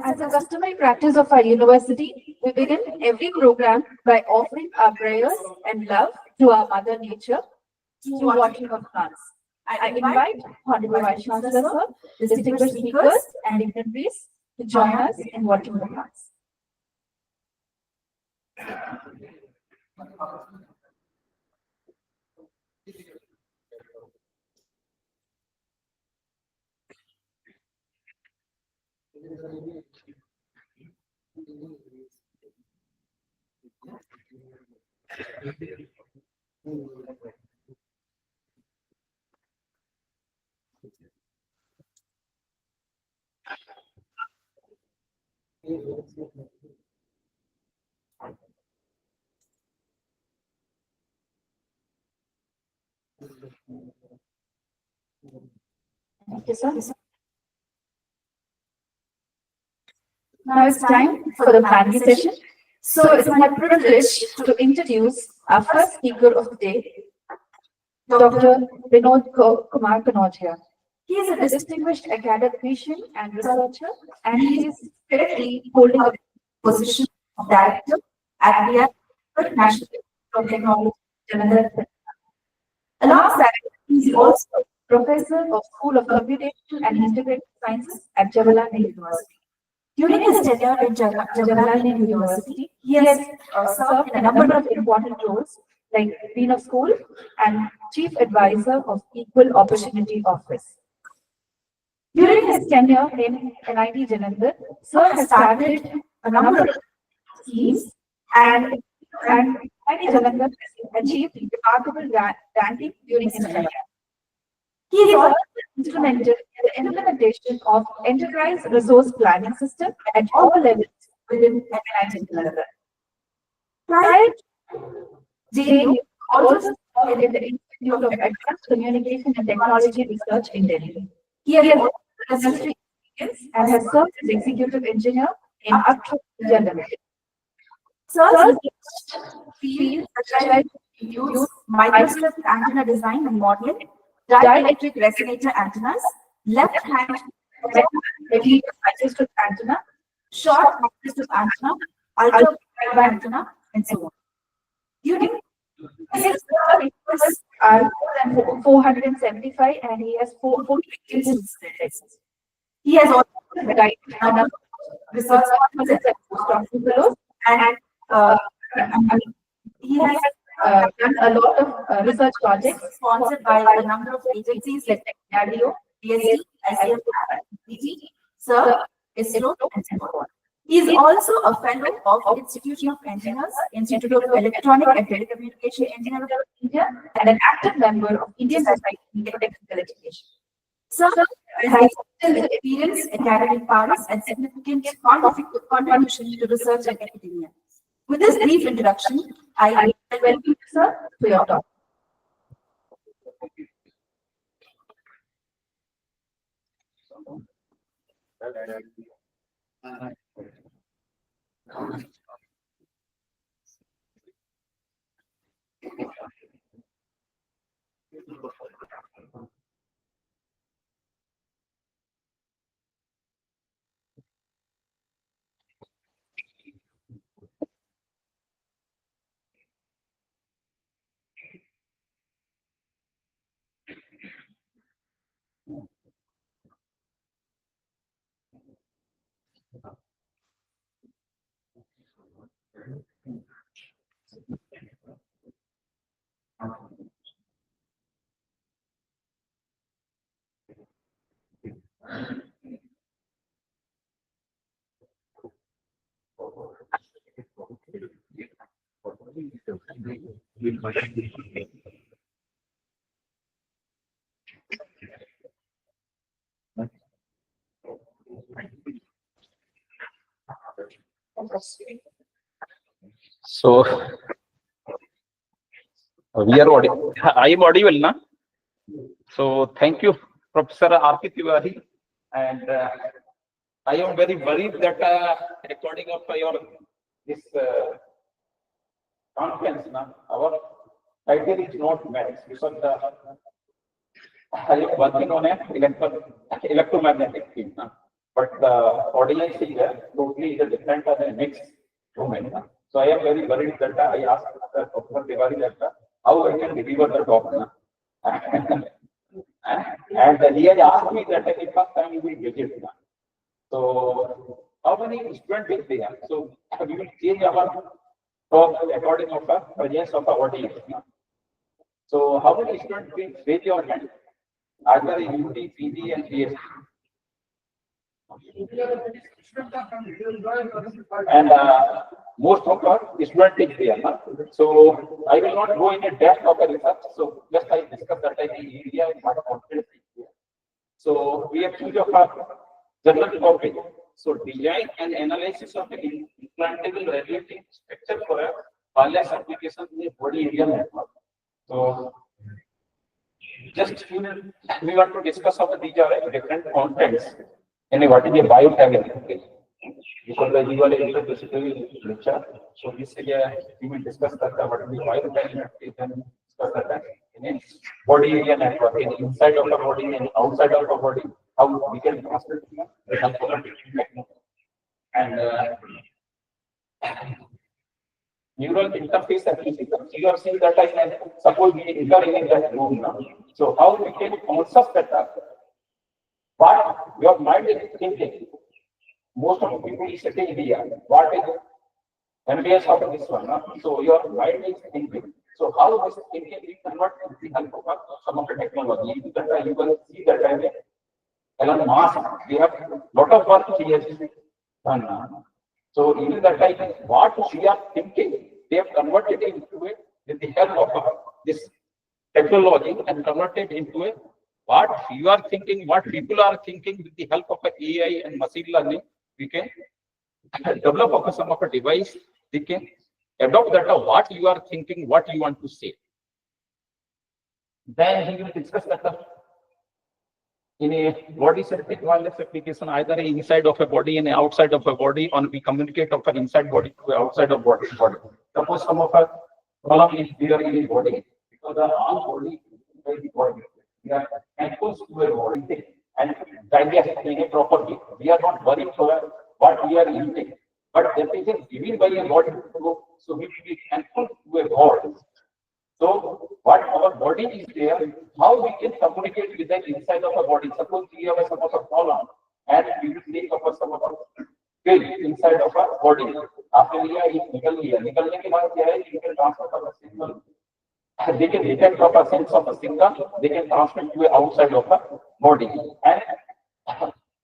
As a customary practice of our university, we begin every program by offering our prayers and love to our Mother Nature through watering of plants. I invite Honorable Vice Chancellor, sir, distinguished speakers, and dignitaries to join us in watering the plants. Thank you, sir. Now it's time for the planning session. So it's my privilege to introduce our first speaker of the day, Dr. Vinod Kumar Kanodia. He is a distinguished academician and researcher, and he is currently holding a position of director at the National Institute of Technology, Jalandhar. Alongside, he is also professor of School of Computation and Integrated Sciences at Jawaharlal Nehru University. During his tenure at Jawaharlal Nehru University, he has served in a number of important roles like Dean of School and Chief Advisor of Equal Opportunity Office. During his tenure in NIT Jalandhar, Sir has started a number of schemes and NIT Jalandhar has achieved remarkable ranking during his tenure. He is also instrumental in the implementation of enterprise resource planning system at all levels within NIT Jalandhar. Prior to JNU, also served in the Institute of Advanced Communication and Technology Research in Delhi. He has also industry experience and has served as executive engineer in Actro India Limited. Sir's field specializes in microscope antenna design and modeling, dielectric resonator antennas, left hand access to antenna, short access to antenna, ultra wideband antenna, and so on. During his are more than 475, and he has 448 patents. He has also guided a number of research conferences and postdoctoral fellows, and he has done a lot of research projects sponsored by a number of agencies like DRDO, DST, ICF, DT, SIR, ISRO, and so on. He is also a fellow of Institute of Engineers, Institute of Electronic and Telecommunication Engineers of India, and an active member of Indian Society for Technical Education. Sir has extensive experience, academic powers, and significant contribution to research and academia. With this brief introduction, I welcome you, sir, to your talk. So we are audible. I am audible now. So thank you, Professor R.K. Tiwari, and I am very worried that recording of your this conference now, our idea is not met because I am working on an electromagnetic field, but the audience is totally a different mixed domain. So I am very worried that I asked Professor Tiwari that how I can deliver the talk. And he has asked me that the first time you will visit. So how many students will be there? So we will change our talk according to the presence of our audience. So how many students will raise your hand? Either UT, PG, and PhD. And most of our students is there. So I will not go into depth of the research. So just I discuss that the area is not confidence. So we have choose of our general topic. So design and analysis of the implantable radiating structure for a wireless application in a body area network. So just we want to discuss of these are different contents and what is a biotech because you are a interdisciplinary lecture. So this we will discuss that what is the biotech and discuss that in a body area network in inside of the body and outside of the body, how we can transfer the helpful and neural interface application. You are seeing that I can suppose we enter in that room now. So how we can concept that what your mind is thinking. Most of the people is sitting here. What is MBS of this one? So your mind is thinking. So how this thinking is converted to the help of some of the technology. That you can see that Elon Musk, we have lot of work he has done. So even that time, what we are thinking, they have converted into it with the help of this technology and converted into it. What you are thinking, what people are thinking with the help of AI and machine learning, we can develop some of a device. We can adopt that what you are thinking, what you want to say. Then he will discuss that in a body-centric wireless application, either inside of a body and outside of a body, or we communicate of an inside body to outside of body. Suppose some of our problem is here in the body because the whole body is body. we are thankful to a body and digest in a proper way. We are not worried for what we are eating, but that is given by a God. So we will be thankful to a God. So what our body is there, how we can communicate with the inside of our body. Suppose we have some of a column and we will take up some of a pill inside of our body. After we are निकलने के बाद क्या है? You can transfer of a signal. They can detect of a sense of a signal. They can transmit to outside of a body. And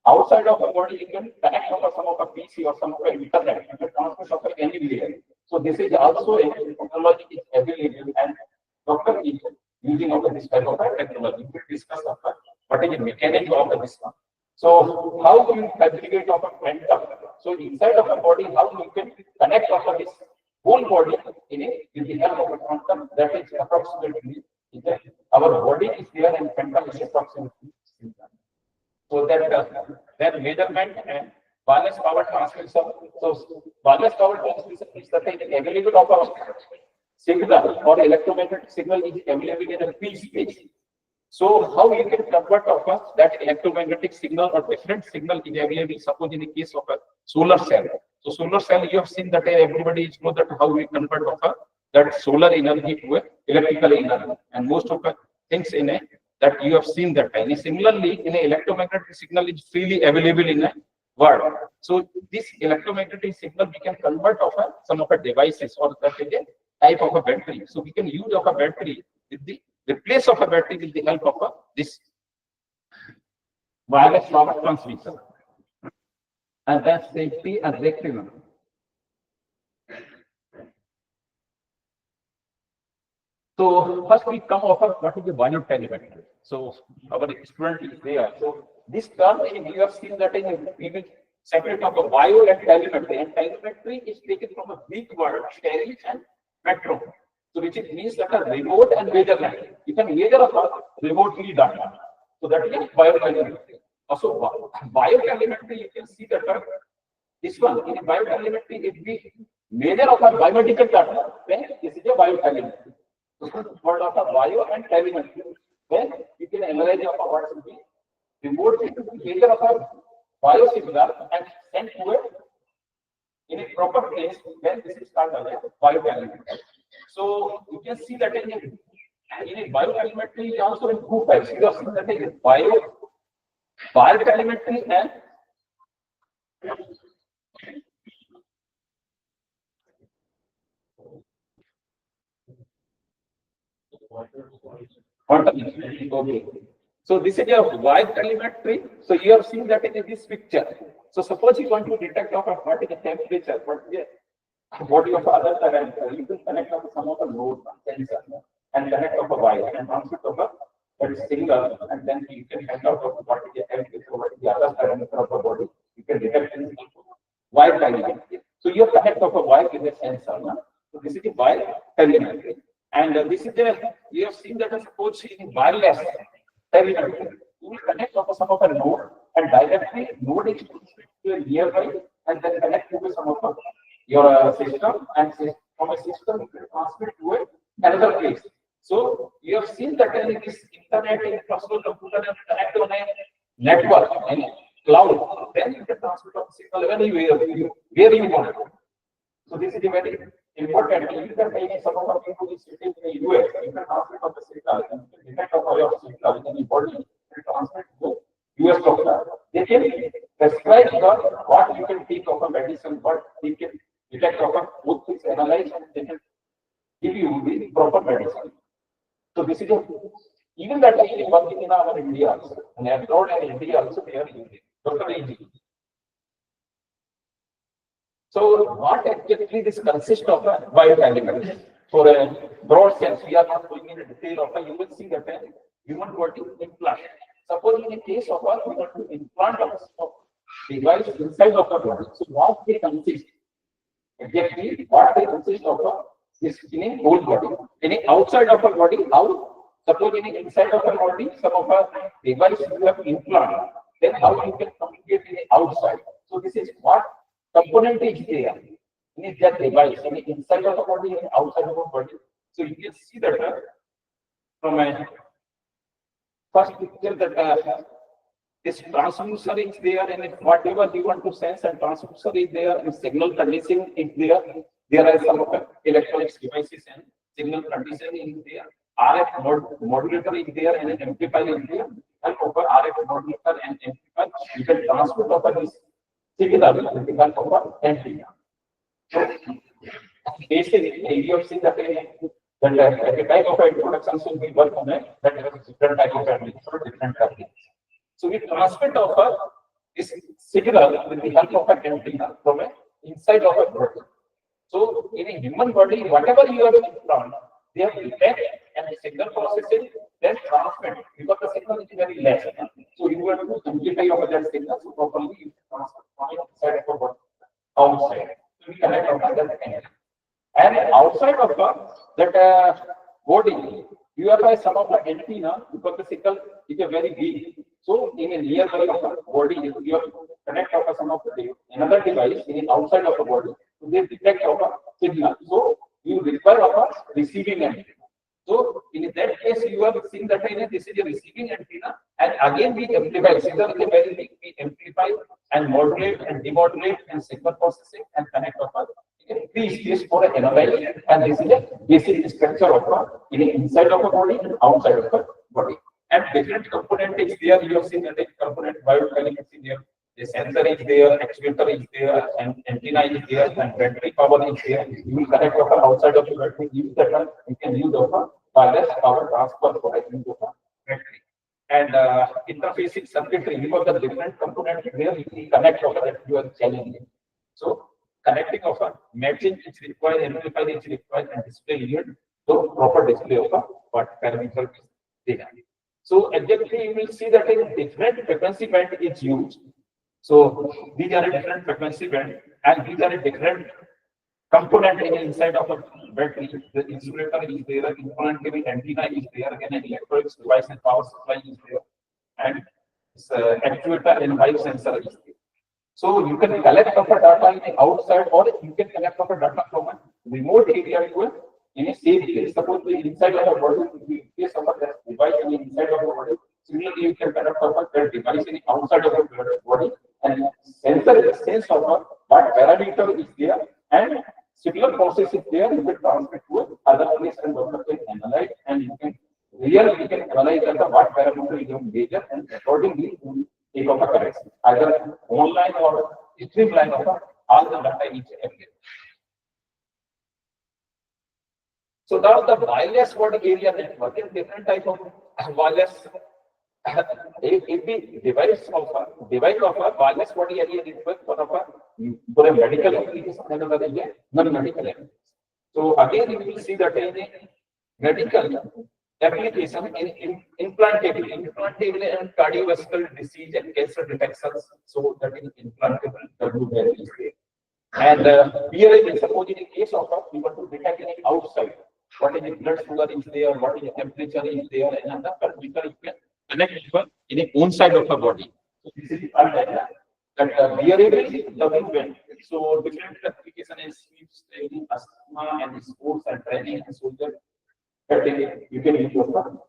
outside of a body, you can connect of some of a PC or some of a internet. You can transmit of anywhere. So this is also a technology is available, and doctor is using of this type of technology. We discuss about what is the mechanism of this one. So how do you fabricate of a quantum? So inside of a body, how you can connect of this whole body in a with the help of a quantum that is approximately our body is there and quantum is approximately. So that measurement and wireless power transmission. So wireless power transmission is the thing available of our signal or electromagnetic signal is available in a free space. So how you can convert of us that electromagnetic signal or different signal is available. Suppose in the case of a solar cell. So solar cell, you have seen that everybody is know that how we convert of that solar energy to a electrical energy, and most of the things in a that you have seen that. And similarly, in a electromagnetic signal is freely available in a world. So this electromagnetic signal we can convert of some of our devices or that is a type of a battery. So we can use of a battery with the replace of a battery with the help of this wireless power transmission. And that's safety and rectitude. So first we come over what is the biotelemetry. So our student is there. So this term you have seen that in we will separate of a bio and telemetry. And telemetry is taken from a Greek word tele and metro. So which it means that a remote and measurement. You can measure a remotely data. So that is biotelemetry. Also biotelemetry, you can see that this one in biotelemetry, if we measure of a biomedical data, then this is a biotelemetry. Word of a bio and telemetry. Then you can analyze of a what should be remotely measure of a bio signal and send to it in a proper place. Then this is called as biotelemetry. So you can see that in a biotelemetry also in two types. You have seen that in biotelemetry and okay. So this is your wide telemetry. So you have seen that in this picture. So suppose you want to detect of what is the temperature, what is the body of other parameter, you can connect up some of the load sensor and connect up a wire and transmit over that is single, and then you can find out what is the temperature, what is the other parameter of the body. You can detect in wire telemetry. So you connect up a wire with a sensor. So this is the wire telemetry. And this is the, you have seen that suppose in wireless telemetry, you will connect up some of a node and directly node is to a nearby and then connect to some of your system, and from a system you can transmit to another place. So you have seen that in this internet and personal computer and connect on a network and cloud, then you can transmit of signal where you want. So this is the very important. You can take some of the people who is sitting in the US, you can transmit of the signal and detect of your signal in the body and transmit to US doctor. They can prescribe what you can take of a medicine, what they can detect of a both things, analyze, and they can give you the proper medicine. So this is even that is working in our India also, and abroad and India also they are using Dr. AG. So what actually this consists of a biotelemetry? For a broad sense, we are not going into detail of a, you will see that a human body implant. Suppose in the case of a, we want to implant a device inside of the body. So what they consist? Exactly what they consist of is in a whole body. In a outside of a body, how? Suppose in the inside of a body, some of a device you have implant, then how you can communicate in the outside. So this is what component is there in that device, in the inside of the body and outside of the body. So you can see that from a first picture that this transducer is there, and if whatever you want to sense and transducer is there, and signal conditioning is there. There are some of the electronics devices and signal conditioning is there. RF modulator is there and an amplifier is there. And over RF modulator and amplifier, you can transmit over this signal with the help of an antenna. So basically, you have seen that the type of introduction should be work on it, that there is different type of different targets. So we transmit over this signal with the help of an antenna from a inside of a body. So in a human body, whatever you have implant, they have detect and the signal processing, then transmit because the signal is very less. So you have to amplify over that signal so properly you transmit from inside of a body outside. So we connect over that antenna. And outside of that body, you are by some of the antenna because the signal is a very big. So in a nearby of the body, you have to connect over some of the another device in outside of the body to they detect over signal. So you require of a receiving antenna. So in that case, you have seen that this is a receiving antenna, and again we amplify. Signal is a very big. We amplify and modulate and demodulate and signal processing and connect over. Three stages for an analyze, and this is a basic structure of inside of a body and outside of a body. And different component is there. You have seen that the component biomechanics is there. The sensor is there, actuator is there, and antenna is there, and battery power is there. You will connect over outside of the battery. Use that one. You can use over wireless power transfer for use of battery. And interfacing circuitry, because the different components there, you can connect over that you are challenging. So connecting of a matching is required, amplifier is required, and display unit. So proper display of what parameter is there. So exactly you will see that a different frequency band is used. So these are a different frequency band, and these are a different component inside of a battery. The insulator is there, implant antenna is there, again an electronics device and power supply is there, and actuator and vibe sensor is there. So you can collect of a data in the outside, or you can collect of a data from a remote area to a in a safe place. Suppose the inside of a body, in case of a device in the inside of a body, similarly you can connect of a device in the outside of a body, and sensor is the sense of what parameter is there, and signal process is there. You can transmit to other place, and doctor can analyze, and you can really you can analyze that what parameter is your major, and accordingly you take of a correction, either online or streamline of all the data each every. So now the wireless body area network is different type of wireless. If the device of a wireless body area network for a medical application, another area non-medical application. So again, you will see that in a medical application in implantable and cardiovascular disease and cancer detections. So that is implantable W is there. And here, suppose in the case of we want to detect it outside. What is the blood sugar is there, what is the temperature is there, and another parameter you can connect in the own side of the body. So this is the part that wearable W band. So different application is sleep training, asthma, and sports and training and soldier. You can use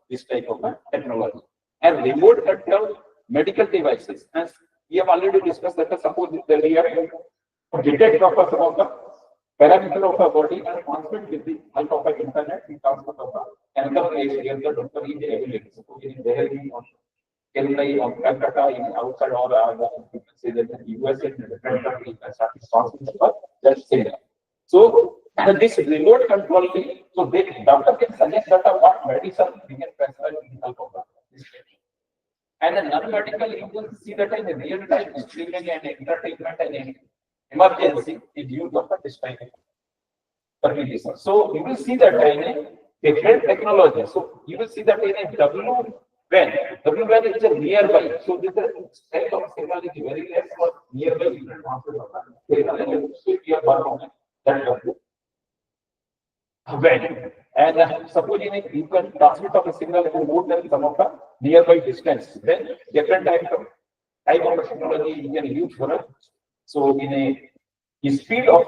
this type of technology. And remote control medical devices. As we have already discussed that suppose that we have to detect some of the parameter of a body and transmit with the help of an internet, we transmit of another place here, the doctor is available. Suppose in Delhi, on Kerala, on Calcutta, in outside or you can say that in US and different countries, that's similar. So this remote control, so the doctor can suggest that what medicine we can prescribe with the help of this. And in non-medical, you will see that in real time, streaming and entertainment and emergency is used of this type of. So you will see that in a different technology. So you will see that in a W band is a nearby. So this type of signal is very less for nearby. You can transfer that band. And suppose you can transmit of a signal more than some of the nearby distance. Then different type of technology you can use for it. So in a speed of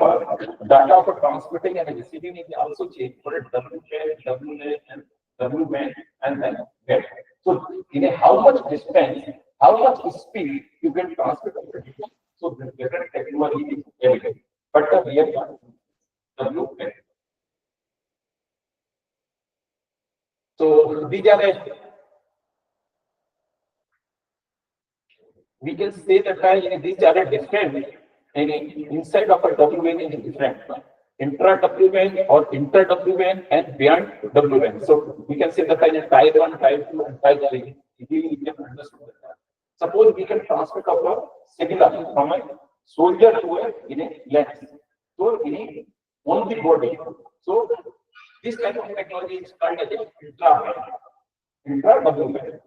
data of transmitting and receiving is also changed for a W band and W band and then band. So in a distance, how much speed you can transmit over distance. So the different technology is available. But the real one, W. So these are we can say that these are different and inside of a WN is different. Intra WN or inter WN and beyond WN. So we can say that in type 1, type 2, and type 3. We can understand that. Suppose we can transmit of a signal from a soldier to a lens. So in on the body. So this kind of technology is called as intra WN.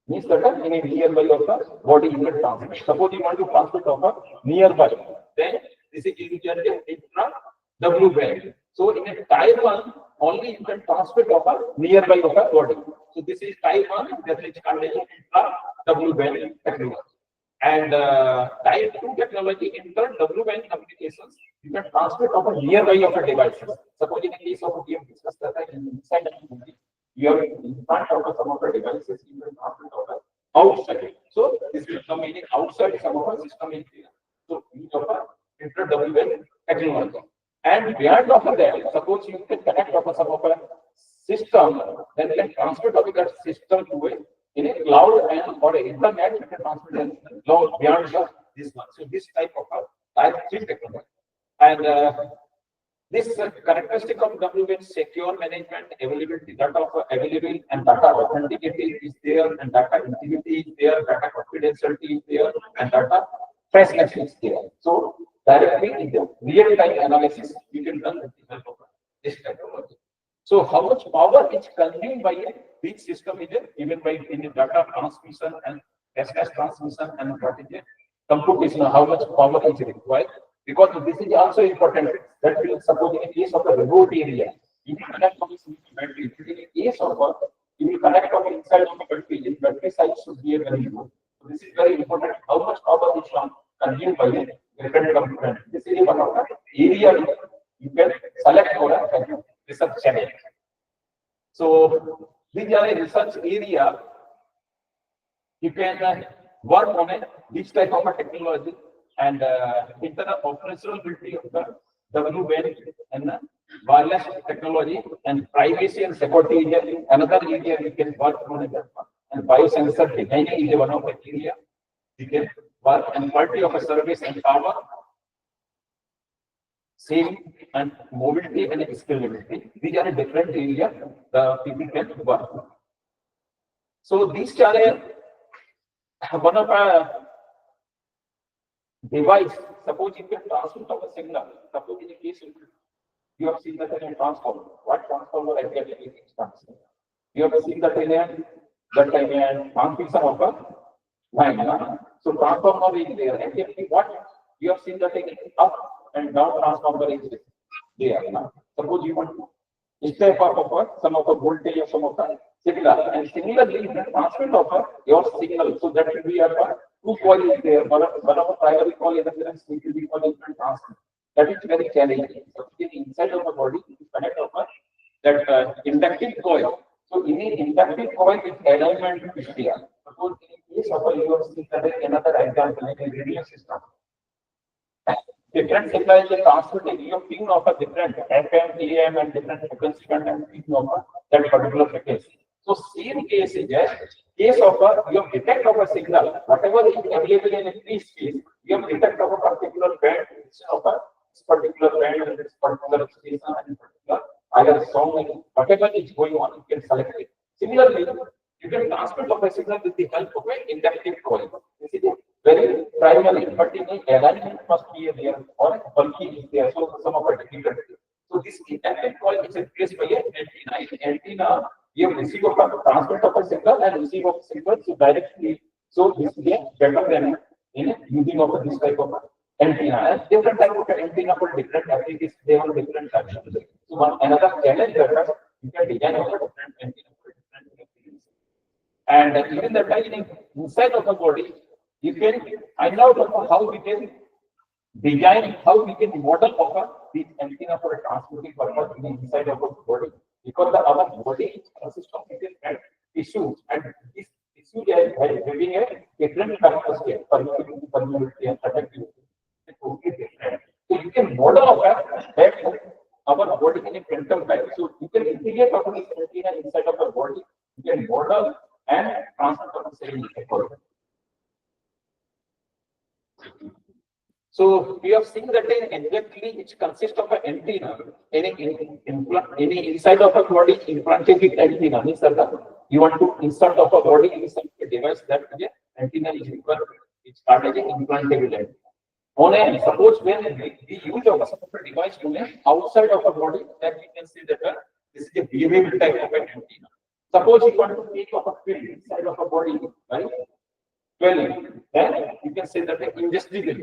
Means that in a nearby of the body you can transmit. Suppose you want to transmit of a nearby, then this is usually intra WN. So in a type 1, only you can transmit of a nearby of a body. So this is type 1, that is called as intra WN technology. And type 2 technology, inter WN communications, you can transmit of a nearby of a devices. Suppose in the case of we have discussed that inside the movie, you are in front of some of the devices, you can transmit of the outside. So this is the meaning outside some of the system is there. So use of a inter WN technology. And beyond of that, suppose you can connect of some of a system, then you can transmit of that system to a in a cloud and or internet, you can transmit in cloud beyond this one. So this type of a type 3 technology. And this characteristic of WN secure management, availability, data of available and data authenticity is there, and data integrity is there, data confidentiality is there, and data freshness is there. So directly in the real-time analysis, you can run with the help of this technology. So how much power is consumed by a big system is given by in the data transmission and SMS transmission and what is the computation, how much power is required? Because this is also important that we suppose in the case of the remote area, you will connect on this battery. In the case of you will connect on the inside of the battery, battery size should be very good. So this is very important. How much power is consumed by a different component. This is one of the area you can select for a research channel. So these are a research area you can work on it, this type of a technology and internal operationality of the WN and wireless technology and privacy and security area. Another area you can work on it, and biosensor designing is one of the area you can work, and quality of a service and power saving and mobility and scalability. These are a different area the people can work. So these are one of a device. Suppose you can transmit of a signal. Suppose in the case you have seen that in a transformer. What transformer exactly is transformer? You have seen that in a transmission of a line. So transformer is there. And what you have seen that in up and down transformer is there. Suppose you want to step up of some of the voltage of some of the signal, and similarly the transmit of your signal. So that will be a two coil is there. One of a primary coil and the secondary coil is transmit. That is very challenging. So inside of the body, you connect of that inductive coil. So in the inductive coil, its alignment is there. Suppose in case of you have seen that another example in a radio system. Different signals are transmitted. You have seen of a different FM, AM, and different frequency and of that particular frequency. So same case is case of you have detect of a signal, whatever is available in this case, you have detect of a particular band of a particular band and this particular station and particular either song and whatever is going on, you can select it. Similarly, you can transmit of a signal with the help of an inductive coil. This is very primary, but in the alignment must be there or bulky is there. So some of it difficult. So this inductive coil is replaced by an antenna. Antenna, you have receive of a transmit of a signal and receive of signal so directly. So this is better than in using of this type of antenna. And different type of antenna for different applications, they have different functions. So another challenge that you can design of a different antenna for different applications. And even the time inside of the body, you can find out how we can design, how we can model of this antenna for a transmitting purpose inside of our body. Because our body consists of different tissues, and these tissues having a different characteristic, permeability and conductivity. It's totally different. So you can model that our body in a quantum time. So you can integrate of this antenna inside of our body. You can model and transfer the same effort. So we have seen that exactly it consists of an antenna. Any inside of a body implanted with antenna means that you want to insert of a body inside a device that the antenna is required. It's called as an implantable antenna. On a suppose when we use of a device to outside of a body, then we can see that this is a behavioral type of an antenna. Suppose you want to make of a field inside of a body, right? Well, then you can say that ingestible.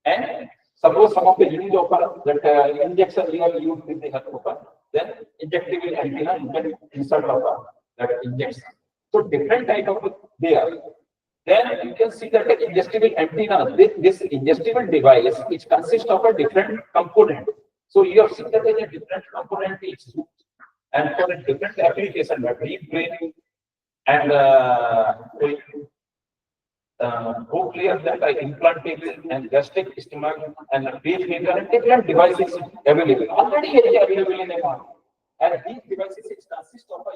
And suppose some of the unit of that injection we have used with the help of then injectable antenna you can insert of that injection. So different type of there. Then you can see that the ingestible antenna, this ingestible device, which consists of a different component. So you have seen that in a different component is used, and for a different application, like deep brain and cochlear that are implantable and gastric stomach and pacemaker and different devices available. Already available in the market. And these devices consist of a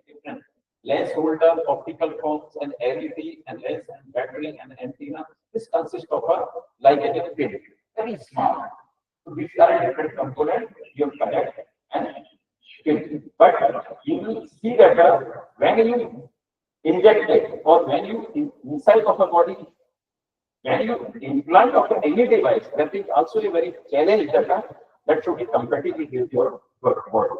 different lens holder, optical cones, and LED, and lens and battery and antenna. This consists of a like a pin. Very small. So these are different components you connect and pin. But you will see that when you inject it or when you inside of a body, when you implant of any device, that is also a very challenge that should be compatible with your body.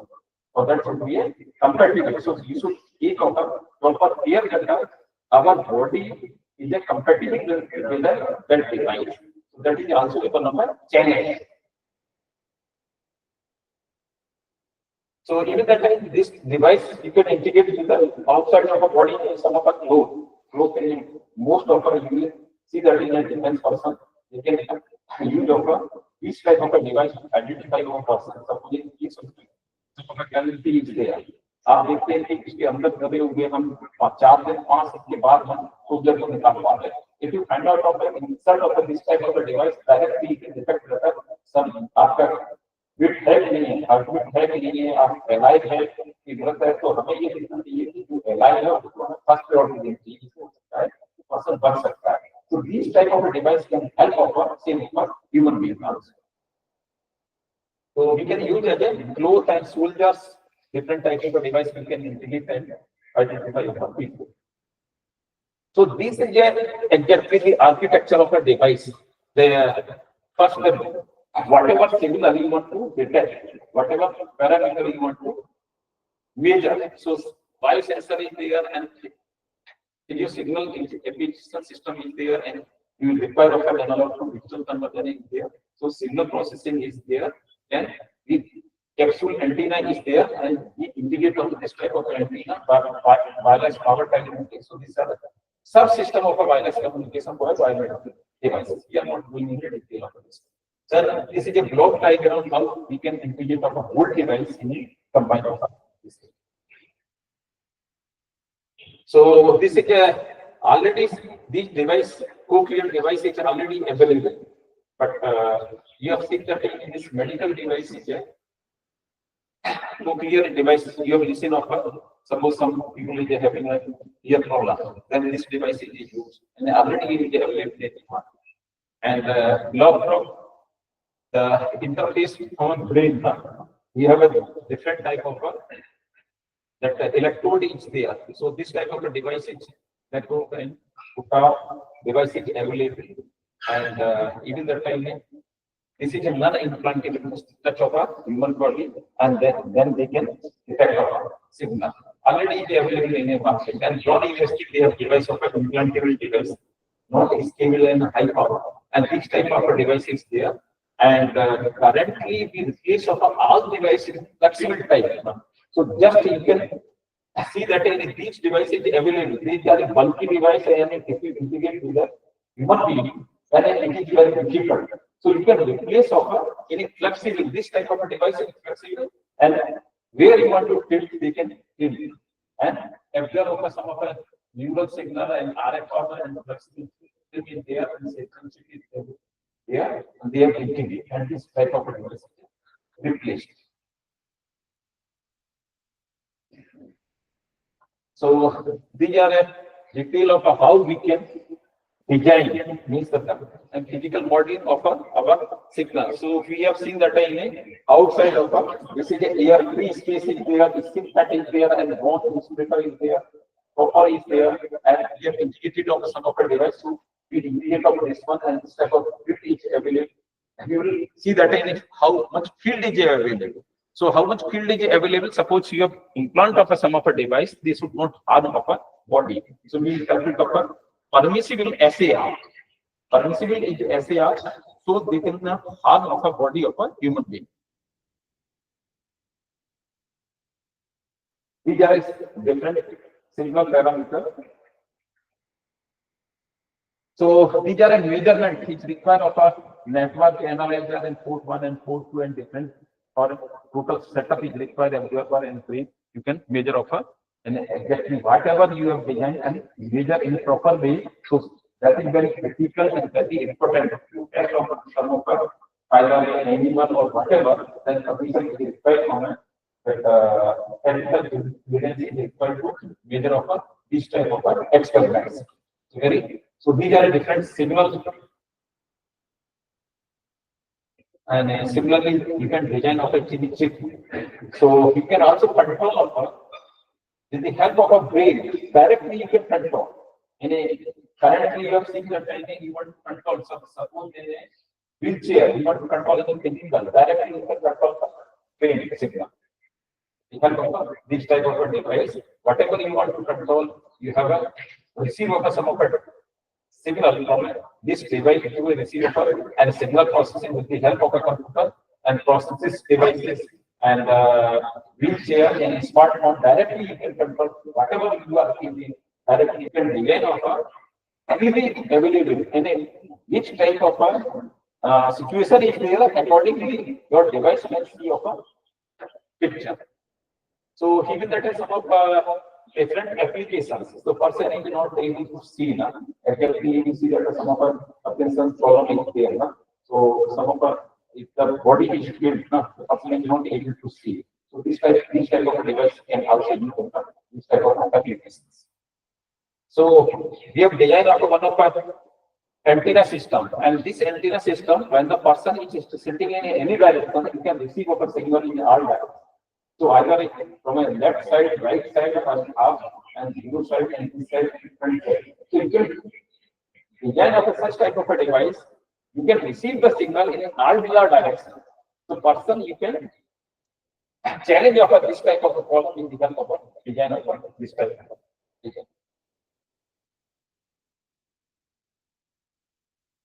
So that should be a compatible. So you should take of a proper clear that our body is a compatible with that device. So that is also a number challenge. So even that time, this device you can integrate with the outside of a body in some of a clothes. Clothes most of our you see that in a defense person, you can use of a this type of a device to identify a person. Suppose in some of a casualty is there. आप देखते हैं कि इसके अंदर दबे हुए हम 4 दिन 5 दिन के बाद हम सोल्जर को निकाल पाते हैं. If you find out of the insert of this type of a device, directly you can detect that some after विट है कि नहीं है, हार्टबीट है कि नहीं है, आप एलाइव है कि गलत है, तो हमें ये देखना चाहिए कि जो एलाइव है उसको हमें फर्स्ट प्रायोरिटी देनी चाहिए, जिससे हो सकता है पर्सन बच सकता है. So these type of a device can help our same for human beings also. So we can use as a clothes and soldiers, different type of a device we can integrate and identify our people. So this is exactly the architecture of a device. The first whatever signal you want to detect, whatever parameter you want to measure. So biosensor is there and your signal acquisition system is there and you require of an analog to digital converter is there. So signal processing is there and the capsule antenna is there and we integrate on this type of antenna wireless power telemetry. So these are the subsystem of a wireless communication for wireless devices. We are not going into detail of this. So this is a block diagram how we can integrate of a whole device in a combined of this. So this is already this device, cochlear device is already available. But you have seen that in this medical device is cochlear device you have listened of. Suppose some people is having a ear problem, then this device is used and already it is available. And the interface on brain, we have a different type of that electrode is there. So this type of a device is that device is available, and even the time this is another implantable touch of a human body, and then they can detect a signal. Already they are available in a market, and John University they have device of an implantable device, not stable and high power, and this type of a device is there. And currently the case of all devices flexible type. So just you can see that in these devices available. These are a bulky device and if you integrate with the human being, then it is very difficult. So you can replace any flexible, this type of a device is flexible, and where you want to tilt, they can tilt and absorb some of the neural signal and RF power and flexibility is there and sensitivity is there, and they have integrated and this type of device replaced. So these are a detail of how we can design means the physical modeling of our signal. So we have seen that in a outside of this is a air free space is there, the SIM pad is there, and both newspaper is there, copper is there, and we have integrated on some of the device. So we integrate of this one and this type of field is available. And you will see that in how much field is available. So how much field is available? Suppose you have implant of some of a device, this would not harm our body. So we calculate our permissible SAR. Permissible is SAR, so they can not harm of a body of a human being. These are different signal parameters. So these are a measurement which require of a network analyzer in port 1 and port 2 and different or total setup is required observer and frame. You can measure of a and exactly whatever you have designed and measure in a proper way. So that is very critical and very important. Test of some of either an animal or whatever, then something is required on it. But technical evidence is required to measure of this type of experiments. So these are different signals. And similarly, you can design of a chip. So you can also control of with the help of a brain. Directly you can control. Currently you have seen that you want to control. So suppose in a wheelchair, you want to control the physical. Directly you can control the brain signal. You can control this type of a device. Whatever you want to control, you have a receive of some of it. Signal from this device you will receive and signal processing with the help of a computer and processes devices and wheelchair and smartphone directly you can control whatever you are thinking directly you can design of anything available and each type of a situation is there accordingly your device can see of a picture. So even that is some of different applications. So person is not able to see now. Actually, you see that some of our applications problem is there. Na? So some of our if the body is filled, the person is not able to see. So this type of device can also use this type of applications. So we have designed out one of our antenna system, and this antenna system, when the person is sitting in any direction, you can receive of a signal in all directions. So either from a left side, right side, or half, and zero side, and this side, different side. So you can design of such type of a device, you can receive the signal in all directions. So person you can challenge of this type of a problem in design of this type of design.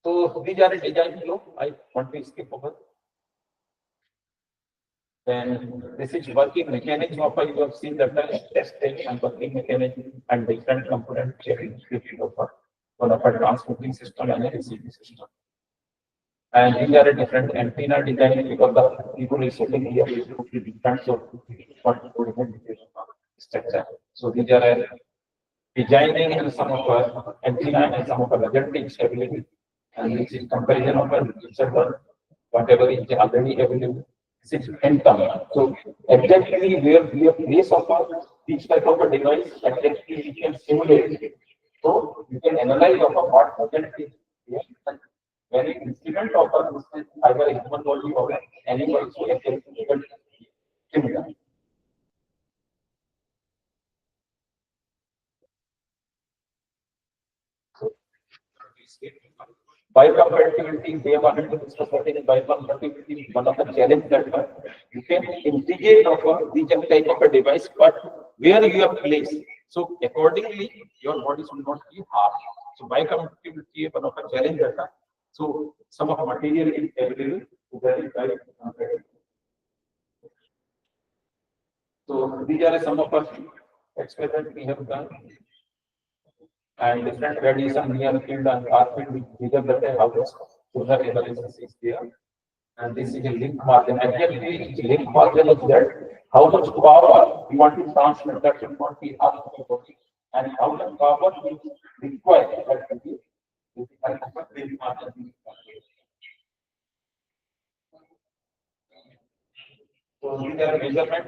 So these are a design flow. I want to skip over. Then this is working mechanism of you have seen the testing and working mechanism and different component checking of one of a transmitting system and a receiving system. And these are a different antenna design because the people is sitting here is different so structure. So these are a designing and some of antenna and some of the logistics ability and this is comparison of whatever is already available. This is income. So exactly where we have place of each type of a device, exactly we can simulate it. So you can analyze of what agent is here and when it instrument of either a human body or animal, so exactly you can simulate. Biocompatibility, they have already discussed that in biocompatibility, one of the challenges that you can integrate of these type of a device, but where you have placed. So accordingly, your body should not be harmed. So biocompatibility is one of the challenges that so some of the material is available to verify. So these are some of the experiments we have done. And different radiation near field and far field with bigger the houses. So the analysis is there. And this is a link margin. Actually, link margin is that how much power you want to transmit that should not be harmful. and how much power is required to be with the help of a wind farm. So these are measurement,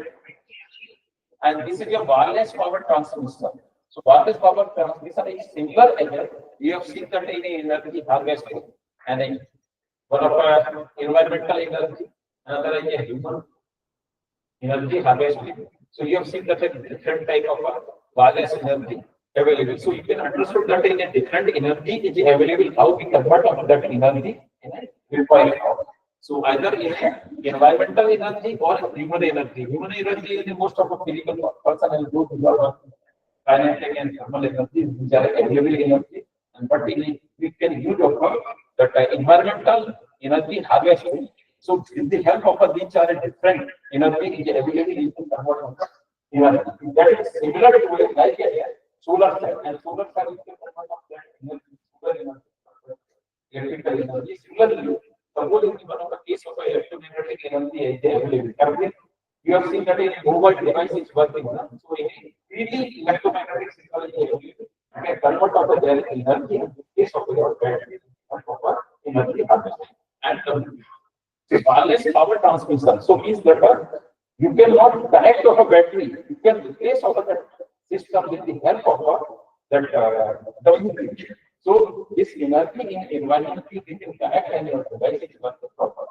and this is your wireless power transmission. So wireless power transmission is similar as we have seen that in energy harvesting, and in one of environmental energy, another is a human energy harvesting. So you have seen that a different type of wireless energy available. So you can understand that in a different energy is available, how we convert of that energy in a required power. So either in environmental energy or human energy. Human energy is most of a physical person will do kinetic and thermal energy, which are available energy. And but in we can use of that environmental energy harvesting. So with the help of these are different energy is available, you can convert on the energy. That is similar to like solar cell, and solar cell is the convert of that energy, solar energy, electrical energy. Similarly, suppose in one of the case of electromagnetic energy is available. Currently, you have seen that a mobile device is working. So in really electromagnetic signal is available. You can convert of the energy in case of your battery of energy harvesting. And the wireless power transmission. So means that you cannot connect of a battery. You can replace of that system with the help of that WP. So this energy in environment you can connect and your device is working properly.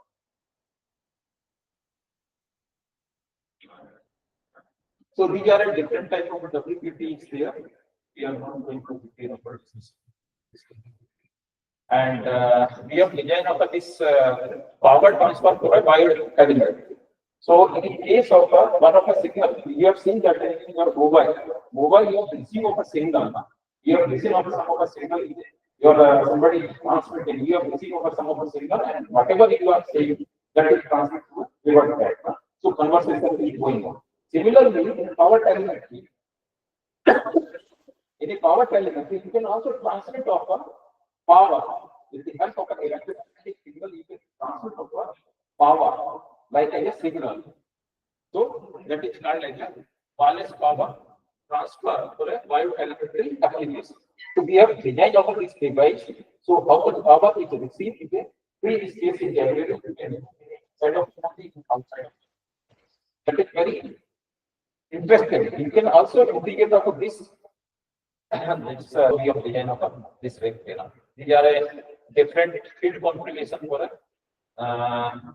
So these are a different type of WPT there. We are not going to detail about this. And we have design of this power transfer for a wide cabinet. So in case of one of a signal, you have seen that in your mobile you have received of a signal. You have received of some of a signal. Your somebody transmitting. You have received of some of a signal, and whatever you are saying, that is transmitted to revert back. So conversation is going on. Similarly, in power telemetry, you can also transmit of a power with the help of an electromagnetic signal. You can transmit of a power like a signal. So that is called like a wireless power transfer for a biotelemetry application. So we have designed of this device. So how much power is received in a free space is available inside of the outside. That is very interesting. You can also integrate of this. It's we have design of this way. These are a different field configuration for a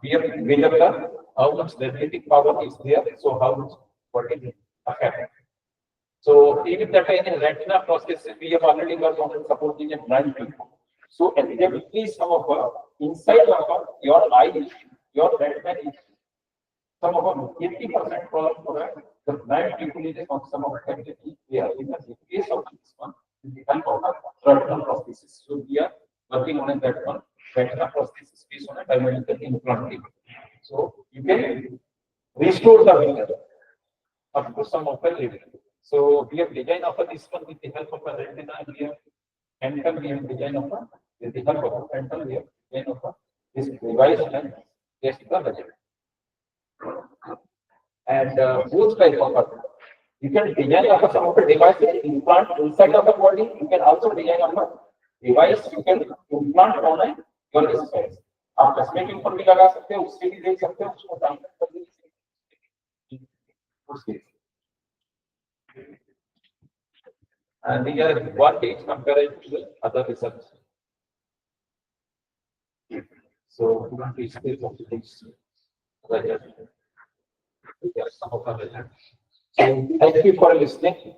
we have measured how much magnetic power is there, so how much what is affected. So even that in retina process, we have already worked on supporting a blind people. So evidently some of inside of your eye, your retina is some of 80% problem for the blind people is on some of the activity here. In the case of this one, the help of retinal prosthesis. So we are working on that one. Retina prosthesis based on a biomedical implant. So you can restore the vision up to some of the level. So we have designed of this one with the help of a retina. We have dental. We have designed of with the help of a dental. We have designed of this device and test the vision. And both type of you can design of some of the devices implant inside of the body. You can also design of a device you can implant on a your space. आप चश्मे के ऊपर भी लगा सकते हैं, उससे भी देख सकते हैं, उसको ट्रांसफर कर दीजिए. And these are advantage compared to the other research. So we want to explain of things. Some of our so thank you for listening.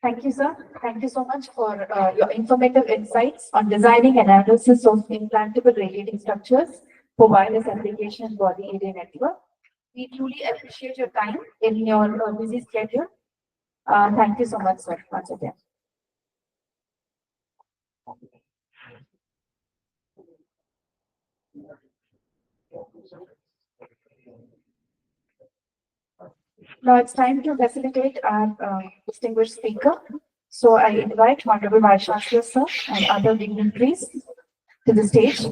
Thank you, sir. Thank you so much for your informative insights on designing and analysis of implantable radiating structures for wireless application body area network. We truly appreciate your time in your busy schedule. Thank you so much, sir, once again. Now it's time to facilitate our distinguished speaker. So I invite Honorable Vice Chancellor, sir, and other dignitaries to the stage.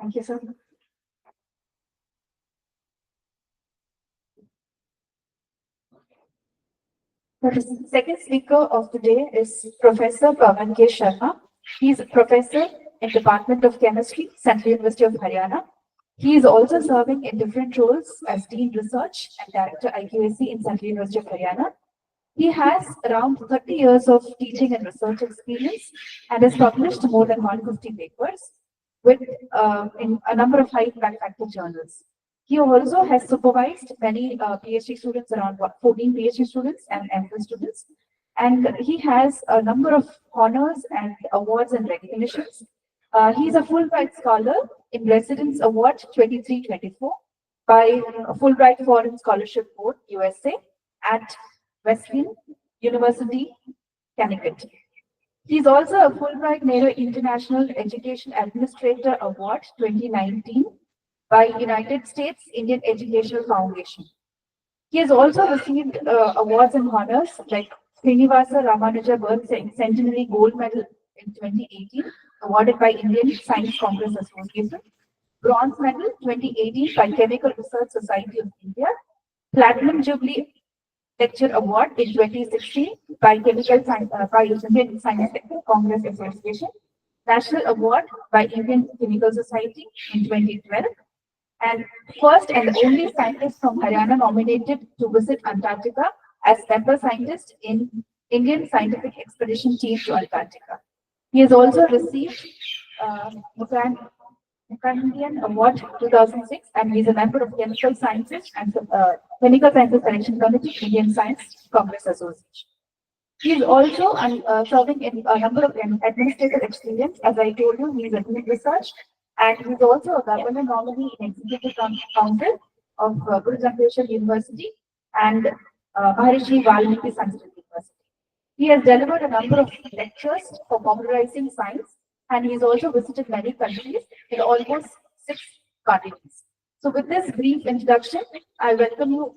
Thank you, sir. The second speaker of the day is Professor Pavan K. Sharma. He is a professor in Department of Chemistry, Central University of Haryana. He is also serving in different roles as Dean Research and Director IQAC in Central University of Haryana. He has around 30 years of teaching and research experience and has published more than 150 papers with in a number of high impact factor journals. He also has supervised many PhD students, around 14 PhD students and MPhil students. And he has a number of honors and awards and recognitions. He is a Fulbright Scholar in Residence Award 23-24 by Fulbright Foreign Scholarship Board, USA, at Wesleyan University, Connecticut. He is also a Fulbright Nehru International Education Administrator Award 2019 by United States Indian Educational Foundation. He has also received awards and honors like Srinivasa Ramanuja Birth Centenary Gold Medal in 2018, awarded by Indian Science Congress Association, Bronze Medal 2018 by Chemical Research Society of India, Platinum Jubilee Lecture Award in 2016 by by Indian Scientific Congress Association, National Award by Indian Chemical Society in 2012, and first and only scientist from Haryana nominated to visit Antarctica as member scientist in Indian Scientific Expedition Team to Antarctica. He has also received Canadian Award 2006, and he is a member of Chemical Sciences and Chemical Sciences Selection Committee, Indian Science Congress Association. He is also serving in a number of administrative experience. As I told you, he is a dean research, and he is also a governor nominee in Executive Council of Guru Jampeshwar University and Maharishi Valmiki Sanskrit University. He has delivered a number of lectures for popularizing science, and he's also visited many countries in almost 6 continents. So with this brief introduction, I welcome you,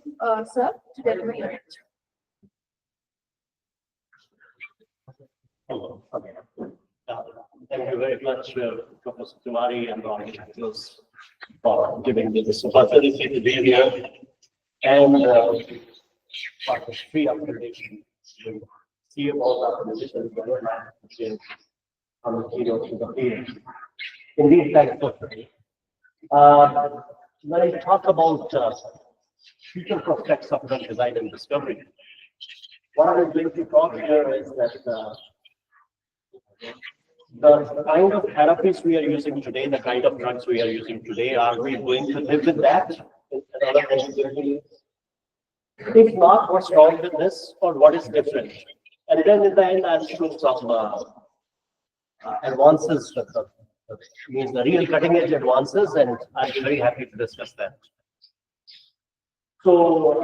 sir, to deliver your lecture. Hello. Thank you very much, Professor Kumari and all the lecturers for giving me this opportunity to be here and for the free accommodation to see about the accommodation on the keynote to the field. Indeed, thank you. When I talk about future prospects of drug design and discovery, what I'm going to talk here is that the kind of therapies we are using today, the kind of drugs we are using today, are we going to live with that? If not, what's wrong with this, or what is different? And then in the end, I'll show some advances, means the real cutting edge advances, and I'll be very happy to discuss that. So,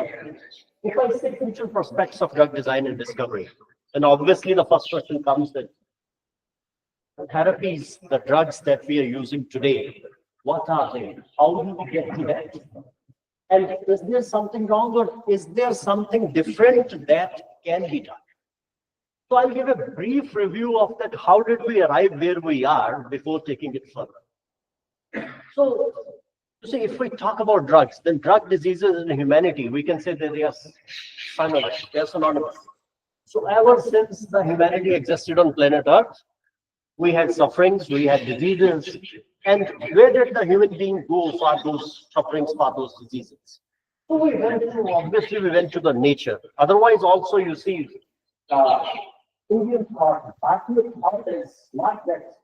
if I say future prospects of drug design and discovery, then obviously the first question comes that the therapies, the drugs that we are using today, what are they? How do we get to that? And is there something wrong, or is there something different that can be done? So I'll give a brief review of that. How did we arrive where we are before taking it further? So, see, if we talk about drugs, then drug diseases in humanity, we can say that they are synonymous. They are synonymous. So ever since the humanity existed on planet Earth, we had sufferings, we had diseases, and where did the human being go for those sufferings, for those diseases? So we went to, obviously we went to the nature. Otherwise also you see, Indian thought, Bharatiya thought is not that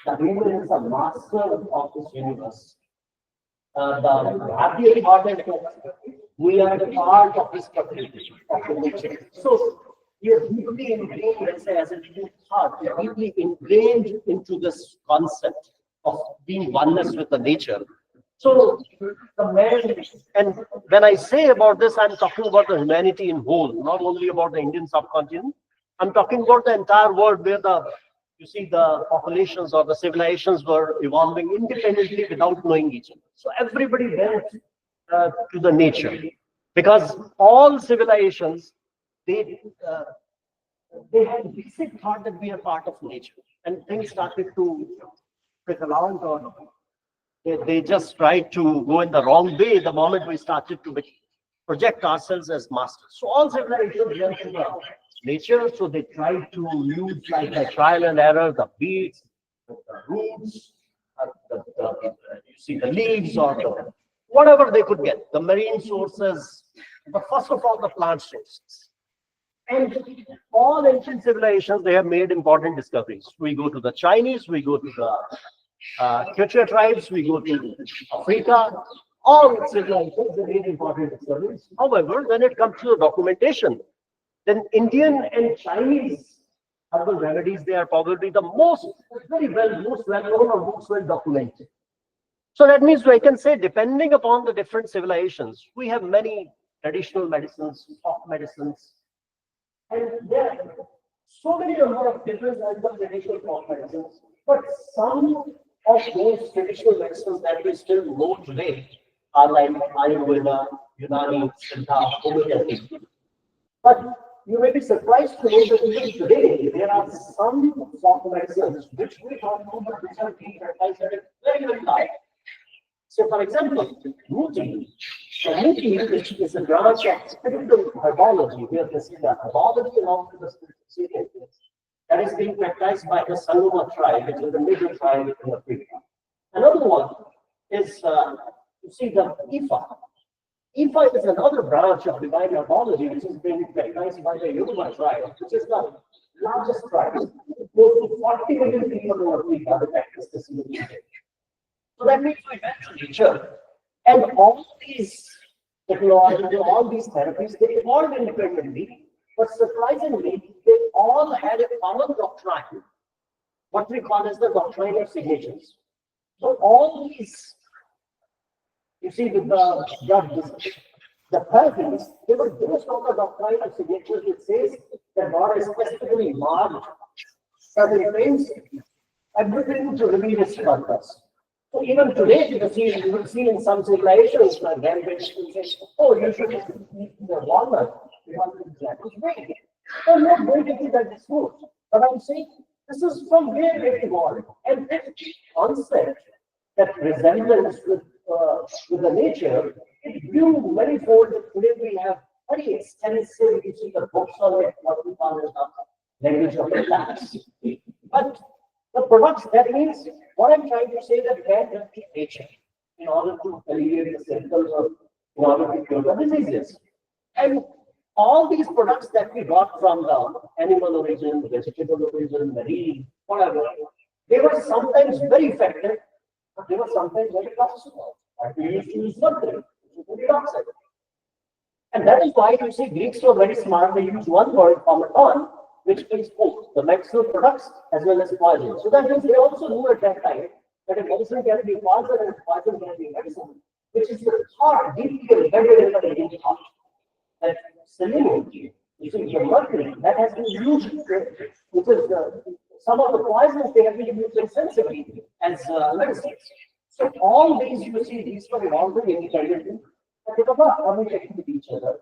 the human is a master of this universe. The Bharatiya thought is that we are a part of this community, of the nature. So we are deeply ingrained, let's say, as a heart, we are deeply ingrained into this concept of being oneness with the nature. So the man, and when I say about this, I'm talking about the humanity in whole, not only about the Indian subcontinent. I'm talking about the entire world where you see the populations or the civilizations were evolving independently without knowing each other. So everybody went to the nature because all civilizations, they uh, they had basic thought that we are part of nature, and things started to trickle out, or they just tried to go in the wrong way the moment we started to project ourselves as masters. So all civilizations went to the nature, so they tried to use like the trial and error, the beads, the roots, you see the leaves, or whatever they could get, the marine sources, but first of all the plant sources. And all ancient civilizations, they have made important discoveries. We go to the Chinese, we go to the Quechua tribes, we go to Africa, all civilizations, they made important discoveries. However, when it comes to the documentation, then Indian and Chinese herbal remedies, they are probably the most well known or most well documented. So that means I can say, depending upon the different civilizations, we have many traditional medicines, folk medicines, and there are so many number of different kinds of traditional folk medicines. But some of those traditional medicines that we still know today are like Ayurveda, Unani, Siddha, homeopathy. But you may be surprised to know that even today there are some folk medicines which we don't know, but which are being practiced at a very, very high. So, for example, Muti, which is a branch of spiritual herbology, where they see the herbology along with the spiritual that is being practiced by the Sangoma tribe, which is the major tribe in Africa. Another one is, you see, the Ifa. Ifa is another branch of divine herbology, which is being practiced by the Yoruba tribe, which is the largest tribe. Close to 40 million people in Africa that practice this religion. So that means we went to nature, and all these technologies, all these therapies, they evolved independently, but surprisingly, they all had a common doctrine, what we call as the doctrine of signatures. So all these, you see, with the therapies, they were based on the doctrine of signatures, which says that God has specifically marked certain things, everything to reveal His purpose. So even today, you will see in some civilizations, like grandparents will say, "Oh, you should eat the walnut because it's great." I'm not going to eat that food, but I'm saying this is from where it evolved, and this concept, that resemblance with the nature, it grew manifold. Today we have very extensive, you see the books on it, what we call as the language of the plants. But the products, that means what I'm trying to say, that man has to nature in order to alleviate the symptoms, or in order to cure the diseases. And all these products that we got from the animal origin, vegetable origin, marine, whatever, they were sometimes very effective, but they were sometimes very toxic. And we used to use mercury, which is very toxic. And that is why you see Greeks were very smart. They used one word, pharmakon, which means both the medicinal products as well as poison. So that means they also knew at that time that a medicine can be poison and poison can be medicine, which is the thought deeply embedded in the Indian thought. That selenium, which is the mercury, that has been used, which is some of the poisons they have been used extensively as medicines. So all these, you see, these were evolving independently, but they were not communicating with each other.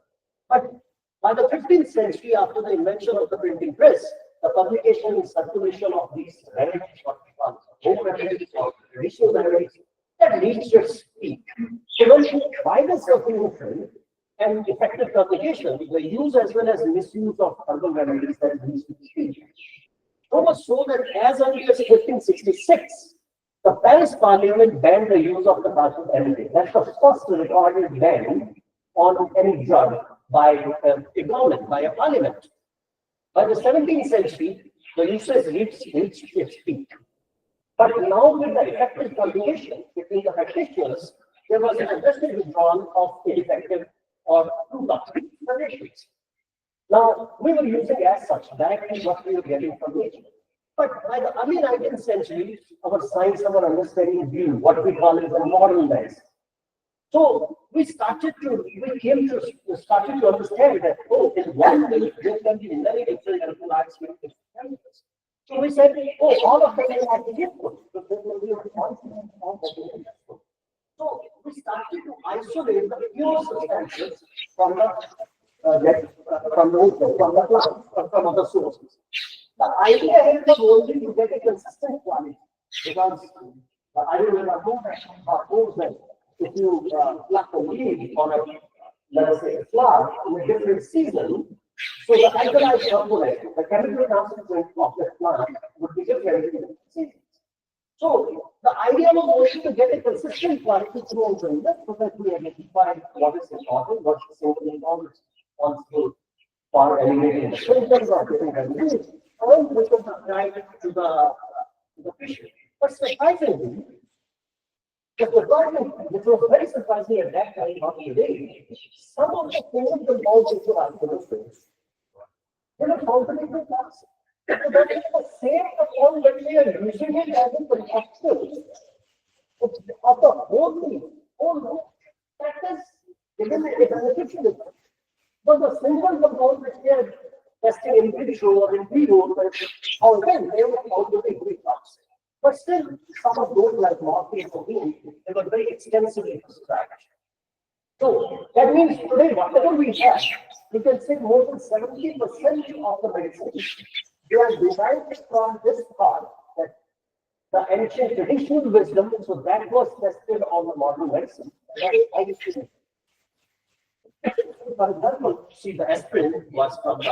But by the 15th century, after the invention of the printing press, the publication and circulation of these remedies, what we call home remedies or traditional remedies, that reached its peak. So when you try the circulation and effective publication, the use as well as misuse of herbal remedies that leads to speech. So much so that as early as 1566, the Paris Parliament banned the use of the carpet remedy. That's the first recorded ban on any drug by a government, by a parliament. By the 17th century, the usage reached its peak. But now with the effective publication between the practitioners, there was an aggressive withdrawal of ineffective or too toxic suggestions. Now, we were using as such directly what we were getting from nature. But by the early 19th century, our science, our understanding grew, what we call as a modern medicine. So we started to understand that, oh, in one way, there can be many different electrolytes with different chemicals. So we said, oh, all of them are different. So there will be a constant form that is different. So we started to isolate the pure substances from the plant, from other sources. The idea here was only to get a consistent quality, because the idea was that if you pluck a leaf on a, let us say, a flower in a different season, so the alkali component, the chemical constituent of the plant would be different in different seasons. So the idea was also to get a consistent quality throughout the year, so that we identify what is important, what's the simple important, responsible for eliminating the symptoms of different diseases, and we can apply it to the patient. But surprisingly, the department, which was very surprising at that time, not today, some of the things involved in the administration, they were found to be good class. So that is the same upon when we are using it as a protection of the whole thing, that is given a beneficial. But the single compound which we are testing in vitro or in vivo, or then they were found to be good class. But still, some of those like morphine or being, they were very extensively prescribed. So that means today, whatever we have, we can say more than 70% of the medicine, they are derived from this thought that the ancient traditional wisdom, so that was tested on the modern medicine. That is how we should. For example, see, the aspirin was from the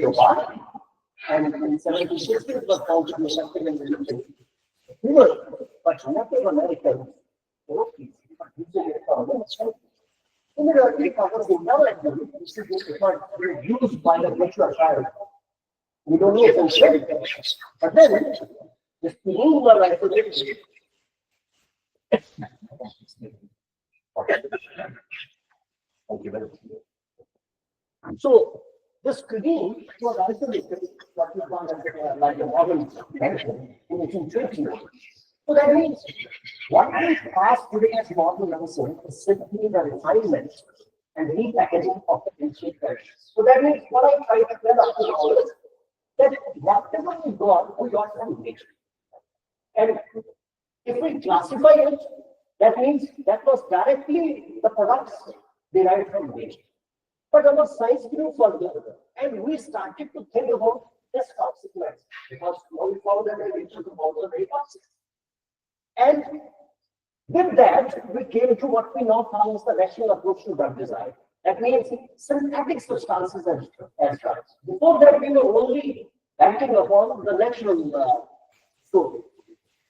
leopard, and in 1760 it was found to be something in the fever, but Native Americans, using it for medicine. In the early powers, they never actually used by the natural child. We don't know if it's right. But then, this rule were isolated. Thank you very much. So, this cuisine was isolated, what we call as like a modern medicine in 1820. So that means what we pass today as modern medicine is simply the refinement and repackaging of the ancient traditions. So that means what I try to tell up to all is that whatever we got from nature. And if we classify it, that means that was directly the products derived from nature. But our science grew further, and we started to think about this consequence, because now we found that the nature was also very toxic. And with that, we came to what we now call as the rational approach to drug design. That means synthetic substances as drugs. Before that, we were only acting upon the natural story.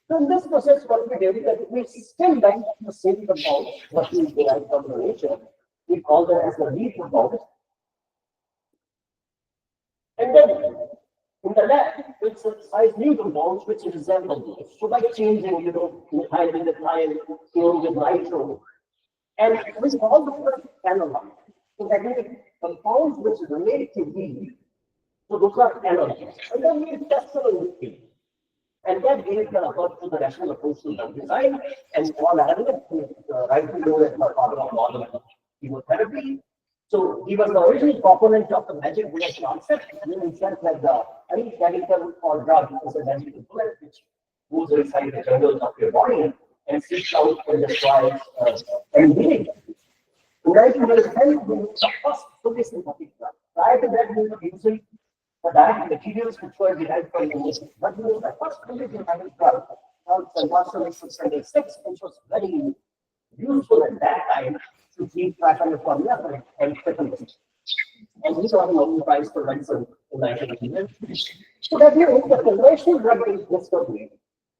So in this process, what we did is that we still like the same compound, what we derive from the nature. We call them as the lead compound. And then in the lab, we synthesize new compounds which resemble those. So by changing, methyl with ethyl, chlorine with nitro, and we call them analog. So that means compounds which relate to these. So those are analogs. And then we test them in the and that gave the approach to the rational approach to drug design, and all analysts rightly know that the father of modern chemotherapy. So he was the original proponent of the magic bullet concept, and then he said that any chemical or drug is a magical bullet which goes inside the jungles of your body and seeks out and destroys any living. In 1910, we used the first fully synthetic drug. Prior to that, we were using the direct materials which were derived from the nature. But we used the first fully synthetic drug called Salvasolate 606, which was very useful at that time to keep track of the formula and fertility. And these are the Nobel Prize for medicine in 1989. So that means the conventional drug discovery,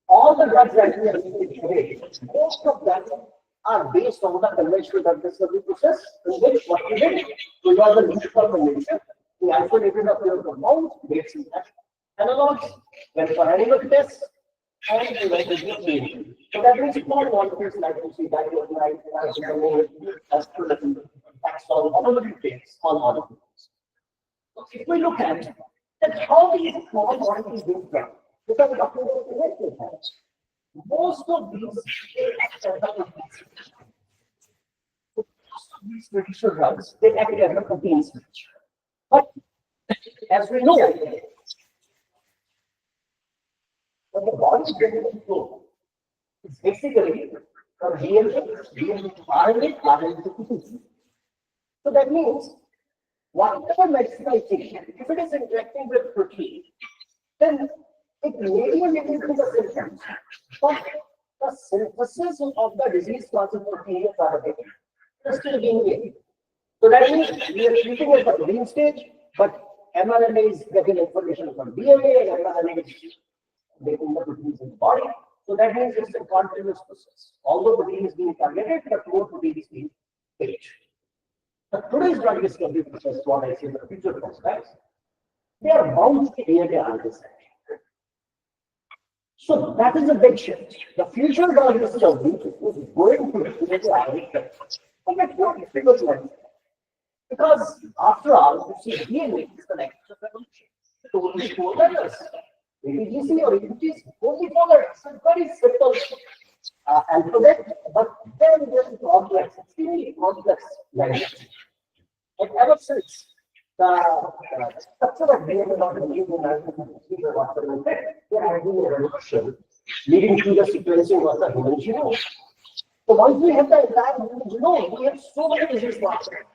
all the drugs that we are using today, most of them are based on the conventional drug discovery process, in which what we did, we got the lead formulation, we isolated a few compounds, made some analogs, went for animal tests, and we went to the so that means small molecules like you see diamide, aspirin, taxol, all of it small molecules. So if we look at That's how these small molecules being done. Because the documentation has. Most of these traditional drugs, they act as a protein switch. But as we know, when the body is ready to flow, it's basically from DNA to RNA, RNA to protein. So that means whatever medicine I take, if it is interacting with protein, then it may be related to the symptoms. But the synthesis of the disease causing protein is still being made. So that means we are treating it at the beginning stage, but mRNA is getting information from DNA and mRNA is making the proteins in the body. So that means it's a continuous process. Although protein is being targeted, but more protein is being made. But today's drug discovery process, what I say, the future prospects, they are bound to DNA understanding. So that is a big shift. The future drug discovery is going to be DNA. And that's not difficult. Because after all, you see, DNA is the next evolution. It only 4 letters. ATGC or ATGC, only 4 letters. It's a very simple alphabet, but then there's complex, extremely complex language. And ever since the structure of DNA not been used in there has been a revolution leading to the sequencing of the human genome. So once we have the entire human genome, we have so many disease markers.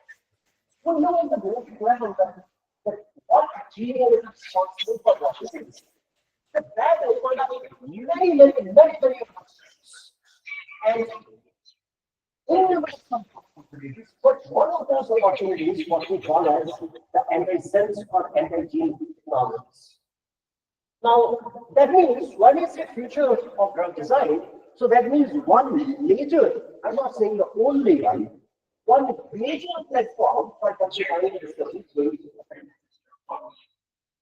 We know the genetic level that what gene is responsible for what disease. That opened up many questions. And in but one of those opportunities, what we call as the anti-sense or anti-gene technologies. Now, that means what is the future of drug design? So that means one major, I'm not saying the only one major platform for designing discovery is going to be the.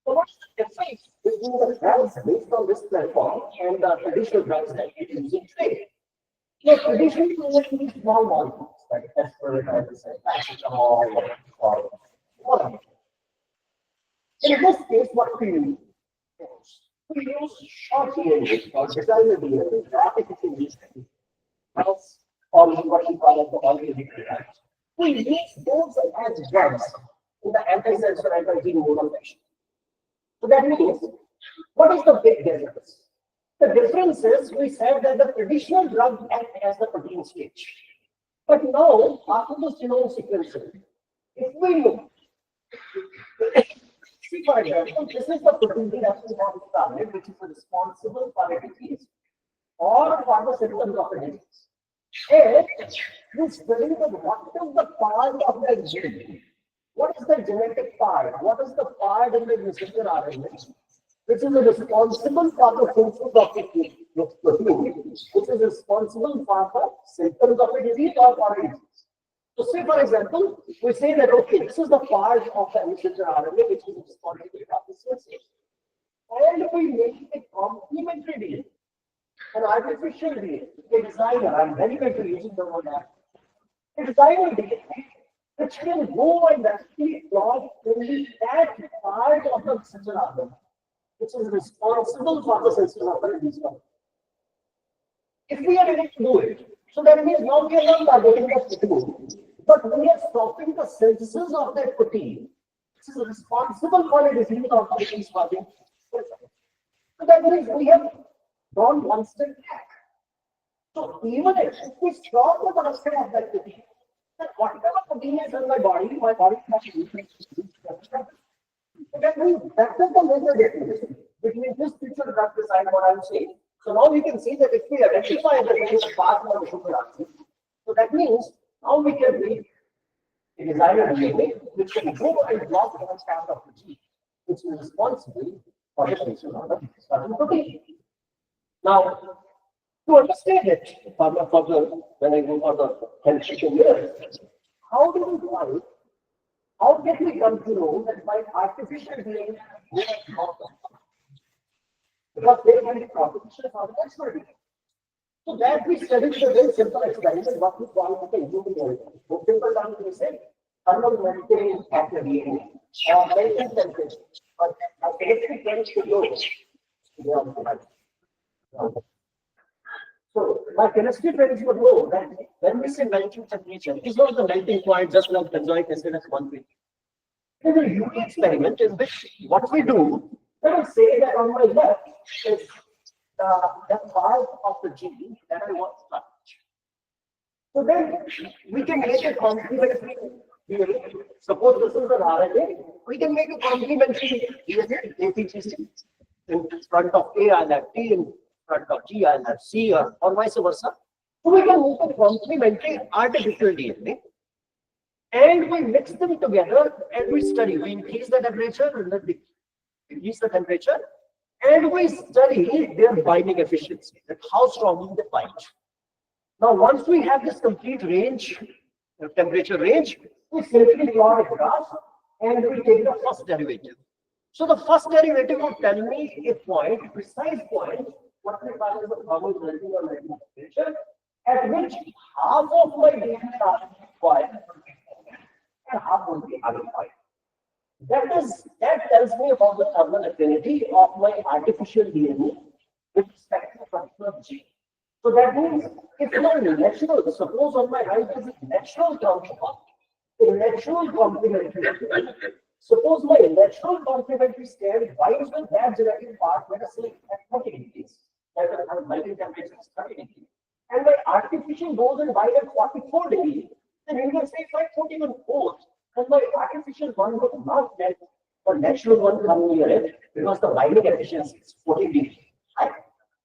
So what's the difference between the drugs based on this platform and the traditional drugs that we're using today? So traditionally, we use small molecules like aspirin, paracetamol, or whatever. In this case, what we use? We use short DNA or designer DNA, artificial DNA, or what we call as the organic DNA. We use those as drugs in the anti-sense or anti-gene mode of action. So that means, what is the big difference? The difference is we said that the traditional drug acts as the protein stage. But now, after the genome sequencing, if we look, see for example, this is the protein that we have started, which is responsible for a disease or for the symptoms of a disease. And we study that what is the part of the gene? What is the genetic part? What is the part in the messenger RNA? Which is responsible for the synthesis of the protein, which is responsible for the symptoms of a disease or for a disease. So say for example, we say that okay, this is the part of the messenger RNA which is responsible for the synthesis. And we make a complementary DNA, an artificial DNA, a designer, I'm very good to using the word a designer DNA, which can go and actually plot only that part of the messenger RNA which is responsible for the synthesis of the disease. If we are able to do it, so that means now we are not targeting the protein, but we are stopping the synthesis of that protein, which is responsible for a disease or disease causing. So that means we have gone one step back. So even if we stop the production of that protein, then whatever protein is in my body has to use it. That means that is the major difference between this future drug design and what I'm saying. So now we can see that if we identify the major part of the sugar acid, so that means now we can make a designer DNA which can go and block one part of the gene, which is responsible for the function of the certain protein. Now, to understand it further, when I go for the health issue here, how do we find? How can we come to know that by artificial DNA we are not? Because there can be competition for the expert. So that we studied a very simple experiment, what we call the human DNA. Simple terms we say, thermal monitoring of the DNA, or latent temperature, but our chemistry friends should know. So my chemistry friends would know that when we say melting temperature, it's not the melting point just like benzoic acid as 1 degree. There's a UV experiment in which what we do, let us say that on my left is the part of the gene that I want to touch. So then we can make a complementary DNA. Suppose this is an RNA, we can make a complementary DNA, ATGC. In front of A, I'll have T, in front of G, I'll have C, or vice versa. So we can make a complementary artificial DNA. And we mix them together and we study. We increase the temperature and then decrease the temperature. And we study their binding efficiency, that how strongly they bind. Now, once we have this complete range, temperature range, we simply plot a graph and we take the first derivative. So the first derivative will tell me a point, precise point, what we call as the thermal melting or melting temperature, at which half of my DNA are required and half will be unrequired. That tells me about the thermal affinity of my artificial DNA with respect to a particular gene. So that means if my natural, suppose on my right is a natural counterpart, a natural complementary. Suppose my natural complementary strand binds with that genetic part, let us say at 30 degrees, that the melting temperature is 30 degrees, and my artificial goes and binds at 44 degrees, then you can say if I put even both, and my artificial one would not let the natural one come near it because the binding efficiency is 40 degrees.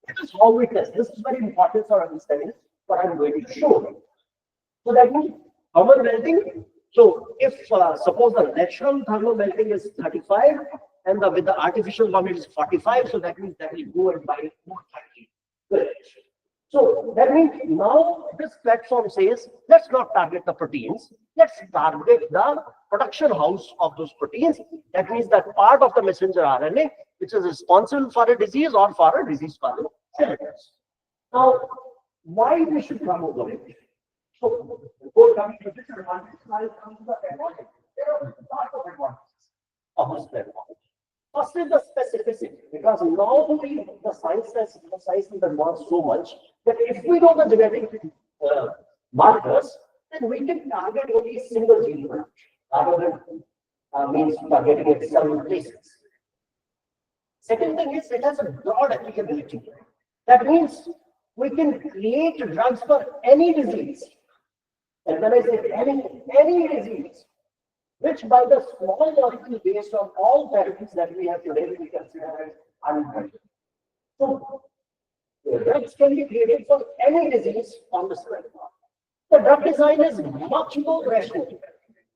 This is how we test. This is very important for understanding what I'm going to show you. So that means thermal melting. So if suppose the natural thermal melting is 35 and with the artificial one it is 45, so that means that will go and bind 430. Good. So that means now this platform says, let's not target the proteins, let's target the production house of those proteins. That means that part of the messenger RNA which is responsible for a disease or for a disease-causing cells. Now, why we should come over it? So, before coming to this advantage, I'll come to the advantage. There are lots of advantages of this platform. First is the specificity, because now the science has emphasized the advanced so much that if we know the genetic markers, then we can target only a single gene rather than means targeting it several places. Second thing is it has a broad applicability. That means we can create drugs for any disease. And when I say any disease, which by the small molecule based on all therapies that we have today, we consider as undruggable. So drugs can be created for any disease on the spectrum. The drug design is much more rational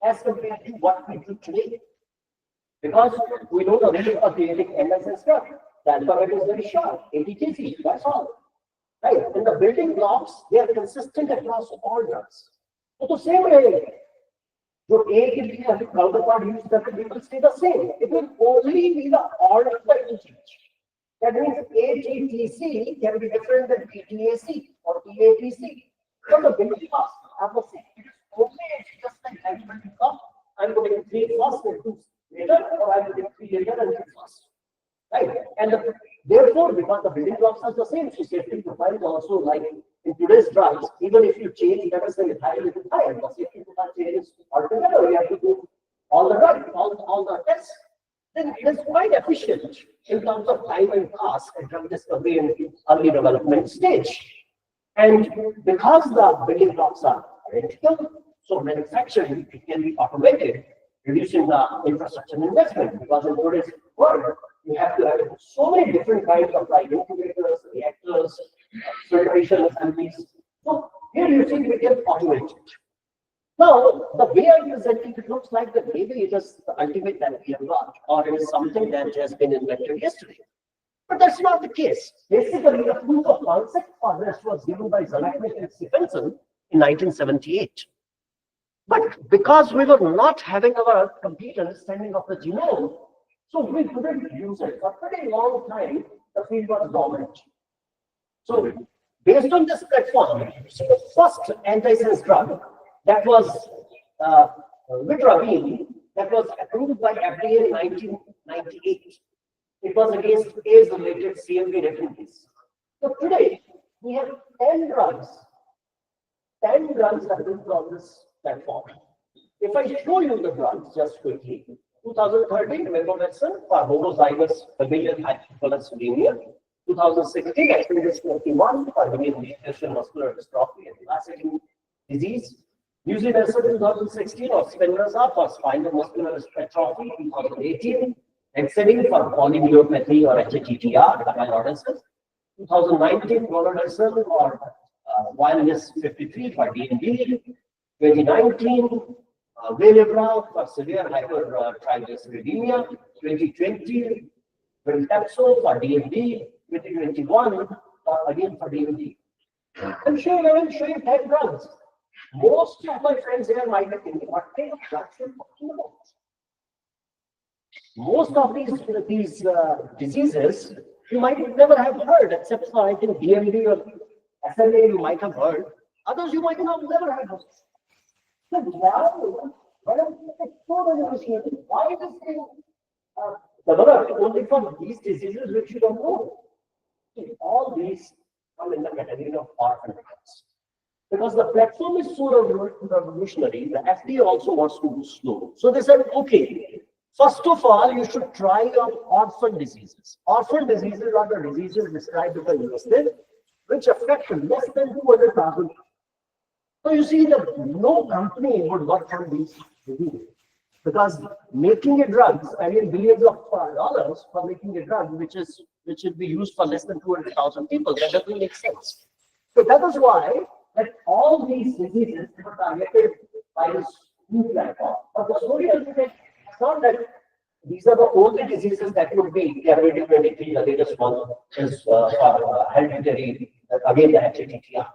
as compared to what we do today. Because we know the rate of creating NSS drug. The alphabet is very short, ATKC, that's all. Right? And the building blocks, they are consistent across all drugs. So the same way, जो A के लिए counterpart use करते हैं, will stay the same. It will only be the order that will change. That means ATTC can be different than PTAC or PATC. So the building blocks are the same. It is only just like additive block. I'm putting 3 first and 2 later, or I'm putting 3 later and 2 first. Right? And therefore, because the building blocks are the same, so safety profile is also like in today's drugs, even if you change, let us say it's higher, little higher, but safety profile changes altogether. We have to do all the drugs, all the tests. Then it is quite efficient in terms of time and cost and drug discovery in early development stage. And because the building blocks are identical, so manufacturing can be automated, reducing the infrastructure investment. Because in today's world, you have to have so many different kinds of like incubators, reactors, filtration assemblies. So here you think we can automate it. Now, the way I present it, it looks like that maybe it is the ultimate that we have got, or it is something that has been invented yesterday. But that's not the case. Basically, the proof of concept for this was given by Zalaknik and Stephenson in 1978. But because we were not having our complete understanding of the genome, so we couldn't use it. For a pretty long time, the field was dormant. So, based on this platform, the first antisense drug that was vitravine, that was approved by FDA in 1998. It was against AIDS-related CMV refugees. So today, we have 10 drugs. 10 drugs have been from this platform. If I show you the drugs just quickly, 2013, medicine for homozygous familial hypercholesterolemia. 2016, Expedition 21 for mediation muscular dystrophy and classic disease. Nusinersen 2016 or Spinraza for spinal muscular atrophy 2018. Exceeding for polyneuropathy or HTTR, amyloidosis. 2019, Colonersen or wireless 53 for DMD. 2019, Velebra for severe hypertriglyceridemia. 2020, Viltepso for DMD. 2021, again for DMD. I'm sure I will show you 10 drugs. Most of my friends here might be thinking, what kind of drugs are you talking about? Most of these diseases you might never have heard, except for I think DMD or SMA you might have heard. Others you might have never have heard. So now, when I'm so negotiating, why this thing developed only for these diseases which you don't know? All these come in the category of orphan drugs. Because the platform is so revolutionary, the FDA also wants to go slow. So they said, okay, first of all, you should try on orphan diseases. Orphan diseases are the diseases described in the USDA, which affect less than 200,000. So you see that no company would work on these diseases. Because making a drug, I mean billions of dollars for making a drug which should be used for less than 200,000 people, that doesn't make sense. So that is why that all these diseases are targeted by this new platform. But the story is that it's not that these are the only diseases that would be Caribbean 23, the latest one is for hereditary, again the HTTR.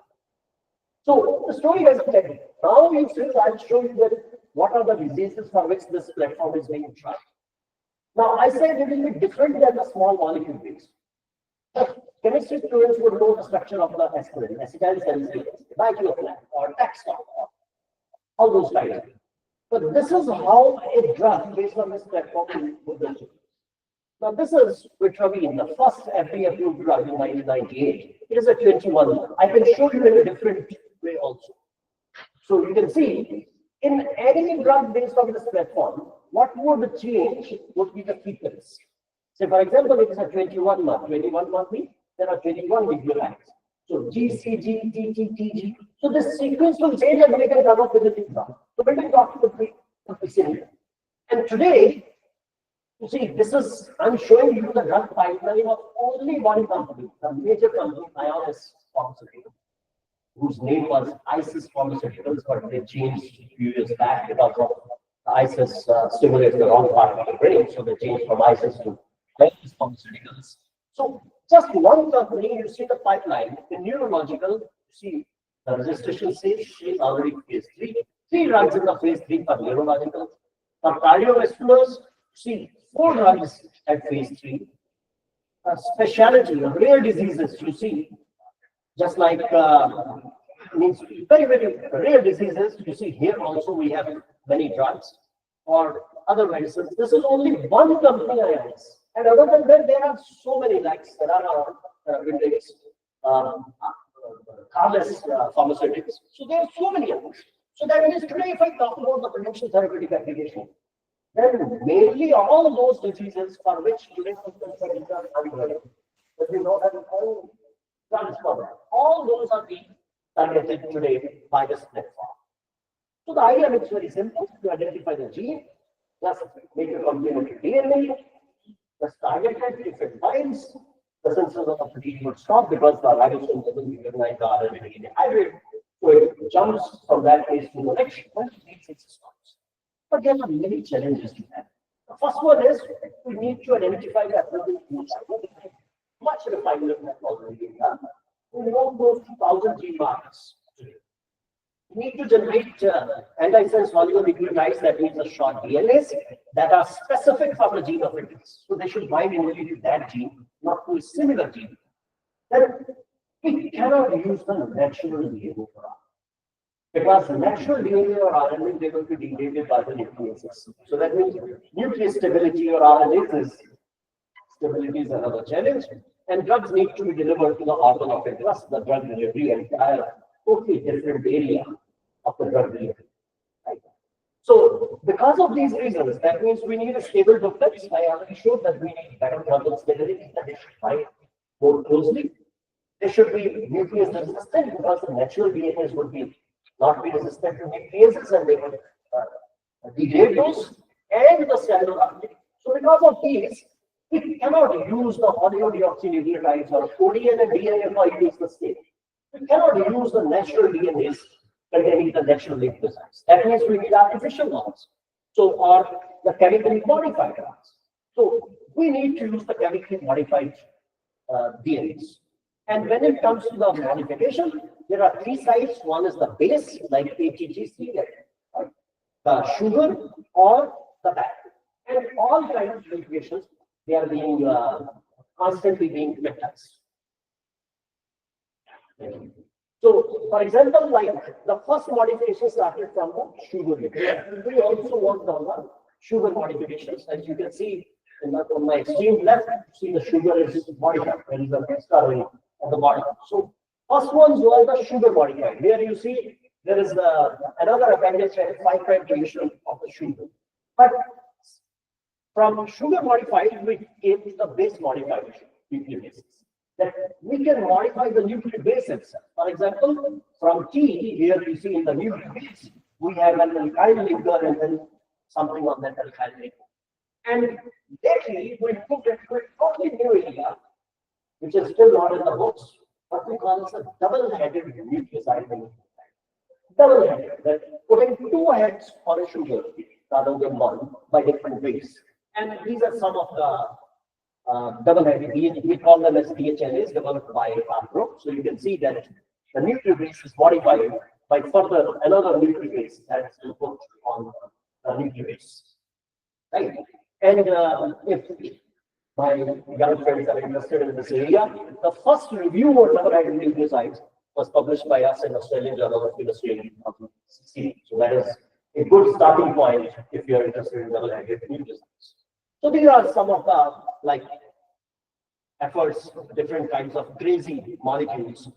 So the story has been now you see, I'll show you that what are the diseases for which this platform is being tried. Now I said it will be different than the small molecule base. Chemistry students would know the structure of the aspirin, acetylsalicylate, diclofenac, or Taxol, all those types. But this is how a drug based on this platform would be. Now this is Vitravine, the first FDA-approved drug in 1998. It is a 21. I can show you in a different way also. So you can see, in any drug based on this platform, what would change would be the frequency. So for example, it is a 21 month. 21 month means there are 21 nucleotides. So G, C, G, T, T, T, G. So this sequence will change and we can come up with a new drug. So we will talk to the similar. And today, you see, this is, I'm showing you the drug pipeline of only one company, the major company, Ionis Pharmaceuticals, whose name was ISIS Pharmaceuticals, but they changed a few years back because of ISIS stimulates the wrong part of the brain, so they changed from ISIS to ISIS Pharmaceuticals. So just one company, you see the pipeline. In neurological, you see the registration stage is already phase 3. 3 drugs in the phase 3 for neurological. For cardiovasculars, see 4 drugs at phase 3. Specialty, rare diseases, you see, just like means very, very rare diseases, you see here also we have many drugs or other medicines. This is only one company, Ionis. And other than that, there are so many like Serana, Carles Pharmaceuticals. So there are so many others. So that means today, if I talk about the potential therapeutic application, then mainly all those diseases for which today but we know that all drugs cover. All those are being targeted today by this platform. So the idea is very simple: to identify the gene, just make a complementary DNA. The target at different times, the synthesis of the protein would stop because the ribosome doesn't recognize the RNA in a hybrid. So it jumps from that phase to the next one, it stops. But there are many challenges to that. The first one is we need to identify the appropriate gene. Much refinement has already been done. We know those 2,000 gene markers. We need to generate antisense oligonucleotides, that means the short DNAs that are specific for the gene of interest. So they should bind only to that gene, not to a similar gene. Then we cannot use the natural DNA for us. Because natural DNA or RNA, they will be degraded by the nucleases. So that means nucleus stability or RNA stability is another challenge. And drugs need to be delivered to the organ of interest, the drug delivery, entire totally different area of the drug delivery. Right? So because of these reasons, that means we need a stable duplex. I already showed that we need better drug stability, that they should find more closely. They should be nucleus resistant because the natural DNAs would be not be resistant to nucleases and they would degrade those and the cellular uptake. So because of these, we cannot use the oleodeoxynucleotides or protein and DNA for use the state. We cannot use the natural DNAs containing the natural nucleosides. That means we need artificial ones. So, or the chemically modified ones. So we need to use the chemically modified DNAs. And when it comes to the modification, there are three sites. One is the base, like ATGC, like the sugar or the fat. And all kinds of modifications, they are being constantly being metabolized. So, for example, like the first modification started from the sugar. We also worked on the sugar modifications. As you can see, on my extreme left, see the sugar is modified. There is an extra ring at the bottom. So, first ones were the sugar modified. Here you see there is another appendage at 5' deletion of the sugar. But from sugar modified, we came to the base modified nucleobases. That we can modify the nucleic base itself. For example, from T, here you see in the nucleic base, we have an alkyl linker and then something on that alkyl linker. And lately, we moved into a totally new area, which is still not in the books, what we call as a double-headed nucleoside. Double-headed, that putting two heads on a sugar rather than one by different ways. And these are some of the double-headed, we call them as DHNAs developed by our group. So you can see that the nucleic base is modified by further another nucleic base that's put on the nucleic base. Right? And if my young friends are interested in this area, the first review of double-headed nucleosides was published by us in Australian Journal of Chemistry in 2016. So that is a good starting point if you are interested in double-headed nucleosides. So these are some of the efforts, different kinds of crazy molecules.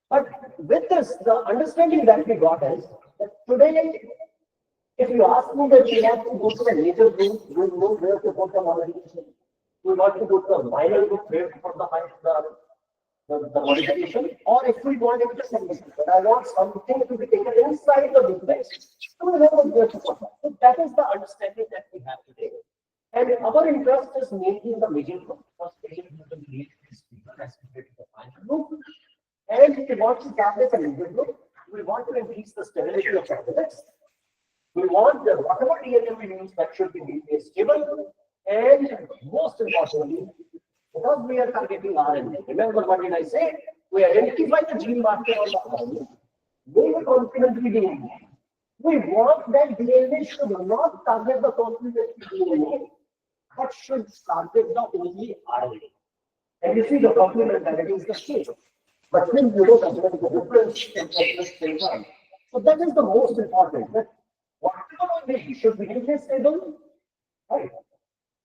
But with this, the understanding that we got is that today, if you ask me that we have to go to the major group, we know where to put the modification. We want to go to the minor group where to put the modification, or if we want it to send but I want something to be taken inside the duplex, so we know where to put that. So that is the understanding that we have today. And our interest is mainly in the major group, because major group will lead this as compared to the minor group. And if we want to establish a major group, we want to increase the stability of the duplex. We want the whatever DNA we use that should be stable, and most importantly, because we are targeting RNA. Remember what did I say? We identify the gene marker on the RNA. Very complementary DNA. We want that DNA should not target the complementary DNA, but should target the only RNA. And you see the complementarity is the same. But then you know that there is a difference in the same time. So that is the most important. That whatever we should be nucleus stable, right?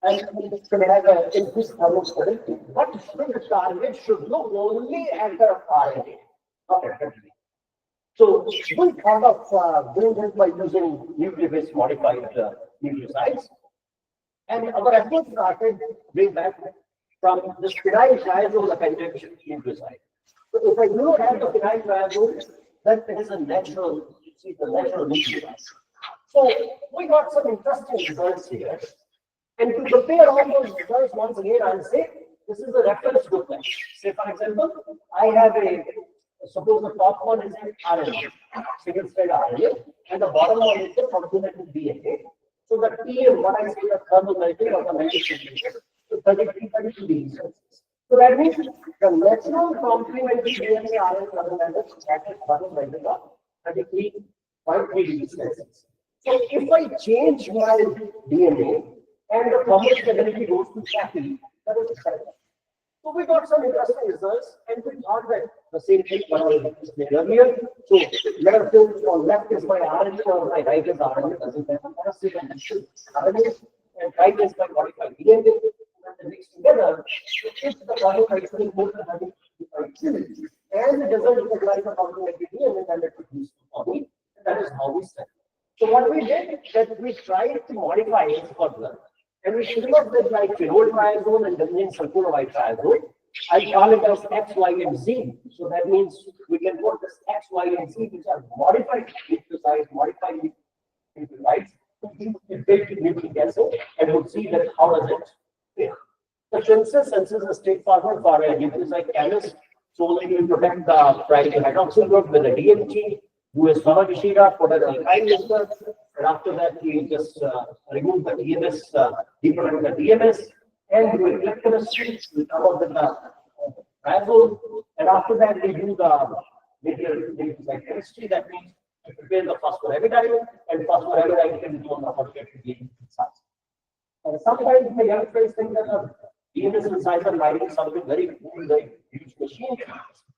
And it should have an increased thermal stability. But the target should look only at the RNA. Okay. So we thought of doing this by using nucleus modified nucleosides. And our efforts started way back from the phenyl triazole appendage nucleoside. So if I look at the phenyl triazole, then it is a natural, you see the natural nucleoside. So we got some interesting results here. And to compare all those results, once again, I'll say this is a reference duplex. Say, for example, I have suppose the top one is an RNA, single strand RNA, and the bottom one is the complementary DNA. So the T and what I say the thermal melting of the melting so 33-32 degrees Celsius. So that means the natural complementary DNA RNA thermal melting that is thermal melting of 33.3 degrees Celsius. So if I change my DNA and the thermal stability goes to 30, that is correct. So we got some interesting results, and we thought that the same thing what I explained earlier. So let us say on left is my RNA or my right is RNA, doesn't matter. Let us say that this is RNA and right is my modified DNA. And the mix together, if the modified is both having and it doesn't look like a complementary DNA, then it would use for me. That is how we study. So what we did that we tried to modify it further. And we should not with like phenol triazole and benzene sulfonamide triazole. I call it as X, Y, and Z. So that means we can put this X, Y, and Z, which are modified nucleotides, modified nucleotides, into nucleic acid, and we'll see that how does it feel. The sense is a straightforward for a nucleoside chemist. So like we protect the primary hydroxyl group with a DMT, do a Sawagishira, put an alkyl ester, and after that we just remove the DMS, deprotect the DMS, and do electrochemistry, we come up with the triazole, and after that we do the like chemistry. That means we prepare the phosphoramidite, and phosphoramidite can be on the object to gain size. And sometimes the young friends think that the DMS and size are writing something very cool, very huge machine,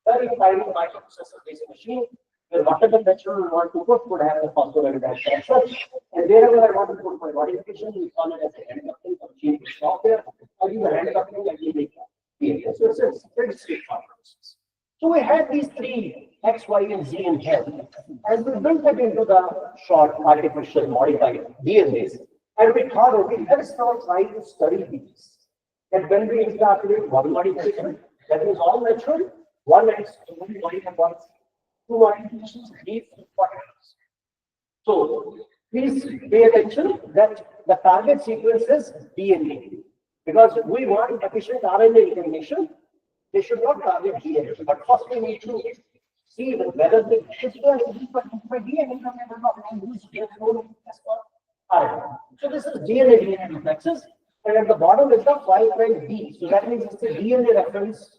very tiny microprocessor based machine, where whatever texture we want to put would have the phosphoramidite texture. And wherever I want to put my modification, we call it as a hand coupling or change software. I use a hand coupling and we make it. So it's a very straightforward process. So we had these three X, Y, and Z in here, and we built it into the short artificial modified DNAs. And we thought, okay, let's now try to study these. And when we calculate one modification, that is all natural. One X, one modification, two modifications, these importance. So please pay attention that the target sequence is DNA. Because we want efficient RNA integration, they should not target DNA. But first we need to see whether the DNA RNA. So this is DNA reflexes, and at the bottom is the 5' D. So that means it's a DNA reference,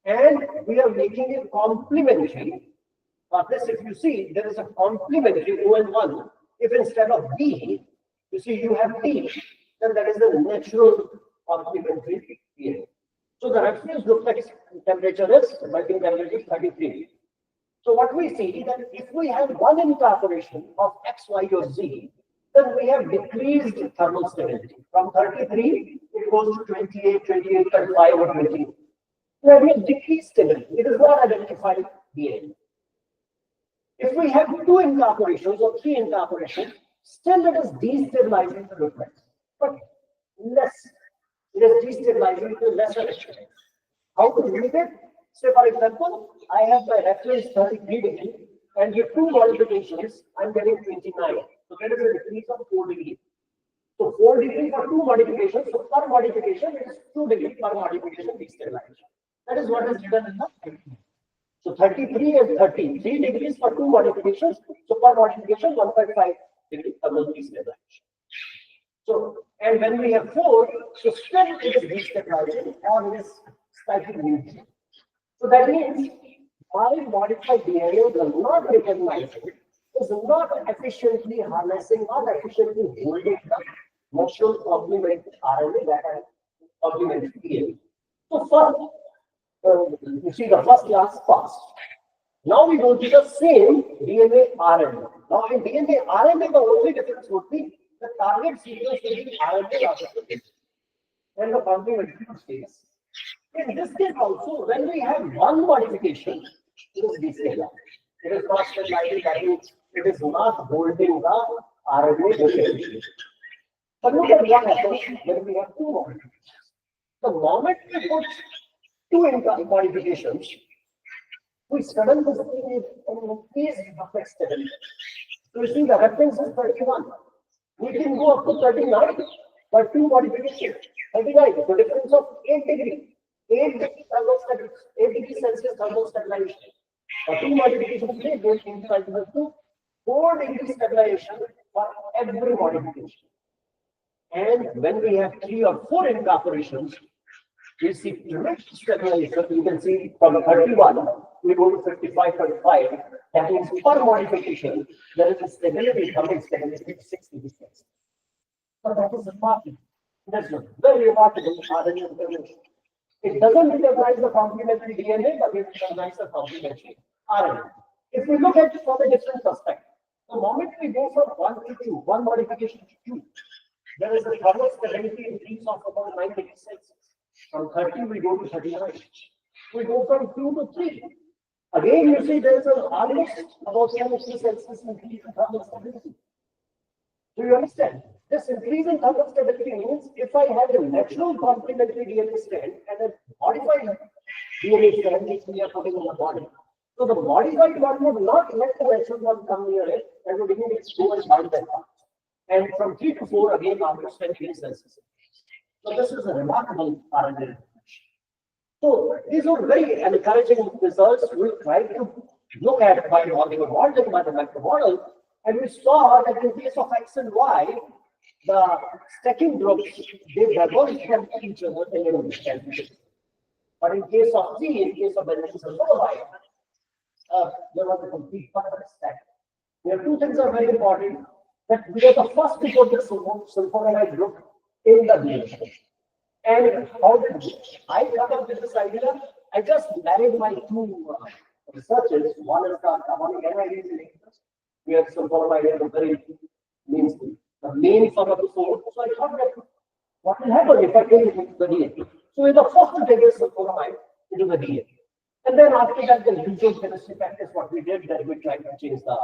and we are making it complementary. This, if you see, there is a complementary ON1. If instead of B, you see you have D, then that is the natural complementary DNA. So the reference duplex temperature is melting temperature 33. So what we see that if we have one incorporation of X, Y, or Z, then we have decreased thermal stability. From 33, it goes to 28, 28, 35, or 20. That means decreased stability. It is not identified DNA. If we have two incorporations or three incorporations, still it is destabilizing the duplex, but less. It is destabilizing to lesser extent. How to limit it? Say, for example, I have my reference 33 degree, and with two modifications, I'm getting 29. So there is a decrease of 4 degrees. So 4 degrees for two modifications. So per modification, it is 2 degrees per modification destabilization. That is what is given in the. So 33 and 33 degrees for two modifications. So per modification, 1.5 degrees thermal destabilization. So, and when we have 4, so still it is destabilizing or it is slightly neutral. So that means my modified DNA will not recognize it, is not efficiently harnessing, not efficiently holding the natural complementary RNA that are complementary DNA. So first, you see the first class passed. Now we go to the same DNA RNA. Now in DNA RNA, the only difference would be the target sequence will be RNA and the complementary stays. In this case also, when we have one modification, it is destabilized. It is not stabilizing, that means it is not holding the RNA. But look at what happens when we have two modifications. The moment we put two modifications, we suddenly increase the flexibility. So you see the reference is 31. We can go up to 39, but two modifications, 39, the difference of 8 degrees. 8 degrees thermal 8 degrees Celsius thermal stabilization. For two modifications, they go to 4 degrees stabilization for every modification. And when we have 3 or 4 incorporations, we see direct stabilization. You can see from 31, we go to 55.5. That means per modification, there is a stability coming stability 6 degrees. So that is remarkable. That's a very remarkable RNA information. It doesn't recognize the complementary DNA, but it recognizes the complementary RNA. If we look at it from a different perspective, the moment we go from 1 to 2, one modification to 2, there is a thermal stability increase of about 9 degrees Celsius. From 30, we go to 39. We go from 2 to 3. Again, you see there is an almost about 10 degrees Celsius increase in thermal stability. Do you understand? This increase in thermal stability means if I have a natural complementary DNA strand and a modified DNA strand which we are putting in the body, so the modified one would not let the natural one come near it and would even go and bind that part. And from 3 to 4 again after 10 degrees Celsius. So this is a remarkable RNA. So these are very encouraging results. We try to look at by molecular model, by the macro model, and we saw that in case of X and Y, the stacking groups, they diverge from each other in little bit. But in case of Z, in case of benzene sulfonamide, there was a complete perfect stack. There are two things are very important. That we are the first to put the sulfonamide group in the DNA. And how did I come up with this idea? I just married my two researches. One is the carbonic anhydrase inhibitors, where sulfonamide is the very means the main form of the source. So I thought that what will happen if I take it into the DNA? So we're the first to take this sulfonamide into the DNA. And then after that, the usual chemistry practice, what we did, that we tried to change the,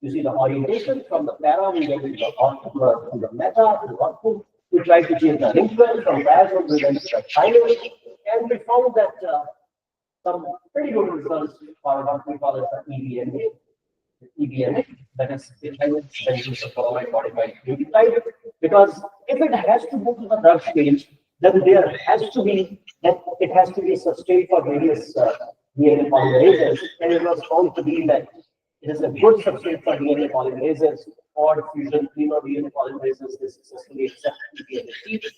you see, the orientation from the para, we went to the meta, to the output. We tried to change the link well from diagonal, we went to the binary, and we found that some pretty good results for what we call as the EBNA, that is sulfonamide modified nucleotide. Because if it has to go to the drug stage, then there has to be that it has to be sustained for various DNA polymerases, and it was found to be that it is a good substrate for DNA polymerases or fusion DNA polymerases. They successfully accept EBNA.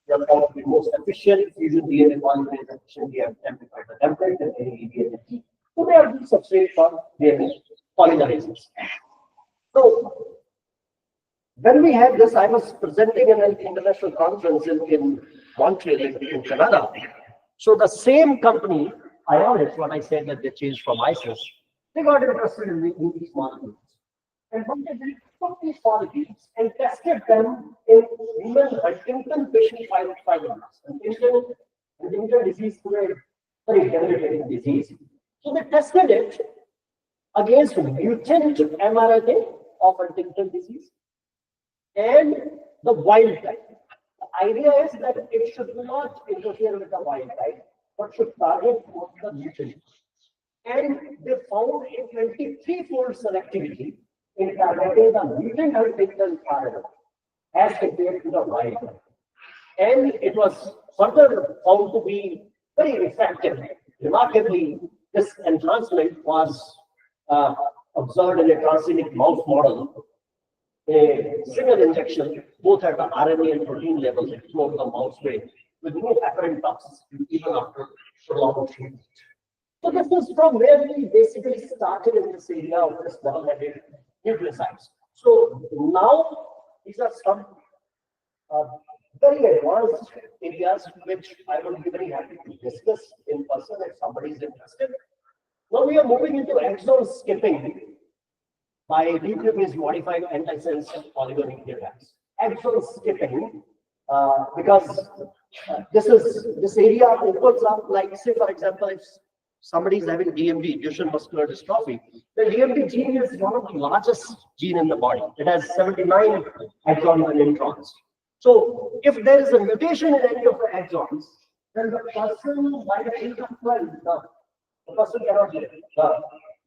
They are found to be most efficient fusion DNA polymerase efficiently amplified the template and any EBNA. So they are good substrate for DNA polymerases. So when we had this, I was presenting in an international conference in Montreal, in Canada. So the same company, Ionis, what I said that they changed from ISIS, they got interested in these molecules. And what they did, took these molecules and tested them in human Huntington patient fibromas. Huntington disease is a very debilitating disease. So they tested it against mutant mRNA of Huntington disease and the wild type. The idea is that it should not interfere with the wild type, but should target the mutant. And they found a 23-fold selectivity in targeting the mutant Huntington RNA as compared to the wild type. And it was further found to be very effective. Remarkably, this enhancement was observed in a transgenic mouse model. A single injection, both at the RNA and protein levels, explored the mouse brain with no apparent toxicity even after prolonged treatment. So this is from where we basically started in this area of this double-headed nucleosides. So now these are some very advanced areas which I would be very happy to discuss in person if somebody is interested. Now we are moving into exon skipping by nucleobase modified antisense oligonucleotides. Exon skipping, because this area opens up, like say for example, if somebody is having DMD, Duchenne muscular dystrophy, the DMD gene is one of the largest gene in the body. It has 79 exons and introns. So if there is a mutation in any of the exons, then the person by the age of 12, the person cannot live.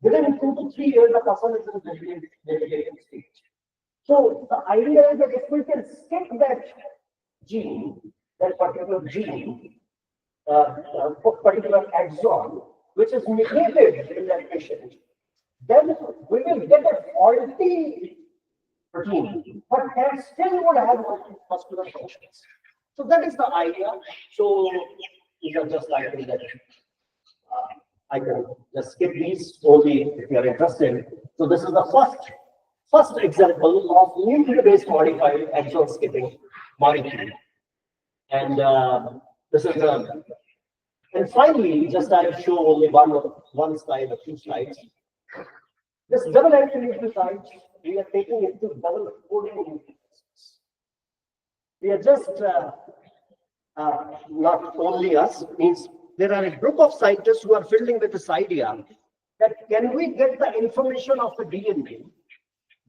Within 2 to 3 years, the person is in the vegetative stage. So the idea is that if we can skip that gene, that particular gene, particular exon, which is mutated in that patient, then we will get a faulty protein, but that still would have muscular functions. So that is the idea. So these are just like that. I can just skip these only if you are interested. So this is the first example of nucleobase modified exon skipping molecule. And this is a And finally, just I'll show only one slide, a few slides. This double antinucleotide, we are taking into double coding nucleotides. We are just not only us, means there are a group of scientists who are fielding with this idea that can we get the information of the DNA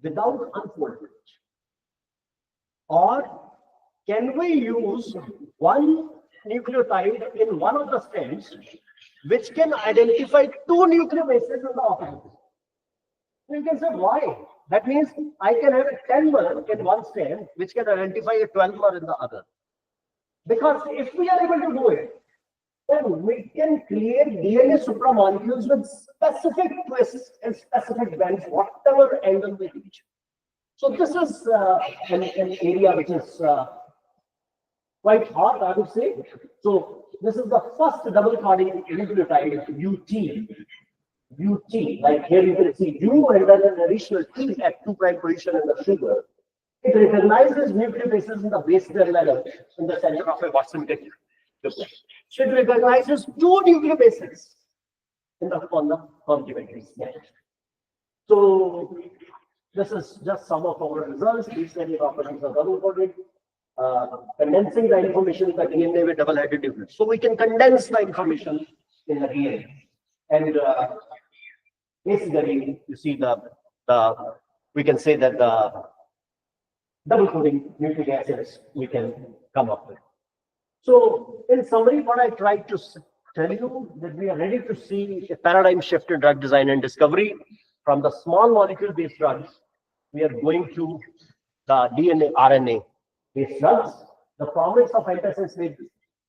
without unfolding it? Or can we use one nucleotide in one of the strands which can identify two nucleobases in the offering? You can say, why? That means I can have a 10-mer in one strand which can identify a 12-mer in the other. Because if we are able to do it, then we can create DNA supramolecules with specific twists and specific bends, whatever angle we reach. So this is an area which is quite hot, I would say. So this is the first double coding nucleotide, UT. Like here you can see U and then an additional T at 2' position in the sugar. It recognizes nucleobases in the base pair level in the center of a Watson tissue. So it recognizes two nucleobases on the complementary snap. So this is just some of our results. These many properties are double coded. Condensing the information in the DNA with double-headed nucleus. So we can condense the information in the DNA. And basically, you see we can say that the double coding nucleic acids we can come up with. So in summary, what I tried to tell you that we are ready to see a paradigm shift in drug design and discovery from the small molecule based drugs. We are going to the DNA, RNA based drugs. The promise of antisense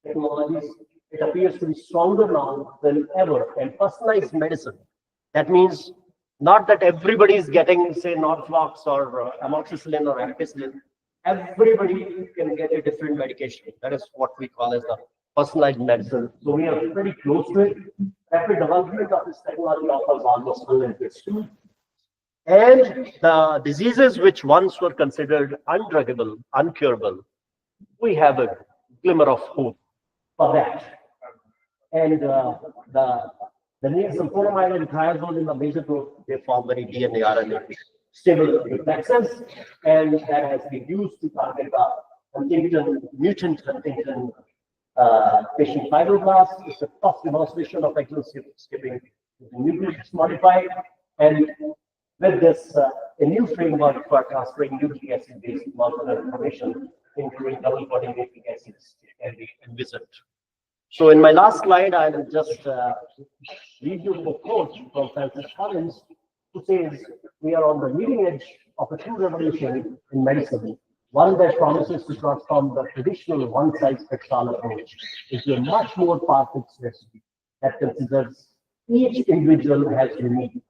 technologies, it appears to be stronger now than ever. And personalized medicine, that means not that everybody is getting, say, Norflox or amoxicillin or ampicillin. Everybody can get a different medication. That is what we call as the personalized medicine. So we are pretty close to it. Rapid development of this technology offers almost unlimited speed. And the diseases which once were considered undruggable, uncurable, we have a glimmer of hope for that. And the sulfonamide and triazole in the major group, they form very DNA, RNA stable complexes, and that has been used to target the Huntington mutant Huntington patient fibroblasts. It's the first demonstration of exon skipping with the nucleus modified, and with this, a new framework for transferring nucleic acid-based molecular information, including double coding nucleic acids, can be envisioned. So in my last slide, I will just read you a quote from Francis Collins, who says, we are on the leading edge of a true revolution in medicine, one that promises to transform the traditional one-size-fits-all approach into a much more powerful strategy that considers each individual as unique.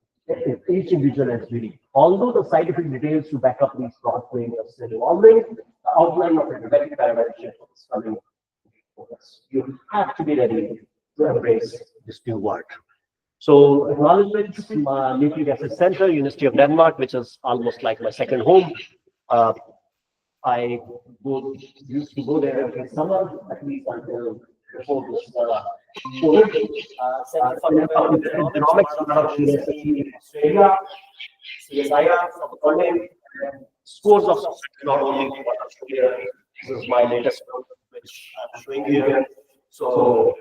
Although the scientific details to back up these broad claims are still evolving, the outline of a very paradigm shift is coming. You have to be ready to embrace this new world. So acknowledgements, Nucleic Acid Center, University of Denmark, which is almost like my second home. I used to go there every summer, at least until before this COVID. Center for Economics of Australia, CSIR from London, scores of not only what Australia. This is my latest book, which I'm showing here. So,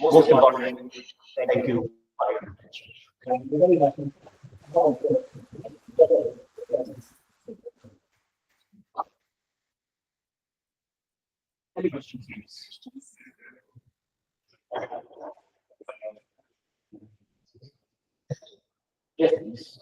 most importantly, thank you for your attention. Thank you very much. Any questions, please? Yes, please.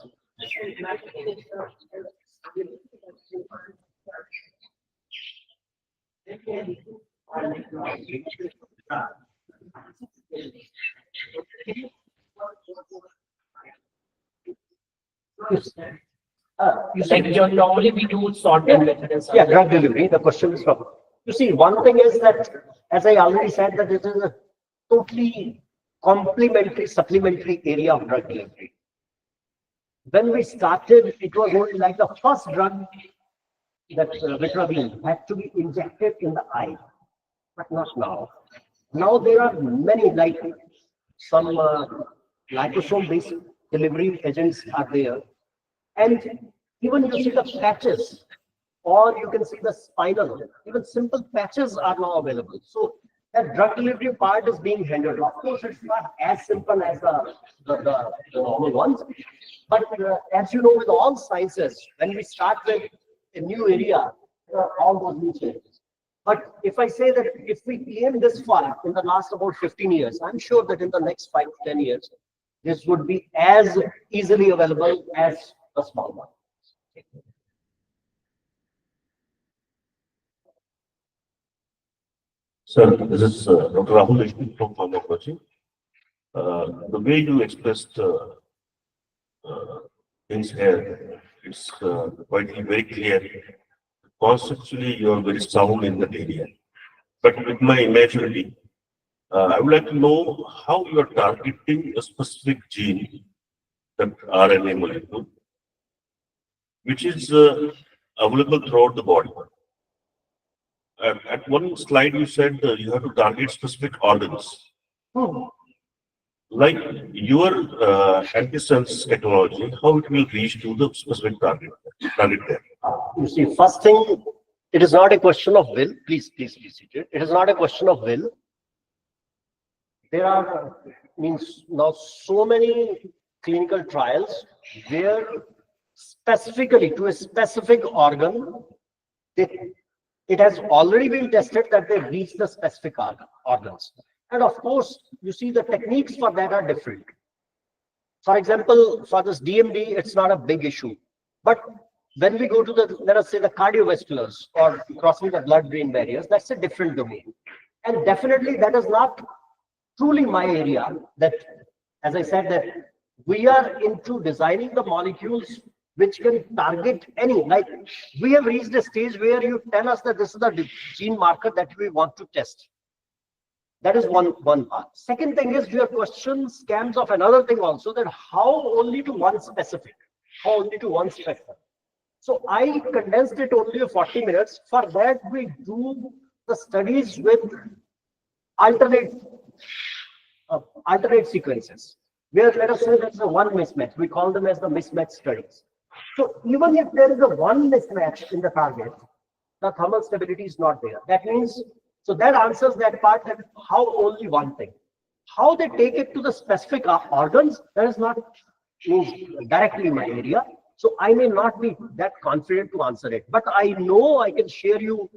You said normally we do sort and methods. Yeah, drug delivery. The question is from. You see, one thing is that, as I already said, that it is a totally complementary, supplementary area of drug delivery. When we started, it was only like the first drug that Vitravine had to be injected in the eye, but not now. Now there are many, like some liposome-based delivery agents are there, and even you see the patches, or you can see the spinal, even simple patches are now available. So that drug delivery part is being handled. Of course, it's not as simple as the normal ones, but as you know, with all sciences, when we start with a new area, there are all those new changes. But if I say that if we came this far in the last about 15 years, I'm sure that in the next 5 to 10 years, this would be as easily available as the small one. Sir, this is Dr. Rahul Deshmukh from Pharmacology. The way you expressed things here, it's quite very clear. Conceptually, you are very sound in that area. But with my immaturity, I would like to know how you are targeting a specific gene, that RNA molecule, which is available throughout the body. At one slide, you said you have to target specific organs. Like your antisense technology, how it will reach to the specific target there. You see, first thing, it is not a question of will. Please be seated. It is not a question of will. There are means now so many clinical trials where specifically to a specific organ, it has already been tested that they reach the specific organs. And of course, you see the techniques for that are different. For example, for this DMD, it's not a big issue. But when we go to the, let us say, the cardiovasculars or crossing the blood-brain barriers, that's a different domain. And definitely that is not truly my area. That, as I said, that we are into designing the molecules which can target any, like we have reached a stage where you tell us that this is the gene marker that we want to test. That is one part. Second thing is your question scans of another thing also, that how only to one specific, how only to one specific. So I condensed it only to 40 minutes. For that, we do the studies with alternate sequences, where let us say there's a one mismatch. We call them as the mismatch studies. So even if there is a one mismatch in the target, the thermal stability is not there. That means, so that answers that part, that how only one thing. How they take it to the specific organs, that is not directly my area. So I may not be that confident to answer it, but I know I can share you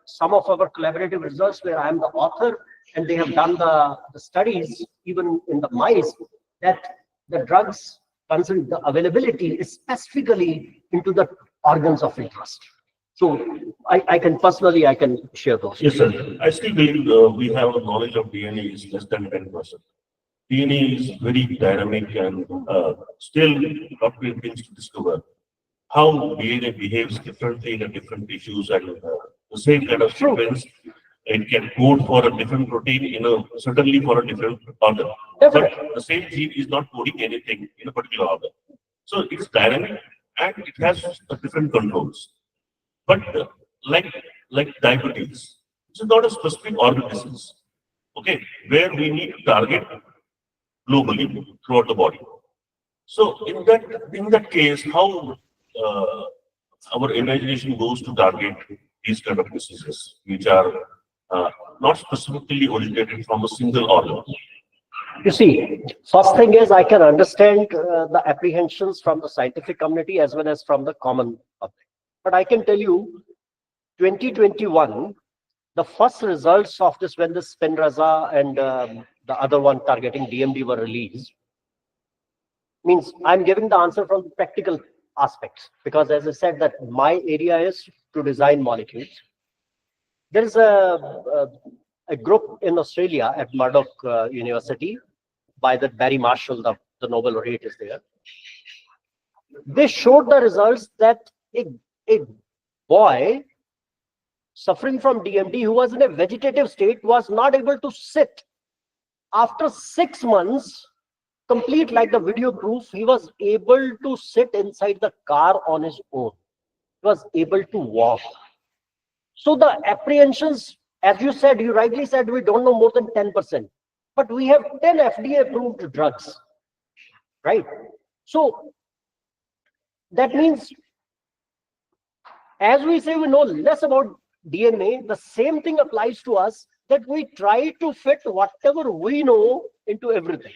some of our collaborative results where I am the author, and they have done the studies even in the mice, that the drugs concerning the availability is specifically into the organs of interest. So I can personally, I can share those. Yes, sir. I still believe we have a knowledge of DNA is less than 10%. DNA is very dynamic and still lot of things to discover. How DNA behaves differently in different tissues, and the same kind of sequence, it can code for a different protein, certainly for a different organ. But the same gene is not coding anything in a particular organ. So it's dynamic and it has different controls. But like diabetes, it's not a specific organ disease, okay, where we need to target globally throughout the body. So in that case, how our imagination goes to target these kind of diseases, which are not specifically originated from a single organ. You see, first thing is I can understand the apprehensions from the scientific community as well as from the common public. But I can tell you, 2021, the first results of this, when the Spinraza and the other one targeting DMD were released, means I'm giving the answer from the practical aspects, because as I said that my area is to design molecules. There is a group in Australia at Murdoch University by the Barry Marshall, the Nobel laureate is there. They showed the results that a boy suffering from DMD who was in a vegetative state was not able to sit. After 6 months, complete like the video proof, he was able to sit inside the car on his own. He was able to walk. So the apprehensions As you said, you rightly said, we don't know more than 10%, but we have 10 FDA approved drugs, right? So that means, as we say, we know less about DNA, the same thing applies to us, that we try to fit whatever we know into everything.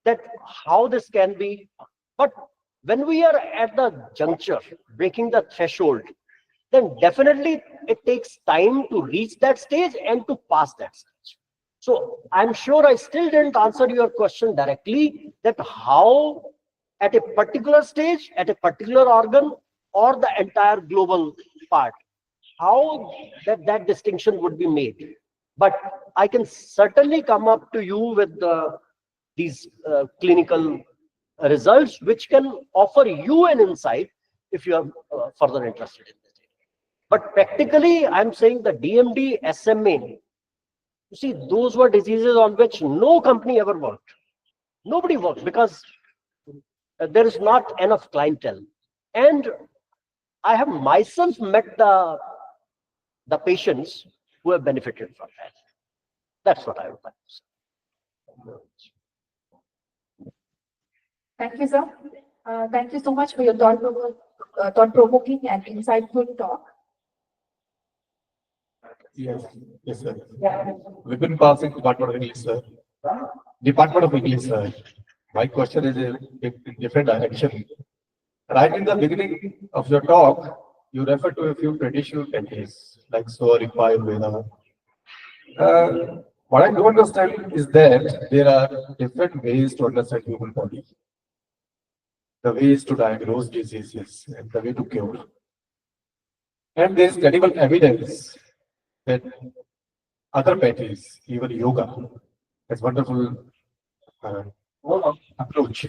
That how this can be, but when we are at the juncture, breaking the threshold, then definitely it takes time to reach that stage and to pass that stage. So I'm sure I still didn't answer your question directly, that how at a particular stage, at a particular organ, or the entire global part, how that distinction would be made. But I can certainly come up to you with these clinical results, which can offer you an insight if you are further interested in this. But practically, I'm saying the DMD, SMA, you see, those were diseases on which no company ever worked. Nobody worked because there is not enough clientele. And I have myself met the patients who have benefited from that. That's what I would like to say. Thank you, sir. Thank you so much for your thought-provoking and insightful talk. Yes, yes, sir. Within passing Department of English, sir. Department of English, sir. My question is in different direction. Right in the beginning of your talk, you refer to a few traditional techniques like Swarika, Ayurveda. What I don't understand is that there are different ways to understand human body. The ways to diagnose diseases and the way to cure. And there is credible evidence that other patterns, even yoga, has wonderful approach.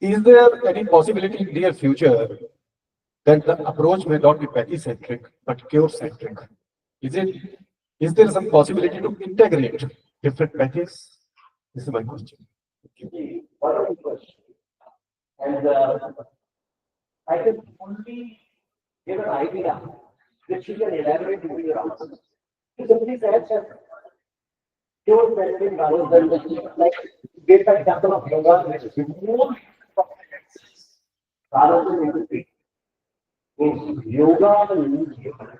Is there any possibility in near future that the approach may not be pathy-centric but cure-centric? Is there some possibility to integrate different pathies? This is my question. Wonderful question. And I can only give an idea which you can elaborate into your answer. You simply said that pure medicine rather than like give the example of yoga, which is more rather than into means yoga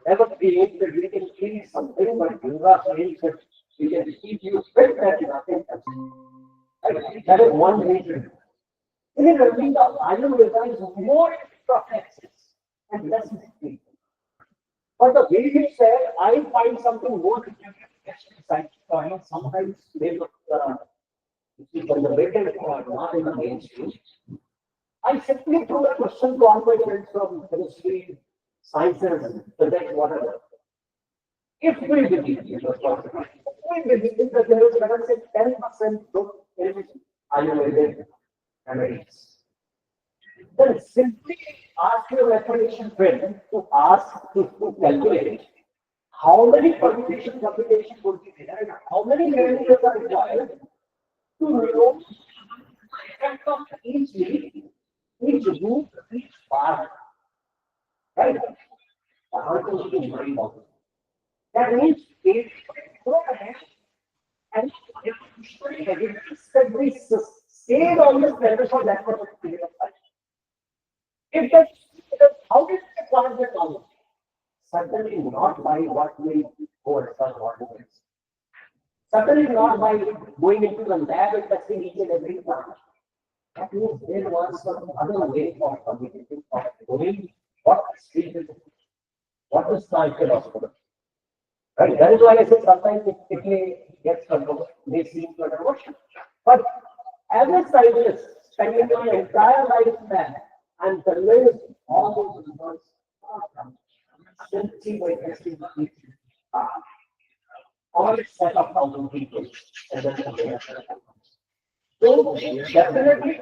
never creates that we can feel something, but yoga means that we can keep you fit and nothing else. That is one reason. Similarly, the Ayurveda is more prophylaxis and less treatment. But the way you said, I find something more exciting. Sometimes they look conservative or not in the mainstream. I simply threw a question to all my friends from chemistry, sciences, physics, whatever. If we believe that there is, let us say, 10% growth in Ayurvedic remedies, then simply ask your mathematician friend to calculate how many permutations would be there and how many variables are required to know the effect of each leaf, each root, each part. Right? That means they go ahead and evidence that we stayed on this level for that particular period of time. If that, how did they acquire that knowledge? Certainly not by what we go and search what it is. Certainly not by going into the lab and testing each and every plant. That means there was some other way of communicating, of doing what is treated, what is cycle of. Right? That is why I say sometimes it may get controversial, may seem controversial. But as a scientist, spending my entire lifespan, I'm convinced all those results are from simply by testing all set of thousand people. And then so definitely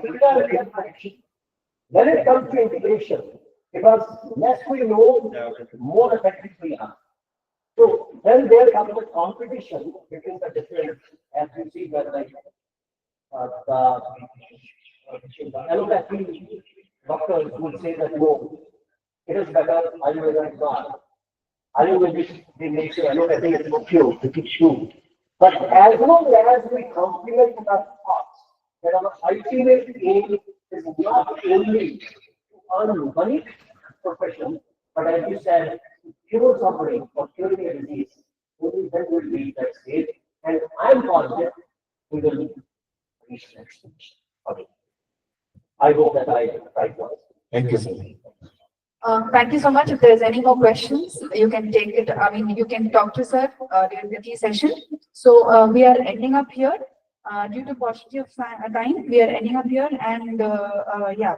when it comes to integration, because less we know, more effective we are. So then there comes a competition between the different, as you see, that like the allopathy doctors would say that no, it is better Ayurveda is not. I think we make sure, I know, I think it's okay to keep shoot. But as long as we complement our thoughts, that our ultimate aim is not only to earn money profession, but as you said, to cure suffering or curing a disease, only then will be that state. And I'm confident we will reach that stage. Okay. I hope that I right now. Thank you, sir. Thank you so much. If there's any more questions, you can take it. I mean, you can talk to sir during the tea session. So we are ending up here. Due to paucity of time, we are ending up here, and yeah.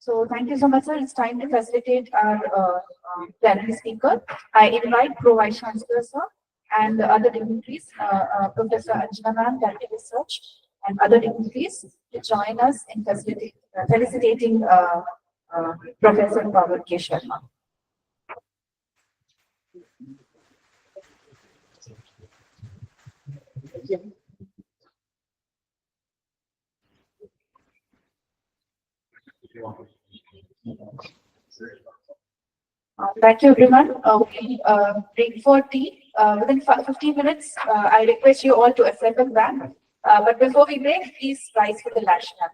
So thank you so much, sir. It's time to facilitate our plenary speaker. I invite Pro Vice Chancellor, sir, and the other dignitaries, Professor Anjana Ma'am, Director Research, and other dignitaries to join us in felicitating Professor Pawan K. Sharma. Thank you, everyone. We break for tea within 15 minutes. I request you all to assemble back. But before we break, please rise for the national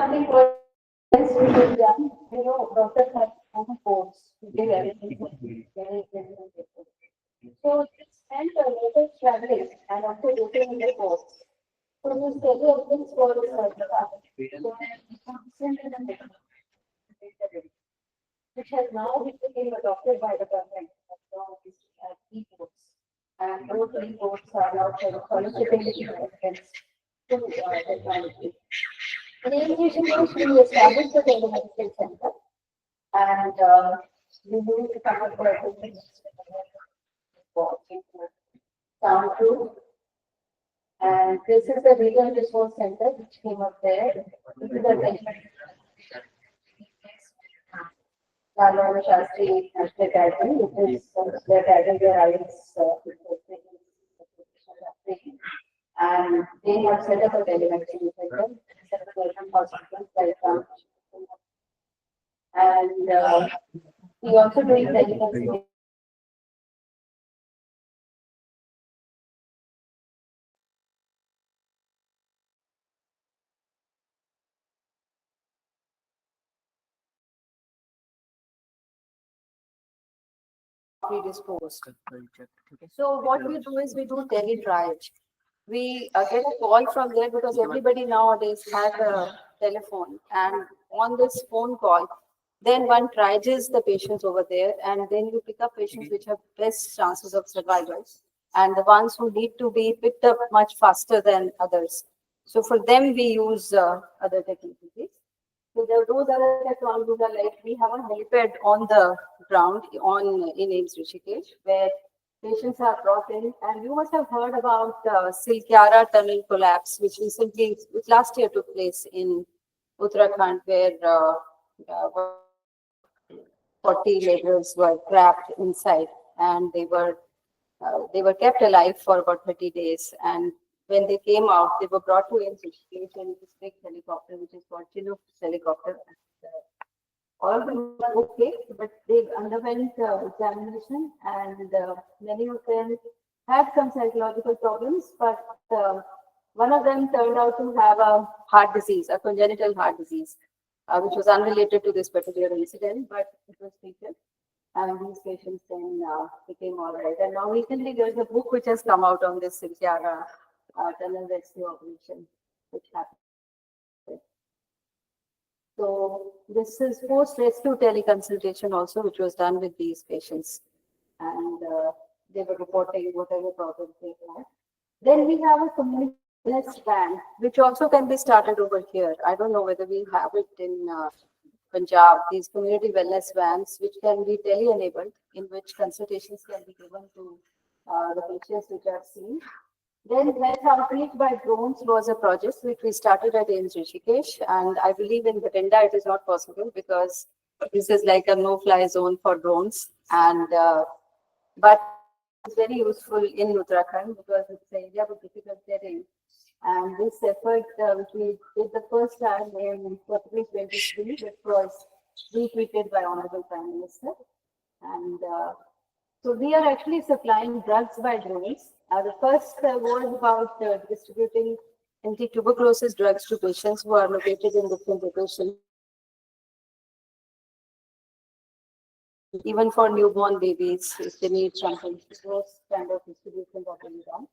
Something for this we have done, doctors have own codes, to give everything. So it's meant a lot of traveling and also looking in the codes. So this tele evidence for the so which has now been adopted by the government. Now this has e-codes. And those e-codes are now soliciting evidence to technology. In aviation, we established the telemedicine center and we moved to come up with soundproof. And this is the regional resource center which came up there. This is the Lala Shastri National Academy, which is the academy where I was and they have set up a telemedicine center, set up a government hospital, and we also doing telemedicine. Predisposed. So what we do is we do tele-triage. We get a call from there because everybody nowadays has a telephone, and on this phone call, then one triages the patients over there, and then you pick up patients which have best chances of survival, and the ones who need to be picked up much faster than others. So for them, we use other technologies. So those other technologies are like we have a helipad on the ground in AIIMS Rishikesh where patients are brought in, and you must have heard about Silkyara tunnel collapse, which last year took place in Uttarakhand, where 40 laborers were trapped inside, and they were kept alive for about 30 days. And when they came out, they were brought to AIIMS Rishikesh in this big helicopter, which is called Chinook's helicopter. And, all of them were okay, but they underwent examination, and many of them had some psychological problems, but one of them turned out to have a heart disease, a congenital heart disease, which was unrelated to this particular incident, but it was treated. And these patients then became all right. And now recently there's a book which has come out on this Silkyara tunnel rescue operation, which happened. So this is post-rescue teleconsultation also, which was done with these patients. And they were reporting whatever problems they had. Then we have a community wellness van, which also can be started over here. I don't know whether we have it in Punjab, these community wellness vans, which can be tele-enabled, in which consultations can be given to the patients which are seen. Then health outreach by drones was a project which we started at AIIMS Rishikesh, and I believe in Bathinda it is not possible because this is like a no-fly zone for drones, and but it's very useful in Uttarakhand because it's an area with difficult terrain. And this effort, which we did the first time in February 23, which was retweeted by Honorable Prime Minister. And so we are actually supplying drugs by drones. The first was about distributing anti-tuberculosis drugs to patients who are located in different locations. Even for newborn babies, if they need something, those kind of distribution that will be done.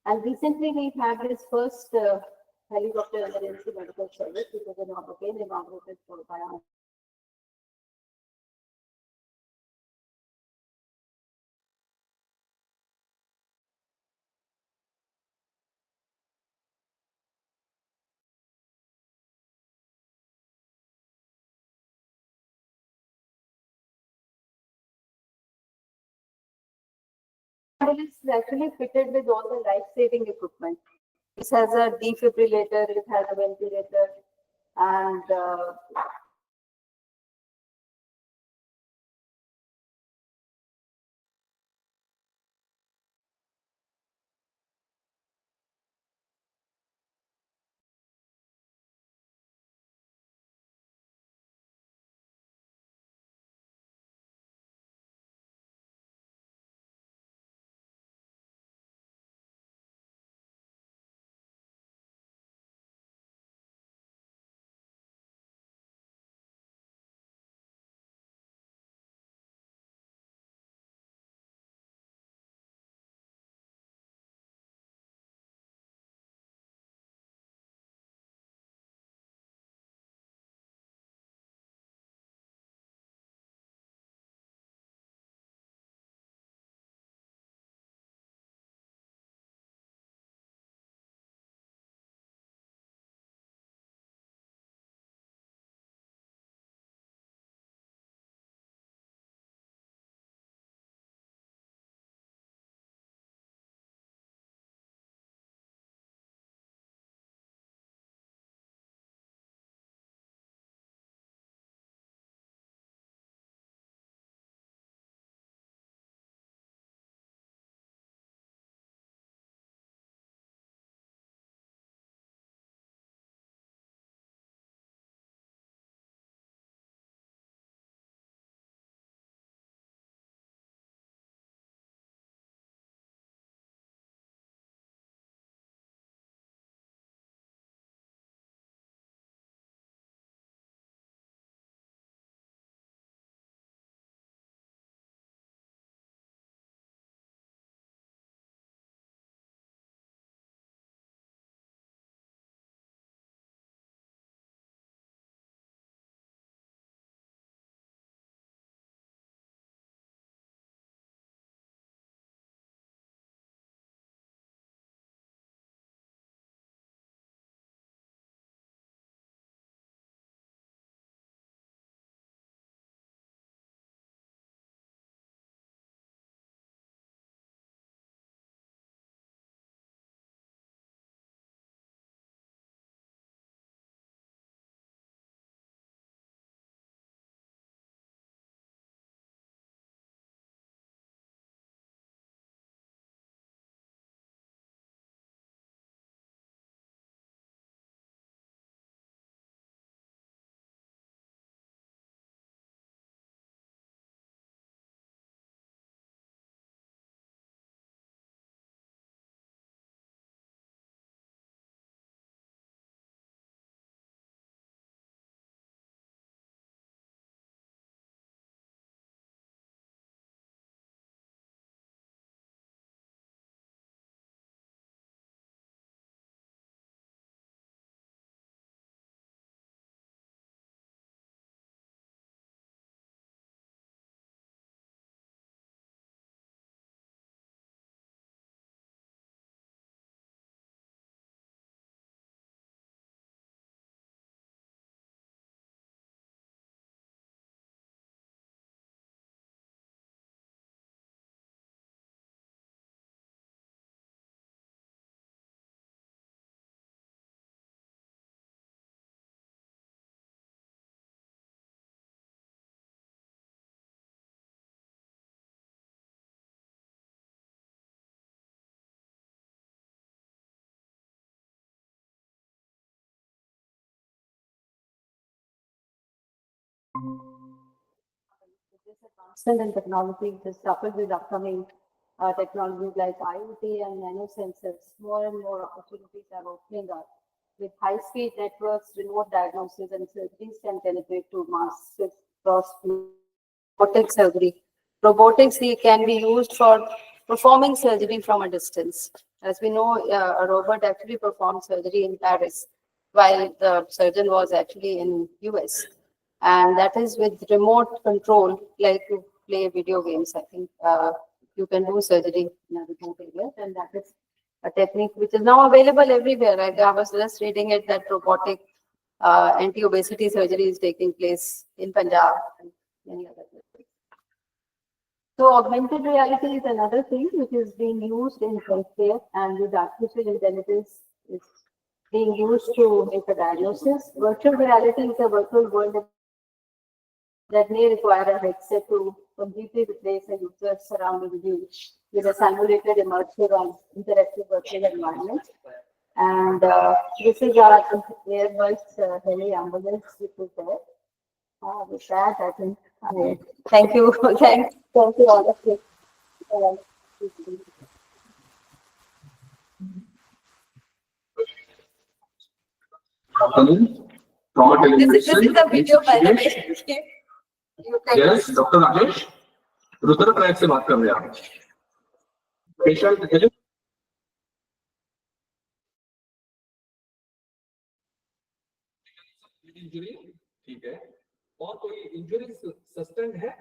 And recently we've had this first helicopter emergency medical service, which was inaugurated by is actually fitted with all the life-saving equipment. This has a defibrillator, it has a ventilator, and this advancement in technology, just coupled with upcoming technologies like IoT and nanosensors, more and more opportunities are opening up. With high-speed networks, remote diagnosis and surgeries can penetrate to masses across robotic surgery. Robotics can be used for performing surgery from a distance. As we know, a robot actually performed surgery in Paris while the surgeon was actually in US. And that is with remote control, like you play video games. I think you can do surgery in a remote area, and that is a technique which is now available everywhere. I was just reading it that robotic anti-obesity surgery is taking place in Punjab and many other places. So augmented reality is another thing which is being used in healthcare, and with artificial intelligence is being used to make a diagnosis. Virtual reality is a virtual world that may require a headset to completely replace a user's surrounding view with a simulated immersive and interactive virtual environment. And this is our Airbus heli ambulance which is there. With that, I think, thank you, thank you all of you. This is the video by the way. Yes, Dr. Rajesh, Rudra track से बात कर रहे हैं आप patient injury ठीक है और कोई इंजरी सस्टेंड है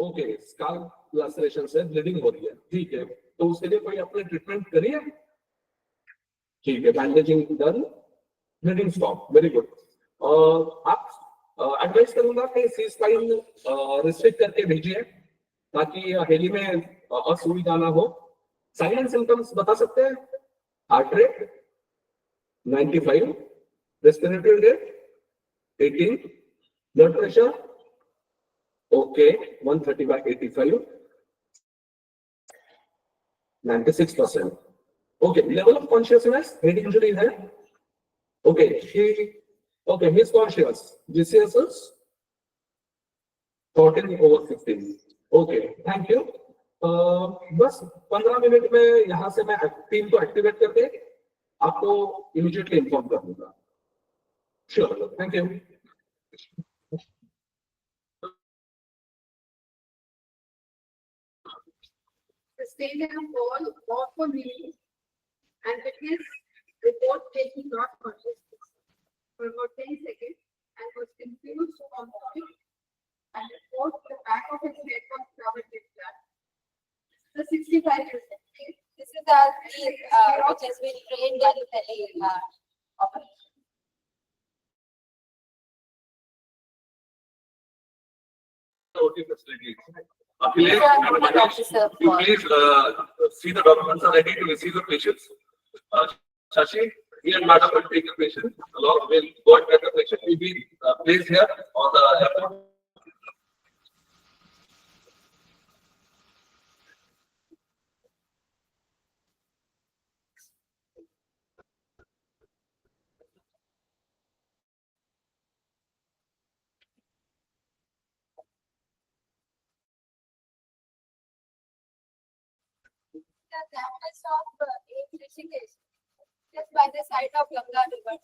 ओके स्काल लैसरेशन से ब्लीडिंग हो रही है ठीक है तो उसके लिए कोई अपने ट्रीटमेंट करिए ठीक है bandaging done bleeding stop very good आप एडवाइस करूंगा कि सी स्पाइन रिस्ट्रिक्ट करके भेजिए ताकि हेली में असुविधा ना हो साइन एंड सिम्टम्स बता सकते हैं heart rate 95 respiratory rate 18 blood pressure okay 130/85 96% okay level of consciousness head injury है okay okay he is conscious GCS is 14/15 okay thank you बस 15 मिनट में यहाँ से मैं टीम को एक्टिवेट करके आपको इमीडिएटली इन्फॉर्म कर दूंगा sure thank you Sustain a fall or for knees and witness report taking not consciousness for about 10 seconds and was confused on point and report the back of his head was covered with blood. The 65%. This is our team which has been trained in tele operation. OT facility. Akhilesh, you please see the documents are ready to receive the patients. Shashi, he and Madam will take the patient along. Will go and get the patient. Will be placed here on the laptop. The campus of Rishikesh, just by the side of Ganga River.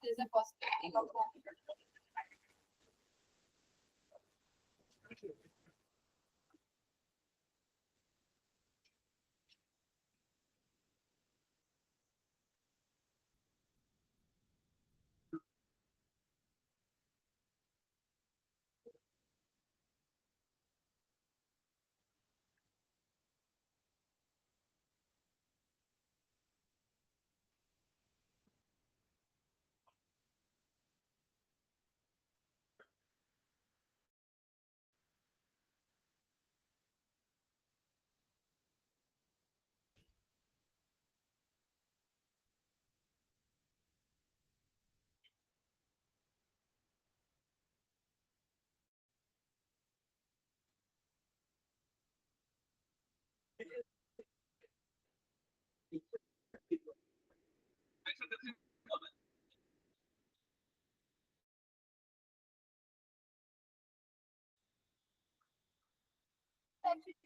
There's a possibility of that.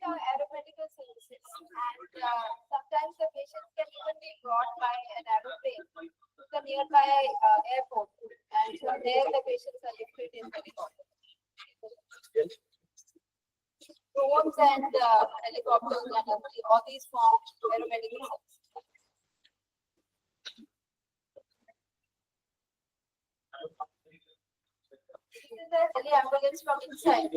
aeromedical services, and sometimes the patients can even be brought by an aeroplane to the nearby airport, and so there the patients are lifted in helicopter. Drones and helicopters and all these form aeromedical services. This is the heli ambulance from inside.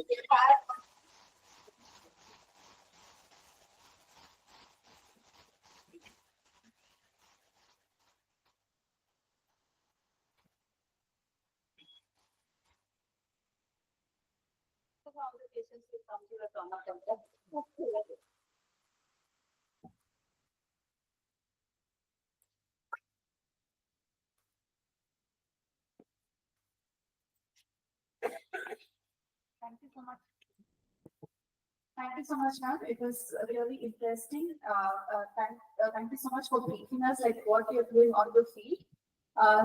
How the patients will come to the trauma center. Thank you so much. Thank you so much, ma'am. It was really interesting. Thank you so much for briefing us like what you're doing on the field.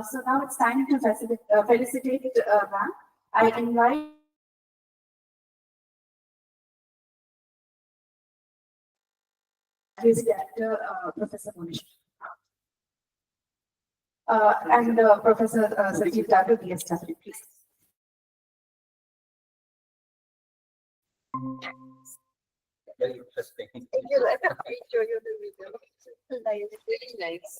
So now it's time to felicitate ma'am. I invite his director, Professor Monish. And Professor Sajeev Thakur, DSW, please. Very interesting. I show you the video. It's really nice.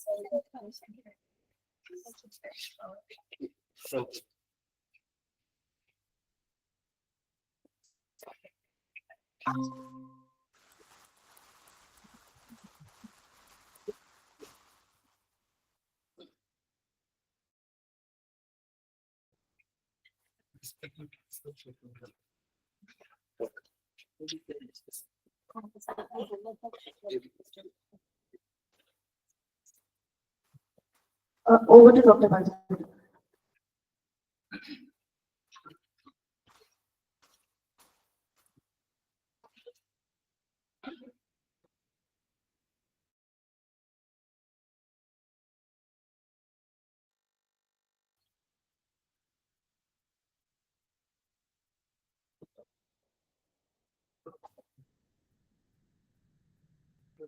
Over to Dr. Bajaj.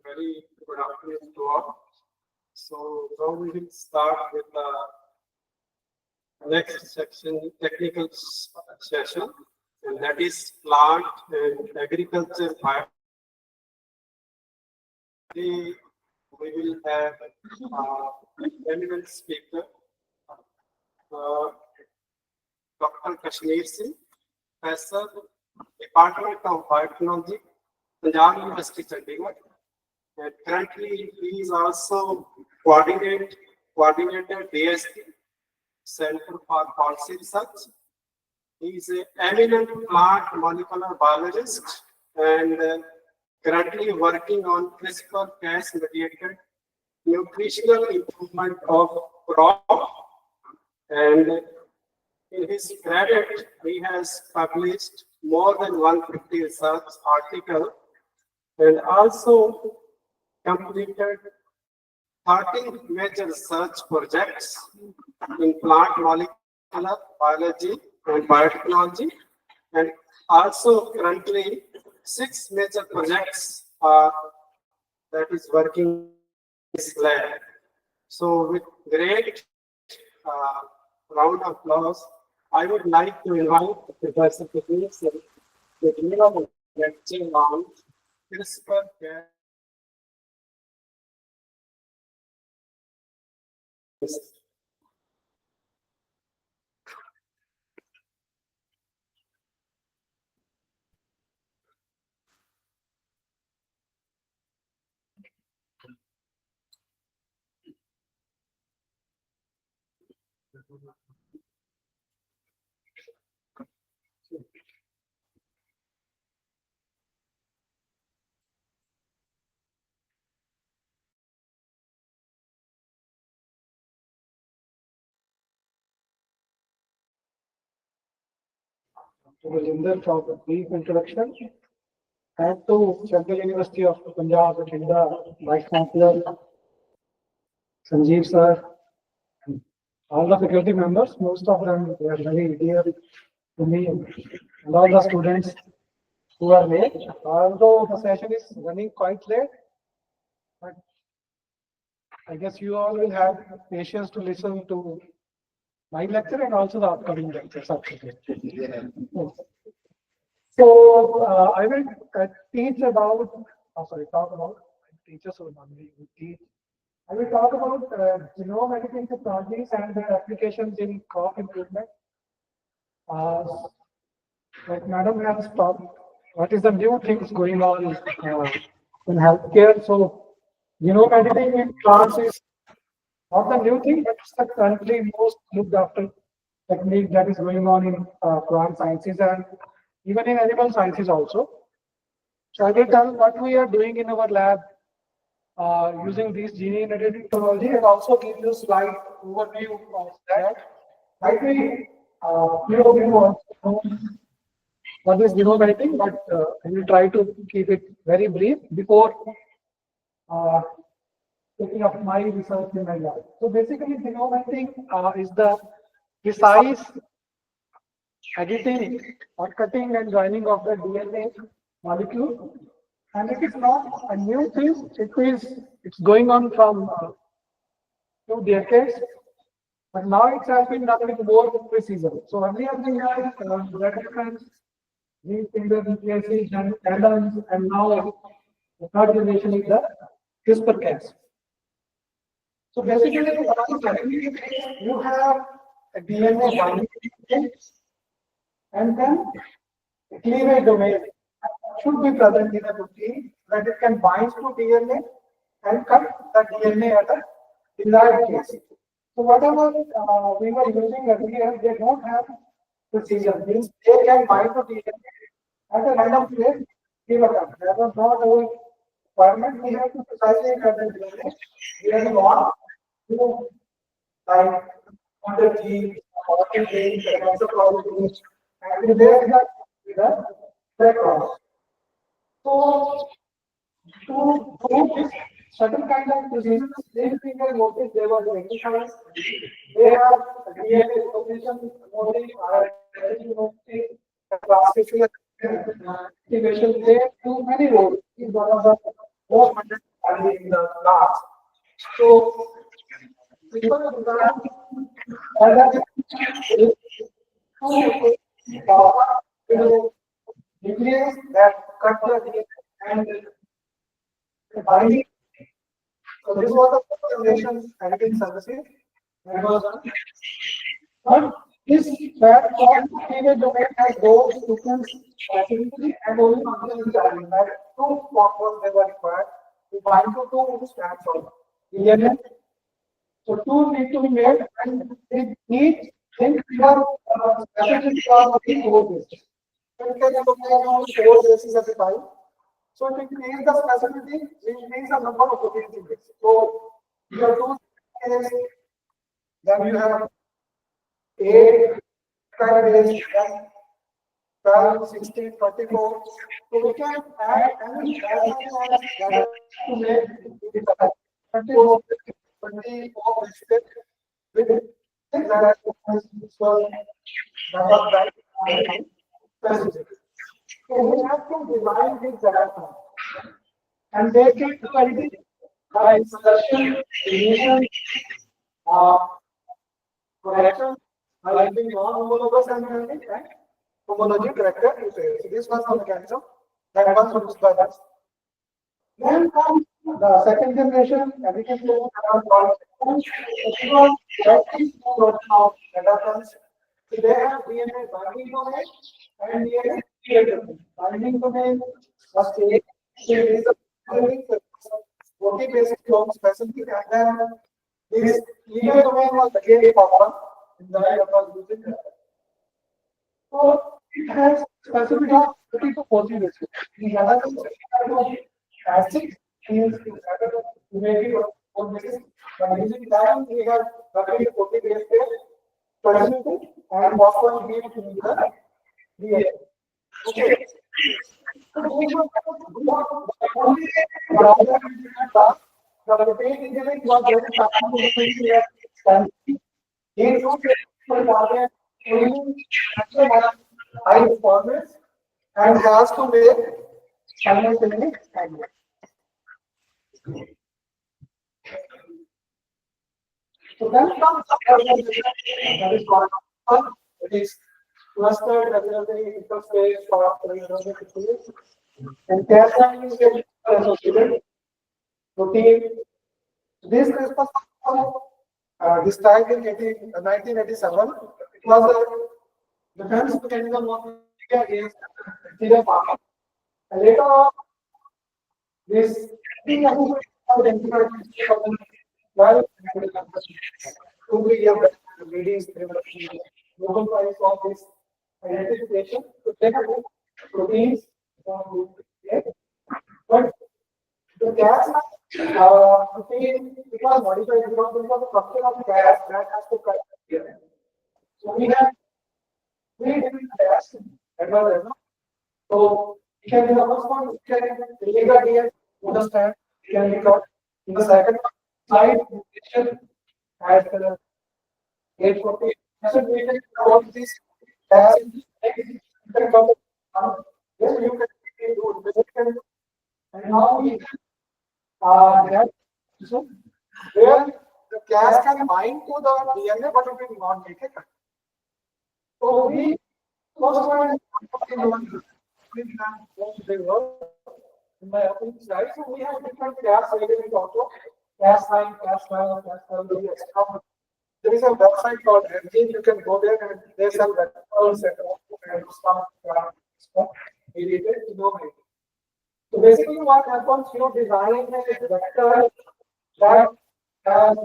Very good afternoon to all. So now we will start with the next section, technical session, and that is plant and agriculture bio. Today we will have eminent speaker, Dr. Kashmir Singh, Professor, Department of Biotechnology, Punjab University, Chandigarh. And currently, he is also coordinator DST, Center for Policy Research. He is an eminent plant molecular biologist and currently working on CRISPR-Cas mediated nutritional improvement of crop. And in his credit, he has published more than 150 research articles and also completed 13 major research projects in plant molecular biology and biotechnology, and also currently 6 major projects that is working in this lab. So with great round of applause, I would like to invite Professor Kashmir Singh to deliver the lecture on CRISPR-Cas. Valinder for a brief introduction. and to Central University of Punjab, the Vice Chancellor, Sanjeev sir, and all the faculty members, most of them they are very dear to me, and all the students who are late. Although the session is running quite late, but I guess you all will have patience to listen to my lecture and also the upcoming lectures after this. So I will teach about, talk about teachers who normally teach. I will talk about genome editing technologies and their applications in crop improvement. Like Madam has talked, what is the new things going on in healthcare? So genome editing in plants is not the new thing, but it's the currently most looked after technique that is going on in plant sciences and even in animal sciences also. So I will tell what we are doing in our lab using this gene editing technology and also give you a slide overview of that. Might be few of you want to know what is genome editing, but I will try to keep it very brief before taking up my research in my lab. So basically, genome editing is the precise editing or cutting and joining of the DNA molecule, and it is not a new thing. It's going on from 2 decades, but now it has been done with more precision. So earlier we had reference gene finger nucleases and addons, and now the third generation is the CRISPR-Cas. So basically, you have a DNA binding and then a cleavage domain should be present in the protein that it can bind to DNA and cut the DNA at a desired place. So whatever we were using earlier, they don't have precision. Means they can bind to DNA at a random place, give a cut. That was not our requirement. We have to precisely cut the DNA. We really want to like on the gene, or the gene, the cancer proteins, and there is the background. So to prove this certain kind of precision, same finger notice they were rectified. They have DNA position modeling, classification, activation. They do many roles. Is one of the most understanding in the class. So because of that, nucleus that cut the DNA and the binding. So this was the first generation editing services that was done. But this that cleavage domain has those sequence specifically and only function is having that two compounds they were required to bind to two strands of DNA. So two need to be made and they each think about specific of the code base. So you can look at all the code bases at the time. So to increase the specificity, we increase the number of proteins in this. So you have two cases, then you have 8 base, then 12, 16, 24. So we can add any as many as that to make it 24 with that was specific. So we have to divide this diagram. And they can do anything by selection, deletion, correction, by using non-homologous analytic and homology corrected repair. So this was the mechanism that was used by us. Then comes the second generation, everything goes around of metafans. So they have DNA binding domain and DNA cleavage. Binding domain must take protein basic long specific, and then this cleavage domain was again common in the that was using that. So it has specific of 30 to 40 bases. The other acid is to make it on basis. By using that, we have 30 to 40 base pairs specific and phosphorus beam to the DNA. Okay. So these were only the protein engineering was very fast. They used for target only high performance and has to make simultaneous handling. So then comes that is called it is clustered regulatory interface for regulatory and Caroline is associated protein. This CRISPR this time in 1987, it was a defense mechanism of India against bacterial farming. And later on, this thing identified well, 2 3 years leading Nobel Prize for this identification to take proteins from but the gas protein it was modified because there was a structure of gas that has to cut here. So we have 3 different gas that was there. So we can do the first one, we can delete the DS, understand, we can record in the second slide, as 840. So we can all this gas you can cover. Yes, you can do it. And now we that so where the gas can bind to the DNA, but it will not make it. So we first one in my opening slide. So we have different gas elements also. Gas line, gas line, gas line. There is a website called Engine. You can go there and they sell vectors and stuff related to know. So basically what happens, you design a vector that has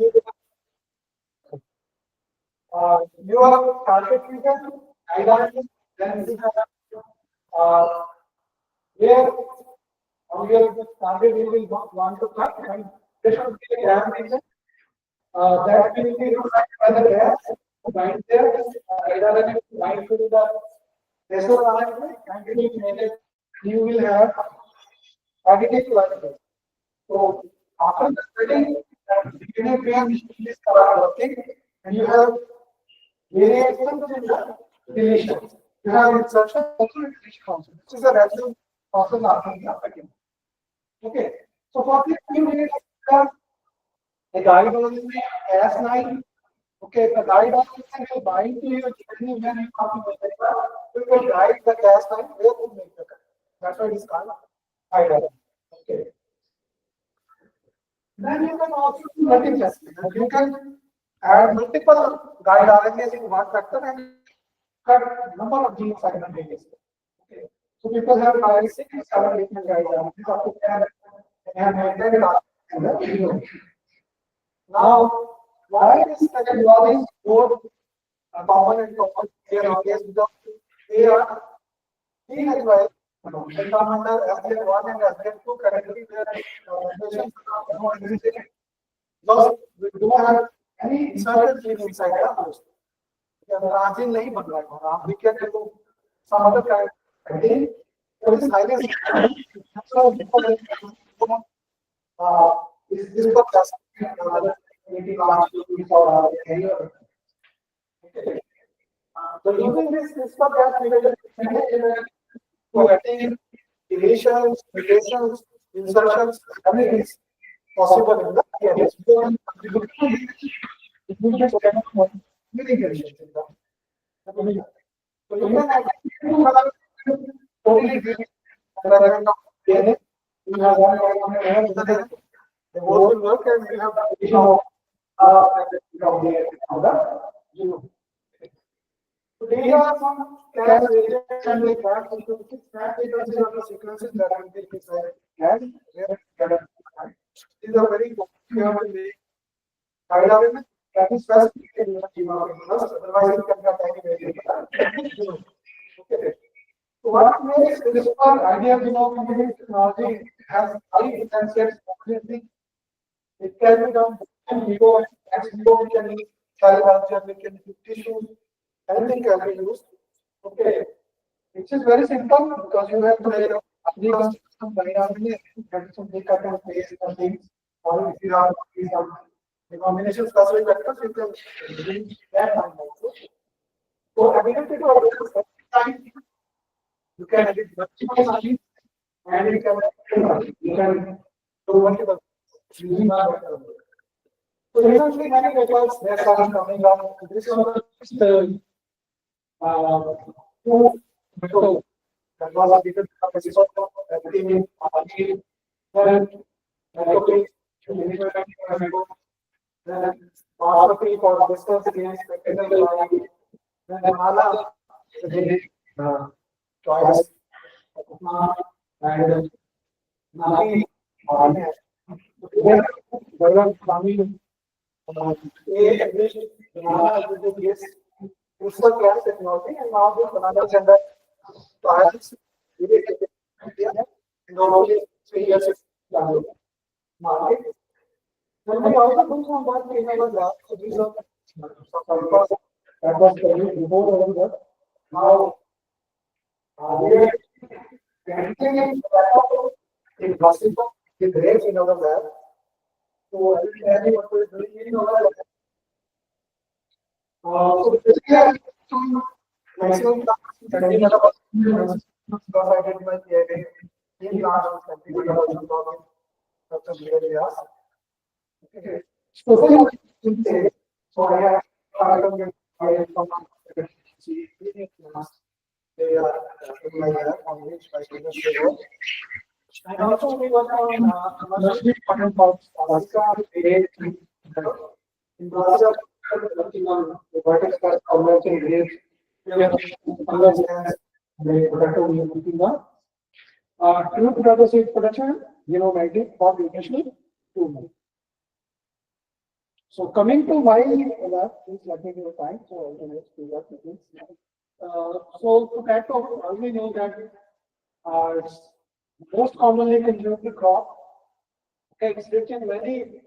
your target region, identity, then you have where on your target you will want to cut and there should be a gram region that will be by the gas bind there, either bind to the vessel alignment and you will have targeted like this. So after the study, DNA pairs start working, and you have variations in the deletions. You have insertion also deletion also. This is a natural process after the second. Okay. So for this you need a guide on the S9. Okay, the guide on will bind to your journey when you come to the you will guide the S9 where to make the cut. That's why it is called guide. Okay. Then you can also do multi-testing. You can add multiple guide RNAs in one vector and cut number of genes simultaneously. Okay. So people have 5, 6, 7 different guide RNAs and maintain it. Now, why is technology both common and common here nowadays? Because they are seen as well. They come under SDN1 and SDN2 currently because we don't have any inserted gene inside the host. Gene नहीं बन रहा है. We can do some other kind of thing. So this highly so this is just so using this CRISPR to attain deletions, mutations, insertions, everything is possible in the DNA. So you can actually totally different DNA. You have one the both will work and we have the so these are some gas reagents and the gas sequences that will be inside gas. These are very important. That is first otherwise it can get any okay. So what makes this idea of technology has high differentiates everything. It can be done in vivo, ex vivo, we can use cell culture, we can use tissues, anything can be used. Okay. which is very simple because you have to lay down some binary and some cut and paste the things, or if you are the combination specific vectors, you can use that one also. So ability to organize time, you can edit multiple lines and you can do multiple using one vector. So recently many papers they are coming up. This was the two methods that was a different episode of everything then then philosophy for distance against spectacle line, then Mala choice and Nahi developed farming yes, principal class technology and now this another gender trials normally 3 years market. Then we also do some work in our lab. So these are that was before over there. Now we are getting in plastic with grades in our lab. So I will tell you what we are doing in our lab. So basically, maximum because I did my PhD in class of some areas. Okay. So I have they are in my lab on which my students work. And also we work on commercially important parts in Brazil, working on the vertical converging grades. We have understands the potato we are looking on. True potato seed production, magnetic for nutritional tool. So coming to my lab, please let me give time. So I can explain what it is. So potato, we know that it's most commonly consumed crop. Okay, it's rich in many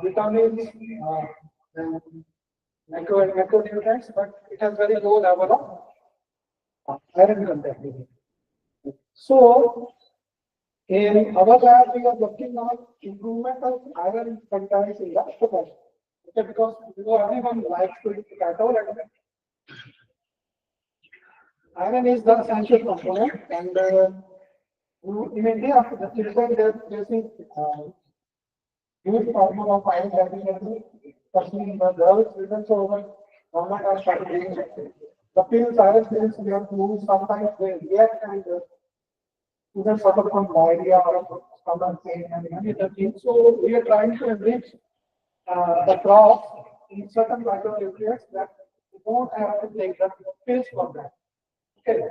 vitamins and macronutrients, but it has very low level of iron content. So in our lab, we are working on improvement of iron content in the potato. Okay, because everyone likes to eat potato, and iron is the essential component. And in India, the children they are facing huge problem of iron deficiency, especially in the girls. Children, so government has started doing the pills, iron pills we have to use. Sometimes they react and students suffer from diarrhea or stomach pain and many other things. So we are trying to enrich the crops in certain micronutrients that you don't have to take the pills for that. Okay.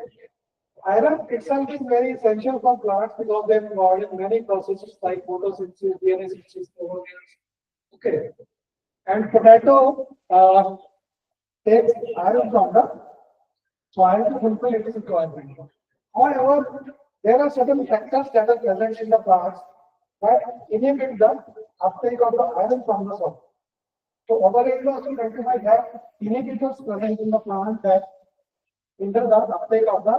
Iron itself is very essential for plants because they are involved in many processes like photosynthesis, DNA synthesis, okay. And potato takes iron from the soil to fulfill its requirement. However, there are certain factors that are present in the plants that inhibit the uptake of the iron from the soil. So our aim was to identify that inhibitors present in the plant that hinder the uptake of the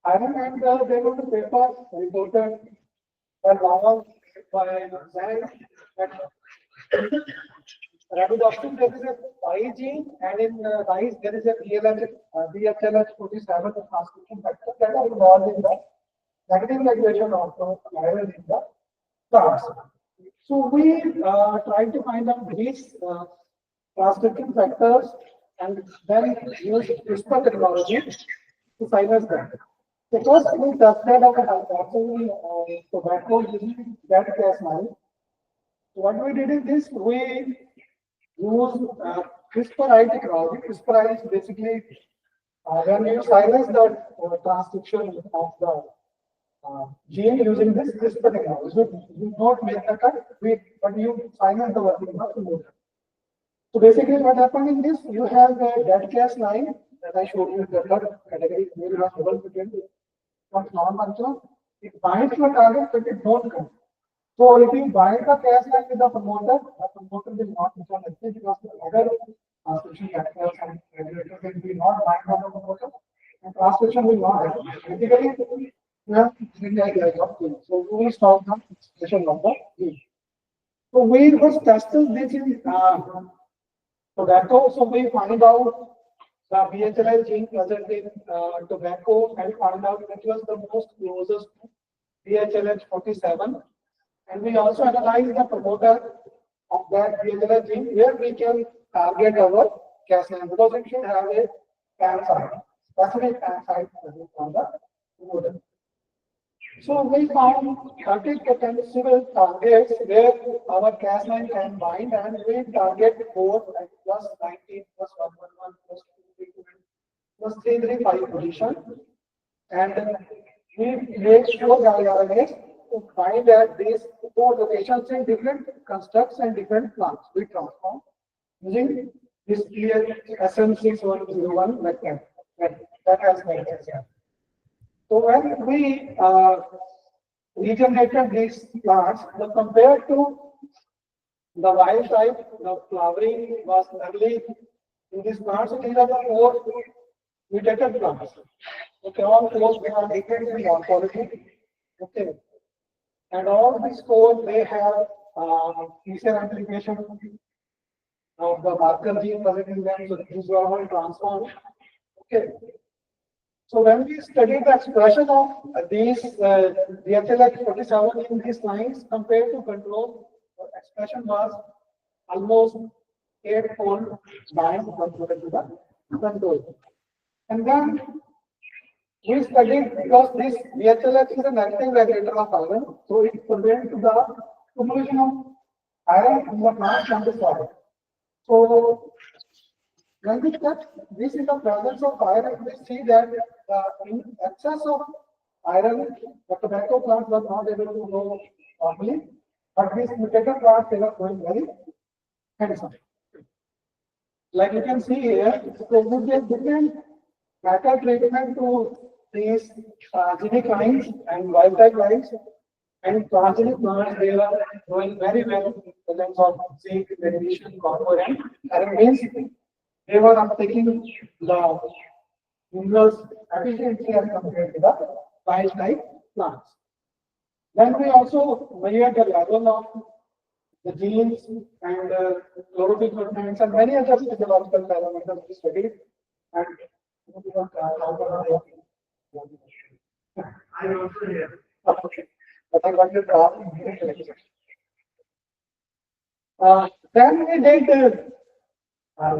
iron, and there was a paper reported by Lawal by Zhang that Arabidopsis there is a I gene, and in rice there is a BHLH47, the transcription factor that are involved in the negative regulation of the iron in the plants. So we try to find out these transcription factors and then use CRISPR technology to silence them. So first we tested our actually tobacco using that Cas9. So what we did is this: we use CRISPR technology. CRISPR is basically when you silence the transcription of the gene using this CRISPR technology. So you don't make the cut, but you silence the working of the motor. So basically what happened in this, you have a dead Cas9 that I showed you the third category, maybe not double between non-functional. It binds to a target, but it don't come. So if you bind the Cas9 with the promoter will not become active because the other transcription factors and regulators will be not bind on the promoter, and translation will not happen. Basically, we have three ideas of things. So we will start the session number three. So we was tested this in tobacco. So we find out the BHLI gene present in tobacco and find out which was the most closest to BHLH 47. And we also analyze the promoter of that BHLI gene where we can target our Cas9 because it should have a pan site, specific pan site present on the promoter. So we found 30 potential targets where our Cas9 can bind and we target 4 and plus 19 plus 111 plus 232 plus 335 position. And we make sure RNAs to find at these 4 locations in different constructs and different plants. We transform using this SM6101 vector that has mentioned here. So when we regenerated these plants, compared to the wild type, the flowering was early in these plants. So these are the 4 mutated plants. Okay, all 4 they are different in morphology. Okay, and all these 4 they have PCR amplification of the marker gene present in them. So these are all transformed. Okay. So when we study the expression of these DHLH 47 in these lines compared to control, the expression was almost 8-fold bind compared to the control. And then we studied because this DHLH is an active regulator of iron, so it prevents the accumulation of iron in the plant and the soil. So when we check this in the presence of iron, we see that in excess of iron, the tobacco plant was not able to grow properly, but these mutated plants they were growing very handsome. Like you can see here, there would be a different matter treatment to these transgenic lines and wild type lines. And transgenic plants they were growing very well in the terms of zinc, magnesium, copper, and iron means they were uptaking the minerals efficiently as compared to the wild type plants. Then we also measured the level of the genes and chlorophyll content and many other physiological parameters we studied. And I also here. Okay. But I want to draw then we did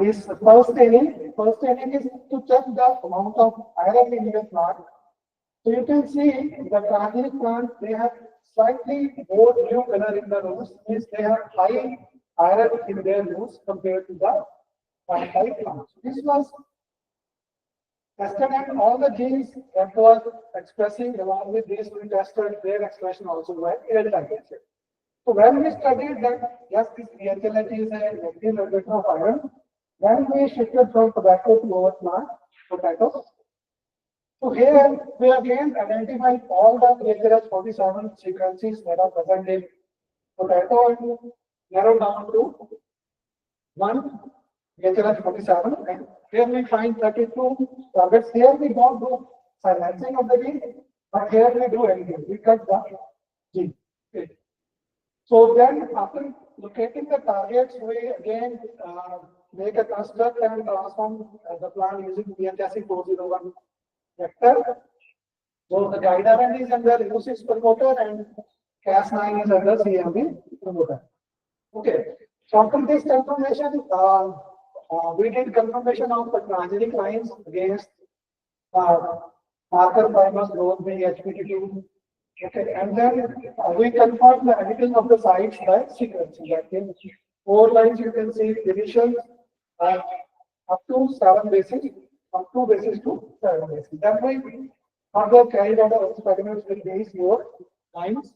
this first training. First training is to check the amount of iron in the plant. So you can see the transgenic plant, they have slightly more blue color in the roots, means they have high iron in their roots compared to the wild type plants. This was tested and all the genes that was expressing along with this we tested their expression also by real time. So when we studied that yes, this DHLH is a negative regulator of iron, then we shifted from tobacco to our plant, potato. So here we again identified all the DHLH 47 sequences that are present in potato and narrowed down to one DHLH 47. And here we find 32 targets. Here we don't do silencing of the gene, but here we do anything. We cut the gene. Okay. So then after locating the targets, we again make a construct and transform the plant using DHSC 401 vector. So the guide RNA is under Elucys promoter and Cas9 is under CMV promoter. Okay. So after this confirmation, we did confirmation of the transgenic lines against marker fibers growth by HPT2. Okay, and then we confirm the editing of the sites by sequencing. That in 4 lines you can see deletions up to 7 bases, from 2 bases to 7 bases. Then we further carried out our experiments with these 4 lines.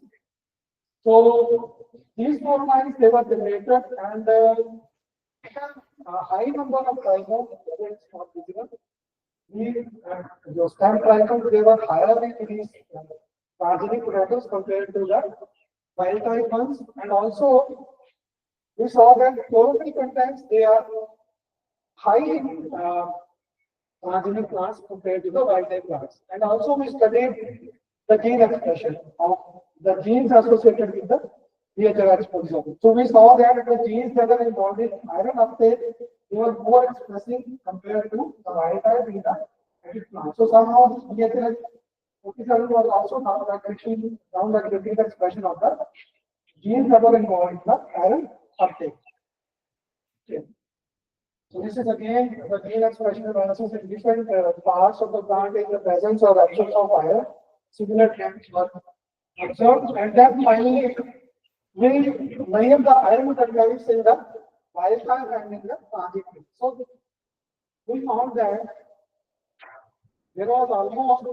So these 4 lines they were generated and a high number of trichomes, it's not visible. Those 10 trichomes they were higher in these transgenic potatoes compared to the wild type ones, and also we saw that chlorophyll contents they are high in transgenic plants compared to the wild type plants. And also we studied the gene expression of the genes associated with the THRH proteasome. So we saw that the genes that are involved in iron uptake, they were more expressive compared to the wild type in the native plant. So somehow THRH proteasome was also down regulating the expression of the genes that are involved in the iron uptake. Okay. So this is again the gene expression analysis in different parts of the plant in the presence or absence of iron. Similar trends were observed, and then finally we measure the iron content in the wild type and in the transgenic. So we found that there was almost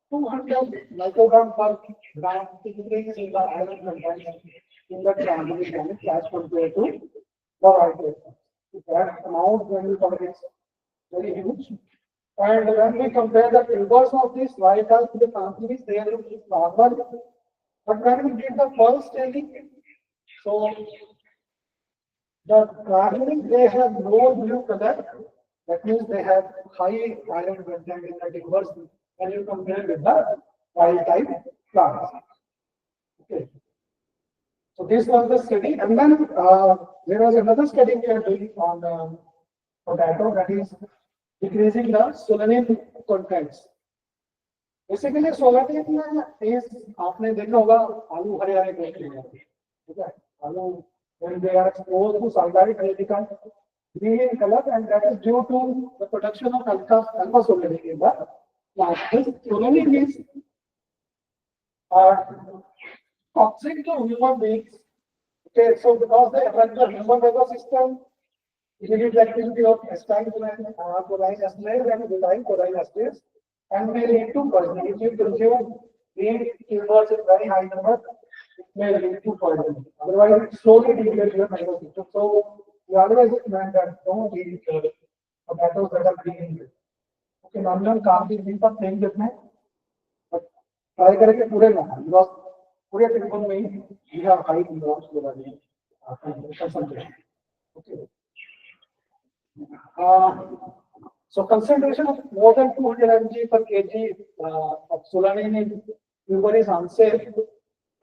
200 microgram per gram increase in the iron content in the transgenic as compared to the wild type. That amount when we compare is very huge. And when we compare the inverse of this wild type to the transgenic, they are normal. But when we did the first study, so the transgenic they have no blue color. That means they have high iron content in the inverse when you compare with the wild type plants. Okay. So this was the study, and then there was another study we are doing on potato, that is decreasing the solanine contents. Basically, solanine is आपने देखा होगा आलू हरे हरे देख रहे हैं, ठीक है? आलू when they are exposed to sunlight they become green in color, and that is due to the production of alpha solanine in the plant. This solanine is toxic to human beings. Okay, so because they affect the human nervous system, immediate activity of acetylcholine and butyrylcholine esterase, and may lead to poisoning. If you consume green tumors in very high number, it may lead to poisoning. Otherwise, it slowly degrades your nervous system. So we always recommend that don't eat potatoes that are green. Okay, normal काफी दिन तक नहीं देखना है, but try करके पूरे ना, because पूरे टेबल में ही we have high involves the concentration. Okay. So concentration of more than 200 mg per kg of solanine in liver is unsafe,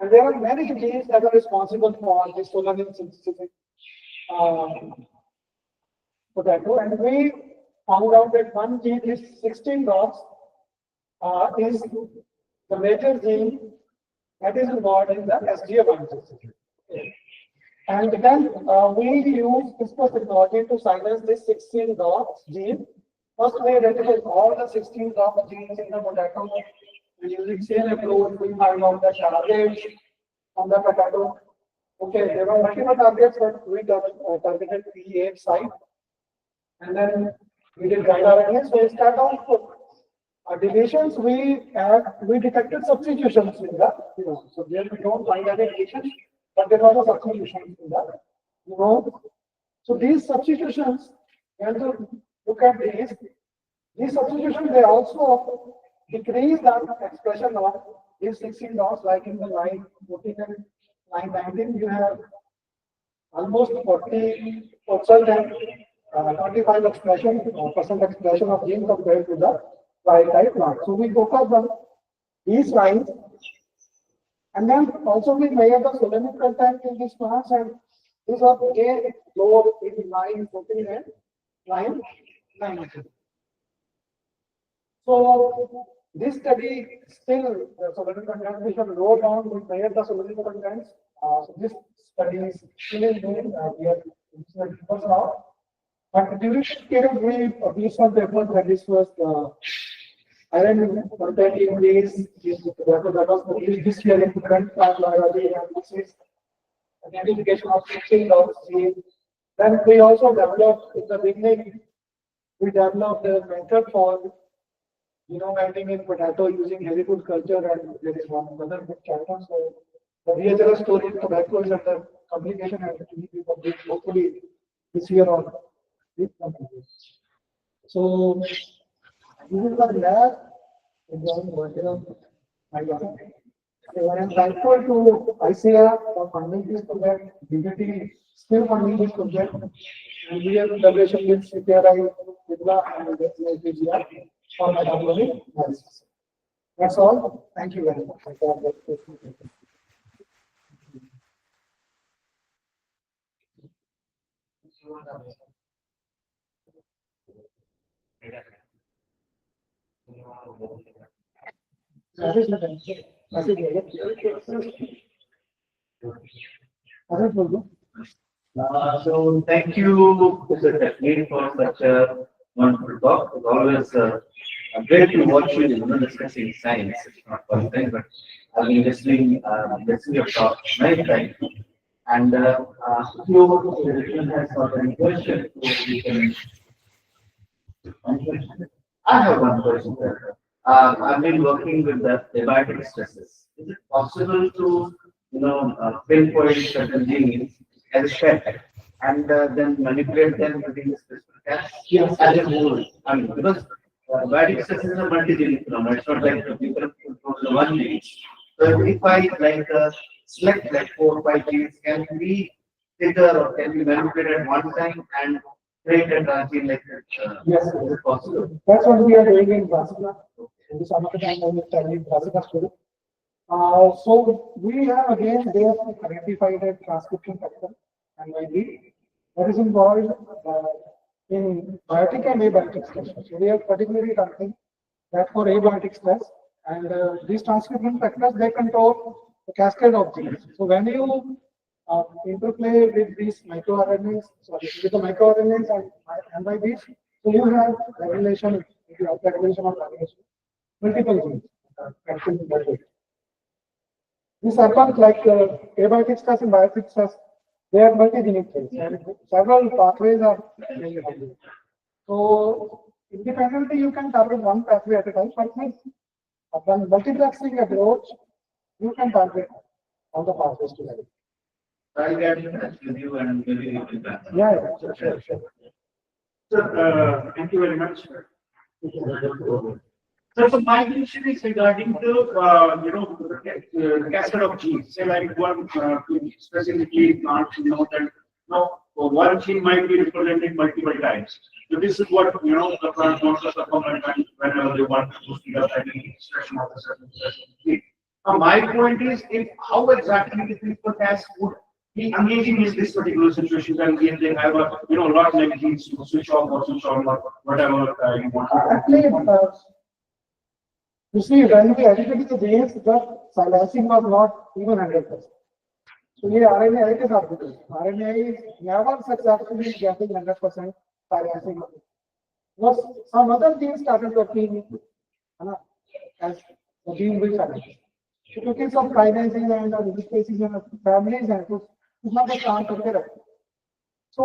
and there are many genes that are responsible for the solanine synthesis potato, and we found out that one gene is 16 dots is the major gene that is involved in the SGA1 synthesis. And then we use CRISPR technology to silence this 16 dots gene. First, we identify all the 16 dot genes in the potato. Using same approach, we find out the targets on the potato. Okay, there were multiple targets, but we targeted P8 site. And then we did guide RNA. So instead of deletions, we detected substitutions in the genome. So there we don't find any deletions, but there was a substitution in the genome. So these substitutions, when you look at these substitutions, they also decrease the expression of these 16 dots, like in the line 14 and line 19, you have almost 40% and 25% expression of gene compared to the wild type plant. So we focus on these lines, and then also we measure the solanine content in these plants, and these are again low in line 14 and line 19. So this study still the solanine content we should low down to measure the solanine contents. So this study is still in doing. We are now. But during this period, we published some papers that this was iron content increase that was published this year in current plant biology, and this is identification of 16 dots gene. Then we also developed in the beginning, we developed a method for genome editing in potato using heritage culture, and there is one other book chapter. So the VHRS story in tobacco is under publication and it will be published hopefully this year or this month. So this is the lab. So I am thankful to ICR for funding this project, DBT still funding this project, and we are in collaboration with CPRI, Vidla, and PGR for my downloading analysis. That's all. Thank you very much. So thank you, Mr. Technique, for such a wonderful talk. It's always great to watch you discussing science. It's not first time, but I've been listening your talk many times. And if you has got any question, you can. I have one question, sir. I've been working with the abiotic stresses. Is it possible to, pinpoint certain genes as a pet and then manipulate them within the specific task? Yes. As a whole, I mean, because abiotic stress is a multigenic phenomenon. It's not like the people control the one gene. So if I select like 4 or 5 genes, can we trigger or can we manipulate at one time and create a transgene like that? Yes, Is it possible? that's what we are doing in Vasana. In this other time, I will tell you Vasana story. So we have again, they have identified a transcription factor and maybe that is involved in biotic and abiotic stress. So we have particularly done that for abiotic stress, and these transcription factors, they control the cascade of genes. So when you interplay with these microRNAs, sorry, with the microRNAs and by these, so you have regulation, regulation of multiple genes. This happens like abiotic stress and biotic stress, they are multigenic things, and several pathways are available. So independently, you can target one pathway at a time, but with when multiplexing approach, you can target all the pathways together. I'll get in touch with you and maybe you will back. Yeah, sure. Sir, thank you very much. So my question is regarding the cascade of genes. Say like one specifically not that one gene might be represented multiple times. So this is what the plant wants to perform whenever they want to speed up any expression of a certain gene. Now my point is how exactly the CRISPR Cas would be engaging in this particular situation when they have a lot many genes to switch off or switch on or whatever you want. Actually, you see, when we edited the genes, the silencing was not even 100%. So here RNA edit is arbitrary. RNA is never successfully getting 100% silencing. Was some other genes started working as the gene will silence. So क्योंकि सब kinases and species and families हैं तो उसमें तो काम करते रहते. So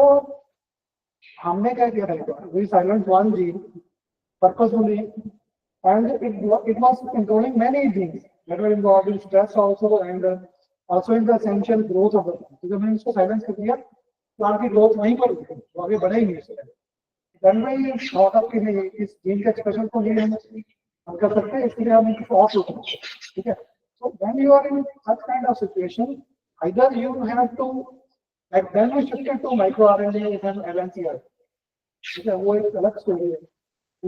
हमने क्या किया था? We silenced one gene purposefully. And it was controlling many genes that were involved in stress also and also in the essential growth of the plant. So जब मैंने इसको silence कर दिया, plant की growth वहीं पर रुकी, वो आगे बढ़ा ही नहीं उससे. Then we thought of कि नहीं इस gene का expression को नहीं हम कर सकते हैं, इसलिए हम इनको off रखते हैं, ठीक है? So when you are in such kind of situation, either you have to like then we shifted to microRNA and LNCR. ठीक है, वो एक अलग story है.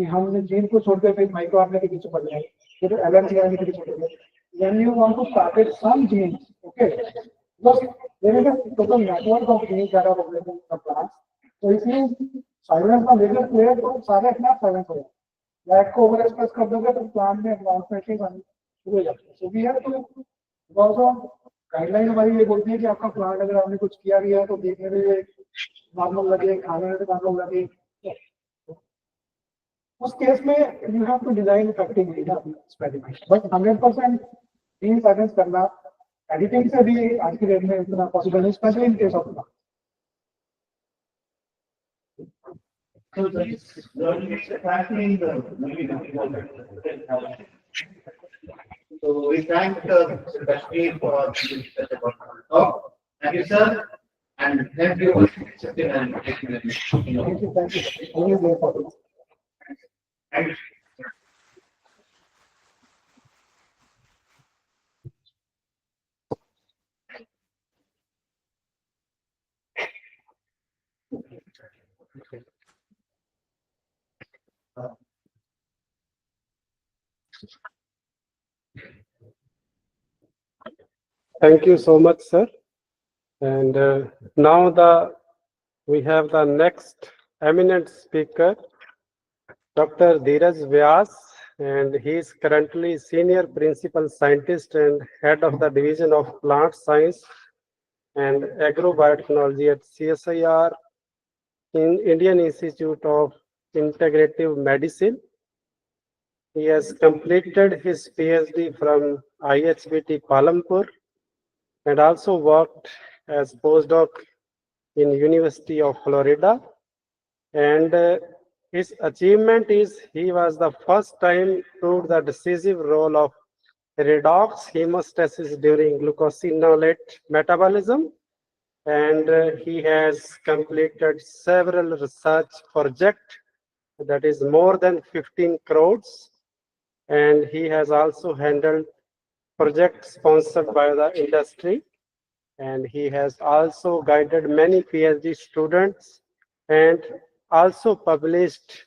हमने जीन को छोड़कर फिर माइक्रोआरएनए के पीछे पड़ जाए फिर एलएनसीआर के पीछे पड़ जाए when you want to target some genes, okay, because there is a total network of genes that are available in the plants. So if you silence the major player, तो सारे अपने आप silence हो जाएंगे. Lack को over express कर दोगे तो plant में advancement ही शुरू हो जाती है. So we have to because of guideline हमारी ये बोलती है कि आपका plant अगर आपने कुछ किया भी है तो देखने में नॉर्मल लगे, खाने में नॉर्मल लगे. उस केस में you have to design effectively experiment. But 100% gene silence करना editing से भी आज की डेट में इतना possible नहीं, especially in case of plant. So these learning is happening so we thank especially for this talk. Thank you, sir, and thank you for accepting and taking the Thank you. Thank you. Thank you so much, sir. And now we have the next eminent speaker, Dr. Dheeraj Vyas, and he is currently Senior Principal Scientist and Head of the Division of Plant Science and Agrobiotechnology at CSIR in Indian Institute of Integrative Medicine. He has completed his PhD from IHBT Palampur and also worked as postdoc in University of Florida. And his achievement is he was the first time proved the decisive role of redox hemostasis during glucosinolate metabolism. And he has completed several research projects that is more than 15 crores. And he has also handled projects sponsored by the industry. And he has also guided many PhD students and also published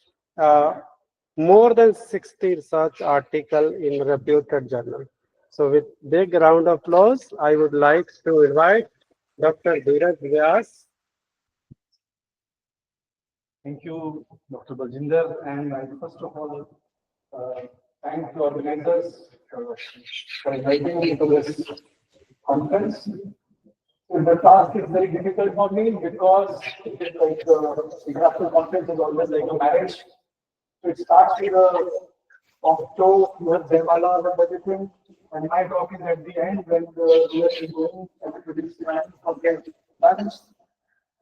more than 60 research articles in reputed journal. So with big round of applause, I would like to invite Dr. Dheeraj Vyas. Thank you, Dr. Baljinder, and I first of all thank the organizers for inviting me to this conference. The task is very difficult for me because it is like international conference is always like a marriage. So it starts with a talk show, you have Devala and everything, and my talk is at the end when we are going everybody's balanced.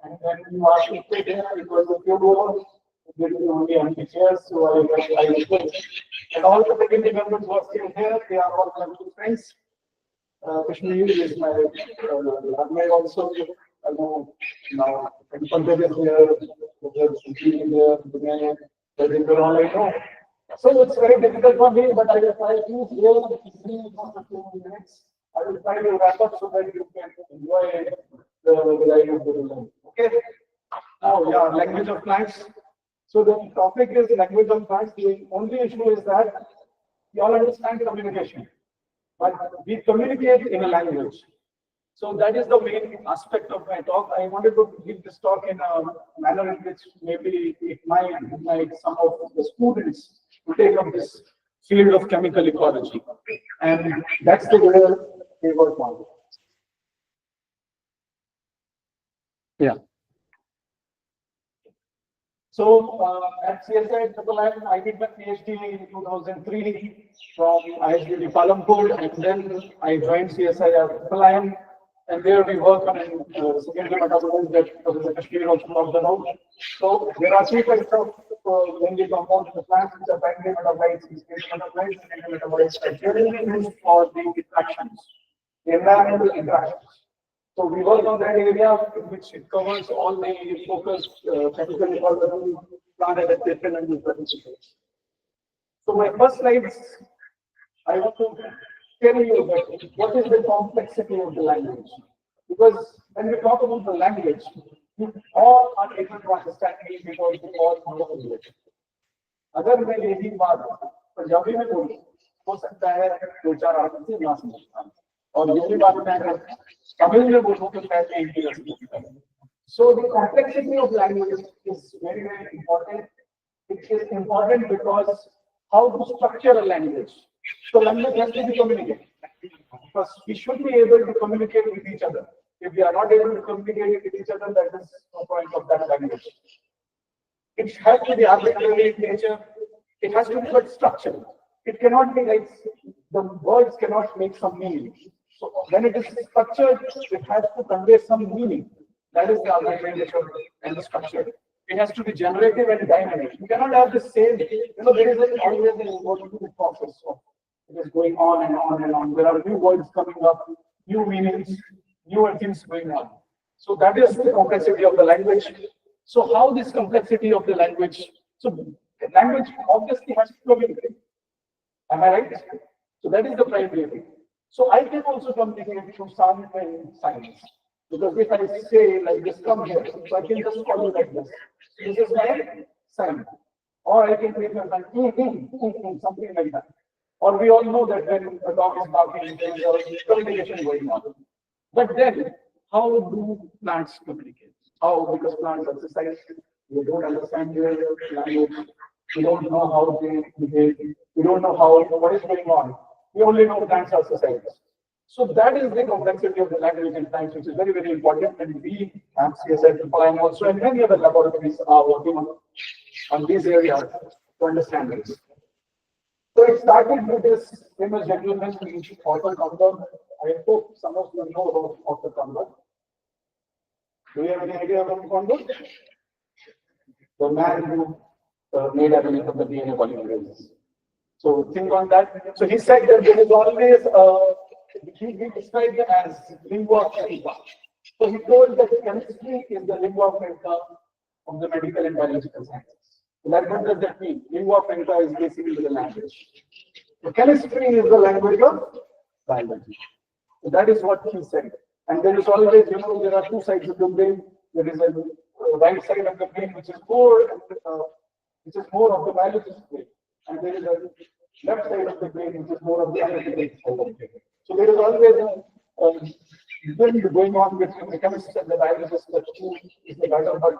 And then you ask me to there because if you go, there is only empty chairs, so I go. And all the faculty members who are still here, they are all my good friends. Kashmir is my also, I know now, and Pankaj is here, there's all I know. So it's very difficult for me, but I will try to here 3 minutes. I will try to wrap up so that you can enjoy the ride of the design. Okay. Now, yeah, language of plants. So the topic is language of plants. The only issue is that you all understand communication, but we communicate in a language. So that is the main aspect of my talk. I wanted to give this talk in a manner in which maybe it might some of the students to take up this field of chemical ecology. And that's the way we work on. Yeah. So at CSI I did my PhD in 2003 from IHBT Palampur, and then I joined CSI and there we work on secondary metabolism that Professor Kashmir also talked about. So there are 3 types of mainly compounds in the plants, which are primary metabolites, secondary metabolites, secondary metabolites are generally used for the interactions, the environmental interactions. So we work on that area, which it covers all the focused chemical ecology, plant adaptation, and nutrition. So my first slides, I want to tell you about what is the complexity of the language. Because when we talk about the language, we all are able to understand it because we all know English. अगर मैं यही बात पंजाबी में बोलूं, हो सकता है 2-4 आदमी से ना समझ और यही बात मैं तमिल में बोलूं तो शायद एक भी समझ. So the complexity of language is very, very important. It is important because how to structure a language. So language has to be communicated. Because we should be able to communicate with each other. If we are not able to communicate with each other, that is no point of that language. It has to be arbitrary in nature. It has to be but structured. It cannot be like the words cannot make some meaning. So when it is structured, it has to convey some meaning. That is the arbitrary nature and the structure. It has to be generative and dynamic. You cannot have the same. There is always an evolutionary process of it is going on and on and on. There are new words coming up, new meanings, newer things going on. So that is the complexity of the language. So how this complexity of the language? So the language obviously has to communicate. Am I right? So that is the primary thing. So I can also communicate through sound and signs. Because if I say like this, come here, so I can just call you like this. This is my sign. Or I can make a sign, something like that. Or we all know that when a dog is barking, there is a communication going on. But then, how do plants communicate? How? Because plants are socialized, we don't understand their language, we don't know how they behave, we don't know what is going on. We only know plants are socialized. So that is the complexity of the language in plants, which is very, very important. And we, CSI, and also, and many other laboratories are working on these areas to understand this. So it started with this famous gentleman, Arthur Condor. I hope some of you know about Arthur Condor. Do you have any idea about Condor? The man who made evidence of the DNA polymerase. So think on that. So he said that there is always he described it as lingua franca. So he told that chemistry is the lingua franca of the medical and biological sciences. So that what does that mean? Lingua franca is basically the language. So chemistry is the language of biology. So that is what he said. And there is always, there are two sides of the brain. There is a right side of the brain which is more of the biological brain, and there is a left side of the brain which is more of the analytical side of the brain. So there is always a blend going on between the chemist and the biologist, that who is the better. But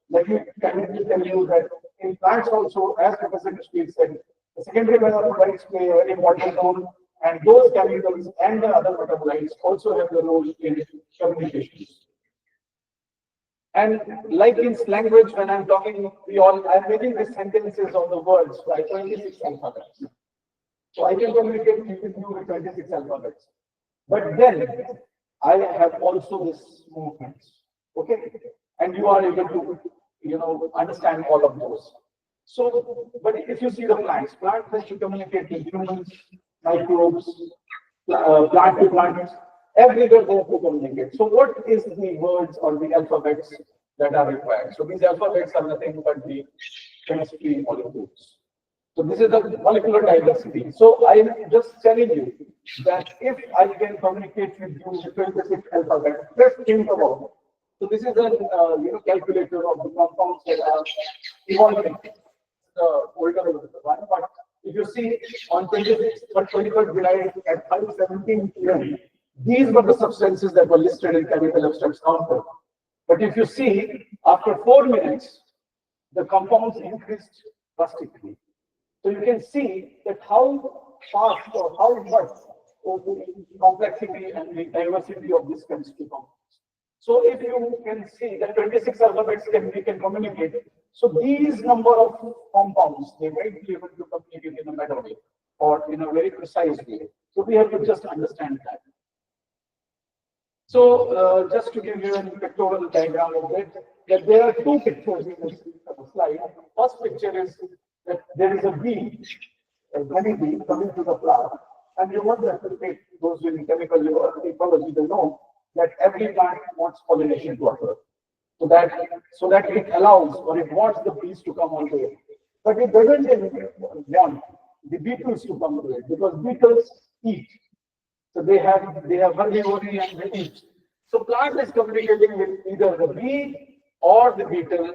let me kindly tell you that in plants also, as Professor Krishna said, the secondary metabolites play a very important role, and those chemicals and the other metabolites also have the role in communications. And like in language, when I'm talking, I'm making these sentences of the words by 26 alphabets. So I can communicate with you with 26 alphabets. But then I have also this movements. Okay? And you are able to, understand all of those. So, but if you see the plants has to communicate with humans, microbes, plant to plants, everywhere they have to communicate. So what is the words or the alphabets that are required? So these alphabets are nothing but the chemistry molecules. So this is the molecular diversity. So I am just telling you that if I can communicate with you with 26 alphabets, just think about it. So this is a calculator of the compounds that are evolving. The older one, but if you see on 26th or 23rd July at 5:17 p.m., these were the substances that were listed in chemical abstracts counter. But if you see, after 4 minutes, the compounds increased drastically. So you can see that how fast or how much of the complexity and the diversity of this chemistry compounds. So if you can see that 26 alphabets we can communicate. So these number of compounds, they might be able to communicate in a better way or in a very precise way. So we have to just understand that. So just to give you a pictorial diagram of it, that there are two pictures in this slide. First picture is that there is a bee, a honey bee coming to the flower, and you want to take those in chemical ecology, they know that every plant wants pollination to occur. So that it allows or it wants the bees to come onto it. But it doesn't want the beetles to come to it, because beetles eat. So they have herbivory and they eat. So plant is communicating with either the bee or the beetle,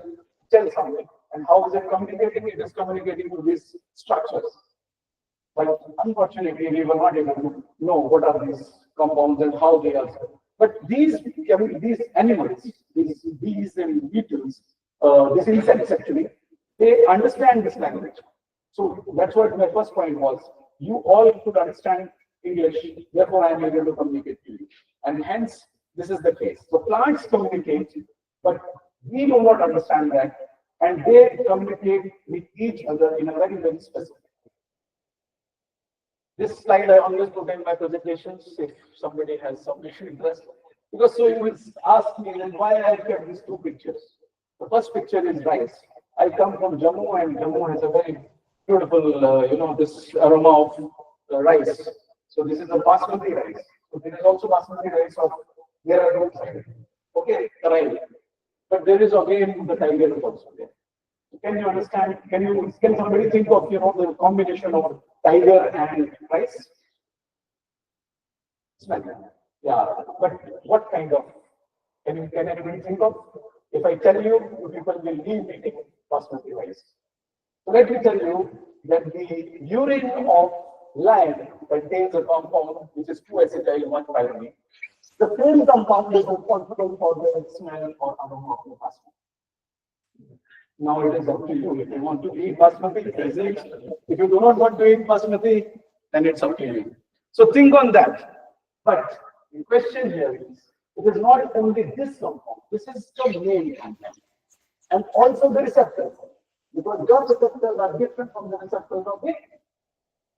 tell something. And how is it communicating? It is communicating with these structures. But unfortunately, we were not able to know what are these compounds and how they are. But these animals, these bees and beetles, these insects actually, they understand this language. So that's what my first point was. You all could understand English, therefore I am able to communicate to you. And hence, this is the case. So plants communicate, but we do not understand that, and they communicate with each other in a very, very specific way. This slide I always put in my presentations if somebody has some interest. Because so you will ask me, then why I kept these two pictures. The first picture is rice. I come from Jammu, and Jammu has a very beautiful, this aroma of rice. So this is the basmati rice. So there is also basmati rice of Dehradun side. Okay, right. But there is again the tiger also there. Can you understand? Can somebody think of the combination of tiger and rice? Yeah, but what kind of? Can anybody think of? If I tell you, people will leave eating basmati rice. So let me tell you that the urine of land contains a compound which is 2-acetyl 1-pyramine. The same compound is responsible for the smell or aroma of the basmati. Now it is up to you. If you want to eat basmati, is it? If you do not want to eat basmati, then it's up to you. So think on that. But the question here is, it is not only this compound, this is the main compound. And also the receptors. Because your receptors are different from the receptors of the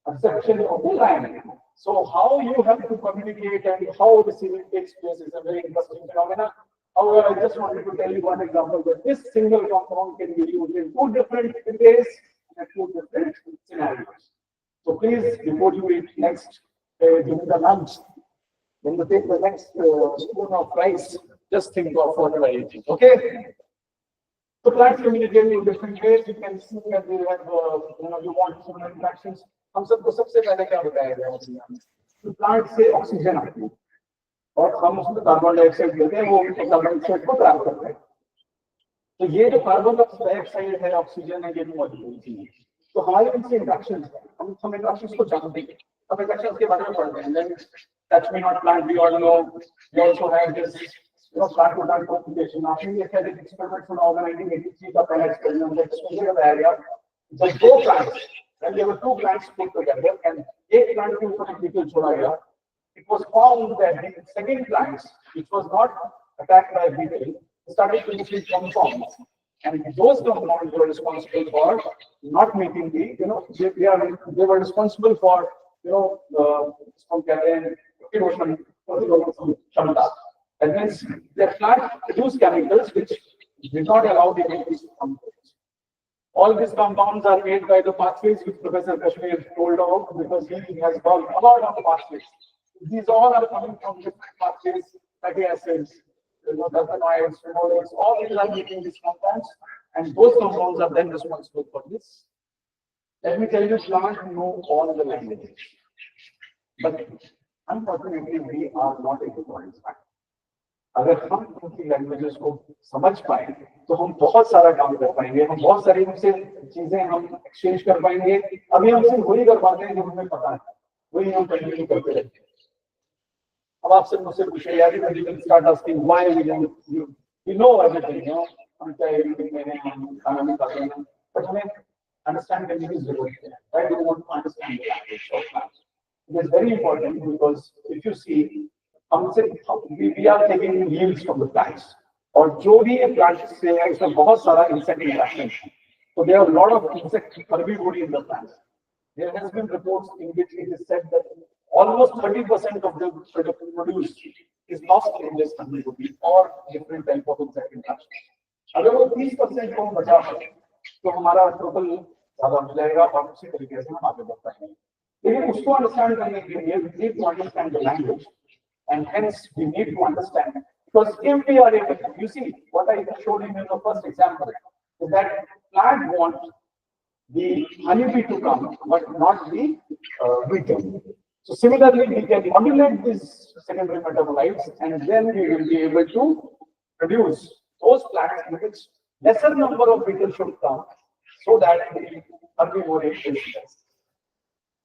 acception of the line. So how you have to communicate and how receiving takes place is a very interesting phenomenon. However, I just wanted to tell you one example that this single compound can be used in 2 different ways and 2 different scenarios. So please, before you eat next, during the lunch, when you take the next spoon of rice, just think of what you are eating. Okay? So plants communicate in different ways. You can see that we have, you want similar interactions. हम सबको सबसे पहले क्या बताया गया है? तो plant से ऑक्सीजन आती है और हम उसमें कार्बन डाइऑक्साइड लेते हैं, वो कार्बन डाइऑक्साइड को ट्रैप करते हैं. तो ये जो कार्बन डाइऑक्साइड है, ऑक्सीजन है, ये मॉलिक्यूल है. तो हमारे इनसे इंटरेक्शन है, हम इंटरेक्शंस को जानते हैं, हम इंटरेक्शंस के बारे में पढ़ते हैं. Then touch me not plant, we all know, we also have this plant to plant communication. After we had an experiment from 1983 का पहला experiment है, बताया गया जब 2 plants, when there were 2 plants put together and एक plant के ऊपर एक beetle छोड़ा गया, it was found that the second plant, which was not attacked by beetle, started producing compounds, and those compounds were responsible for not making the, they were responsible for, erosion, क्षमता. And hence, the plant produce chemicals which did not allow the increase of compounds. All these compounds are made by the pathways which Professor Kashmir told about, because he has worked a lot on the pathways. These all are coming from different pathways, fatty acids, terpenoids, phenolics, all these are making these compounds, and those compounds are then responsible for this. Let me tell you, plants know all the languages, but unfortunately, we are not able to understand. अगर हम उनकी languages को समझ पाए तो हम बहुत सारा काम कर पाएंगे, हम बहुत सारी उनसे चीजें हम एक्सचेंज कर पाएंगे. अभी हम सिर्फ वही कर पाते हैं जो हमें पता है, वही हम कंटिन्यू करते रहते हैं. अब आपसे मुझसे पूछे यार, you can start asking why we know everything, हम चाहे हम खाना नहीं खाते हैं, but हमें अंडरस्टैंड करने की जरूरत है. Why do you want to understand the language of plants? It is very important because if you see, we are taking yields from the plants, और जो भी प्लांट से है उसमें बहुत सारा इंसेक्ट इंटरेक्शन है. So there are a lot of insect herbivores in the plants. There has been reports in which it is said that almost 30% of the product produced is lost in this herbivore or different type of insect interaction. अगर वो 30% को बचा है तो हमारा total ज्यादा मिल जाएगा और उसी तरीके से हम आगे बढ़ पाएंगे. लेकिन उसको अंडरस्टैंड करने के लिए we need to understand the language. And hence, we need to understand, because if we are able to, you see, what I showed you in the first example, is that plant wants the honeybee to come, but not the beetle. So similarly, we can modulate these secondary metabolites, and then we will be able to produce those plants in which lesser number of beetles should come, so that the herbivore is less.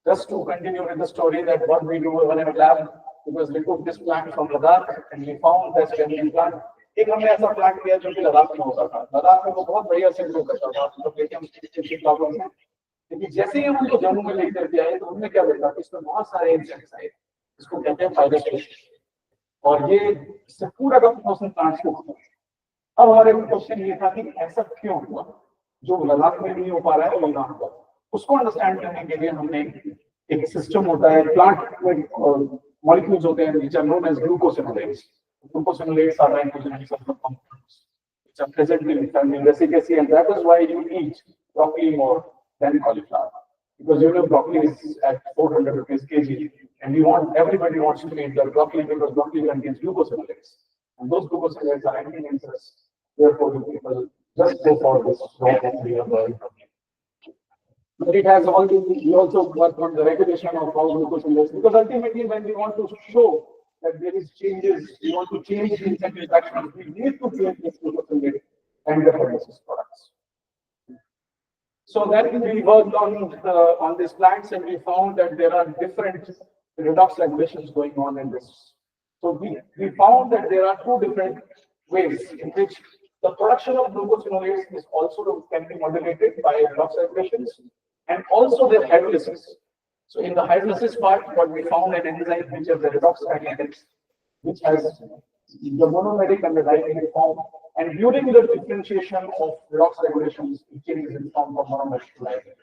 Just to continue with the story, that what we do in a lab, because we took this plant from Ladakh and we found that genuine plant. एक हमने ऐसा plant किया जो कि लद्दाख में होता था. लद्दाख में वो बहुत बढ़िया से ग्रो करता था, तो लेकिन हम प्रॉब्लम है. लेकिन जैसे ही हम उनको जम्मू में लेकर के आए तो हमने क्या देखा कि इसमें बहुत सारे इंसेक्ट्स आए, इसको कहते हैं फाइटोप्लैंक्टन, और ये इससे पूरा का प्लांट्स को खाता है. अब हमारे क्वेश्चन ये था कि ऐसा क्यों हुआ, जो लद्दाख में नहीं हो पा रहा है वो यहाँ हुआ. उसको अंडरस्टैंड करने के लिए हमने एक सिस्टम होता है, प्लांट molecules होते हैं which are known as glucosinolates. Glucosinolates are nitrogen compounds which are present in family Raceaceae, and that is why you eat broccoli more than cauliflower, because broccoli is at 400 rupees kg, and everybody wants to eat the broccoli because broccoli contains glucosinolates, and those glucosinolates are anti-cancers. Therefore, the people just go for this raw broccoli or broccoli. But it has all these, we also work on the regulation of how glucosinolates, because ultimately when we want to show that there is changes, we want to change the insect interaction, we need to change this glucosinolate and the pharmaceutical products. So then we worked on these plants and we found that there are different redox regulations going on in this. So we found that there are two different ways in which the production of glucosinolates is also can be modulated by redox regulations and also their hydrolysis. So in the hydrolysis part, what we found an enzyme which is the redox kinetics, which has the monomeric and the dimeric form. And during the differentiation of redox regulations, it changes in form from monomeric to dimeric.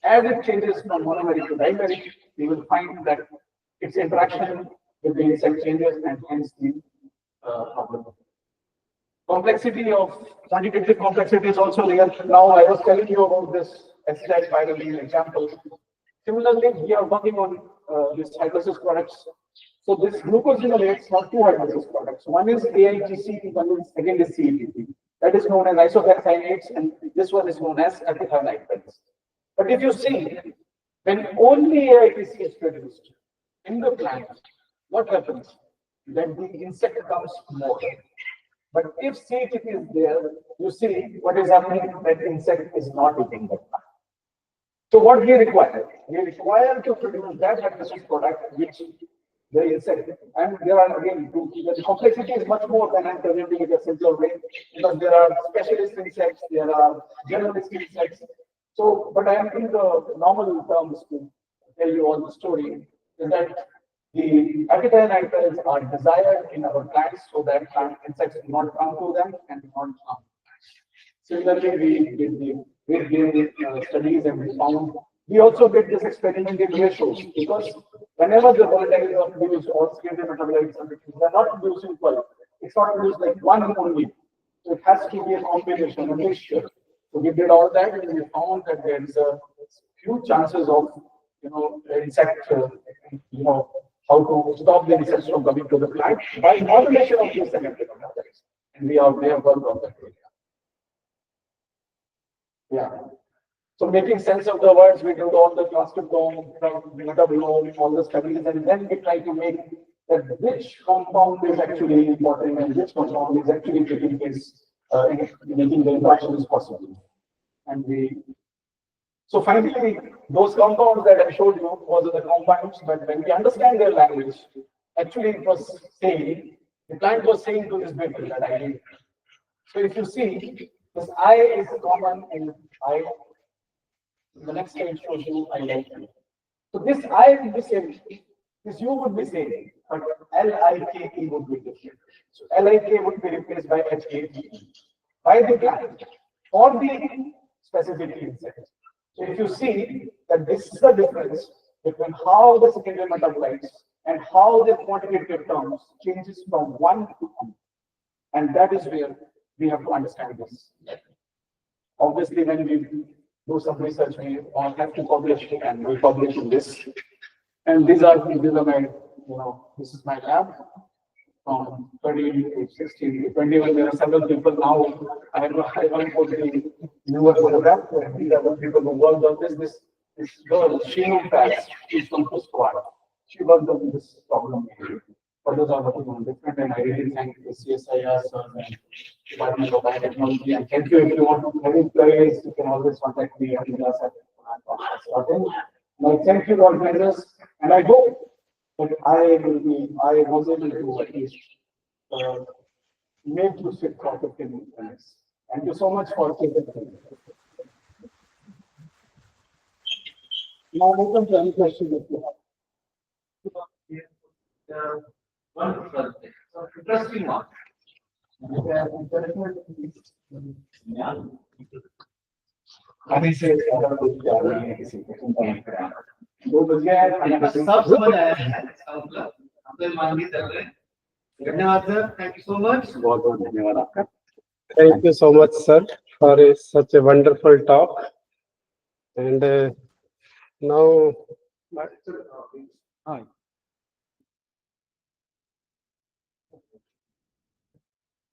As it changes from monomeric to dimeric, we will find that its interaction with the insect changes and hence the problem. Complexity of quantitative complexity is also real. Now I was telling you about this acetyl pyroline example. Similarly, we are working on this hydrolysis products. So this glucosinolates have two hydrolysis products. One is AIGC, second is CETP. That is known as isocyanates, and this one is known as epithalamides. But if you see, when only AIGC is produced in the plant, what happens? Then the insect comes more. But if CETP is there, you see what is happening, that insect is not eating that plant. So what we require? We require to produce that hydrolysis product which the insect, and there are again, the complexity is much more than I'm presenting it a simpler way, because there are specialist insects, there are generalist insects. So, but I am in the normal terms to tell you all the story, is that the epithalamides are desired in our plants so that plant insects do not come to them and do not harm. Similarly, we did studies and we found, we also did this experiment in ratios, because whenever the volatiles are produced or secondary metabolites are produced, they are not produced equal. It's not produced like one only. So it has to be a combination, a mixture. So we did all that and we found that there is a huge chances of, insect, how to stop the insects from coming to the plant by modulation of these secondary metabolites. And we have worked on that area. Yeah. So making sense of the words, we do all the transcriptome, metabolome, all the studies, and then we try to make that which compound is actually important and which compound is actually taking place in making the interactions possible. And so finally, those compounds that I showed you was the compounds, but when we understand their language, actually it was saying, the plant was saying to this baby that I need. So if you see, this I is common in I. The next slide shows you I like. So this I would be same, this U would be same, but LIKE would be different. So LIK would be replaced by HATE by the plant or the specific insect. So if you see that this is the difference between how the secondary metabolites and how the quantitative terms changes from one to two. And that is where we have to understand this. Obviously, when we do some research, we all have to publish it, and we publish in this. And these are my, this is my lab from 13 to 16 to 21. There are several people now. I want to put the newer photograph. These are the people who worked on this. This girl, she knew fast. She's from Squad. She worked on this problem. Others are working on different, and I really thank the CSIR and Department of Biotechnology. And thank you. If you want any queries, you can always contact me at thank you, organizers, and I hope that I was able to at least make you sit for 15 minutes. Thank you so much for taking time. Now, open to any questions if you have. Wonderful. Interesting one. Yeah. अभी से दो बजे सब समझ आया है आप मान भी कर रहे हैं धन्यवाद sir thank you so much बहुत बहुत धन्यवाद आपका Thank you so much, sir, for such a wonderful talk. And now,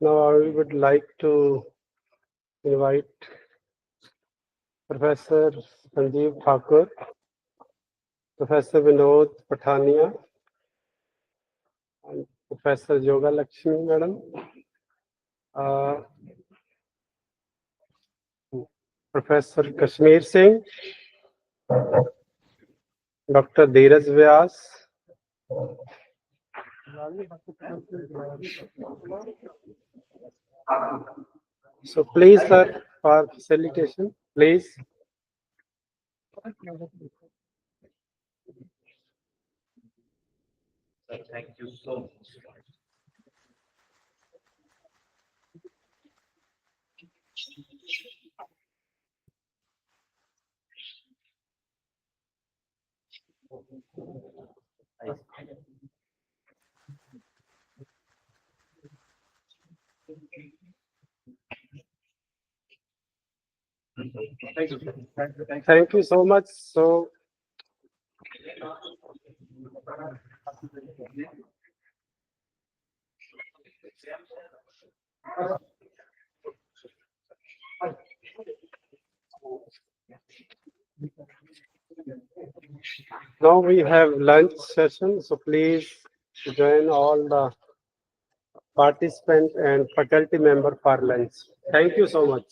I would like to invite Professor Sanjeev Thakur, Professor Vinod Pathania, and Professor Yoga Lakshmi, madam. Professor Kashmir Singh, Dr. Dheeraj Vyas, so please, sir, for facilitation, please. Thank you so much. Thank you so much. So, now we have lunch session, so please join all the participants and faculty member for lunch. Thank you so much.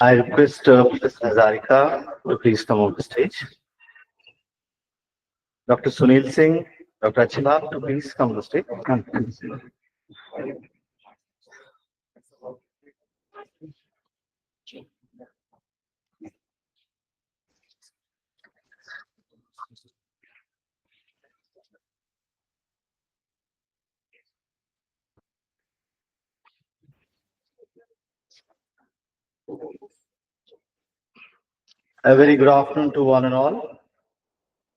I request Professor Hazarika to please come on the stage. Dr. Sunil Singh, Dr. Achila to please come on the stage. A very good afternoon to one and all.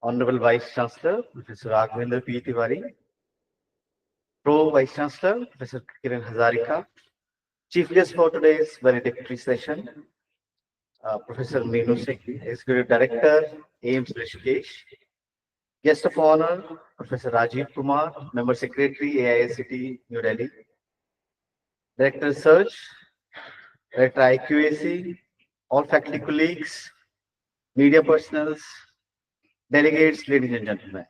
Honorable Vice Chancellor, Professor Raghavendra P. Tiwari, Pro Vice Chancellor, Professor Kiran Hazarika, Chief guest for today's valedictory session, Professor Meenu Singh, Executive Director, AIMS Rishikesh, Guest of Honor, Professor Rajiv Kumar, Member Secretary, AICT, New Delhi, Director Research, Director IQAC, all faculty colleagues, media personals, delegates, ladies and gentlemen.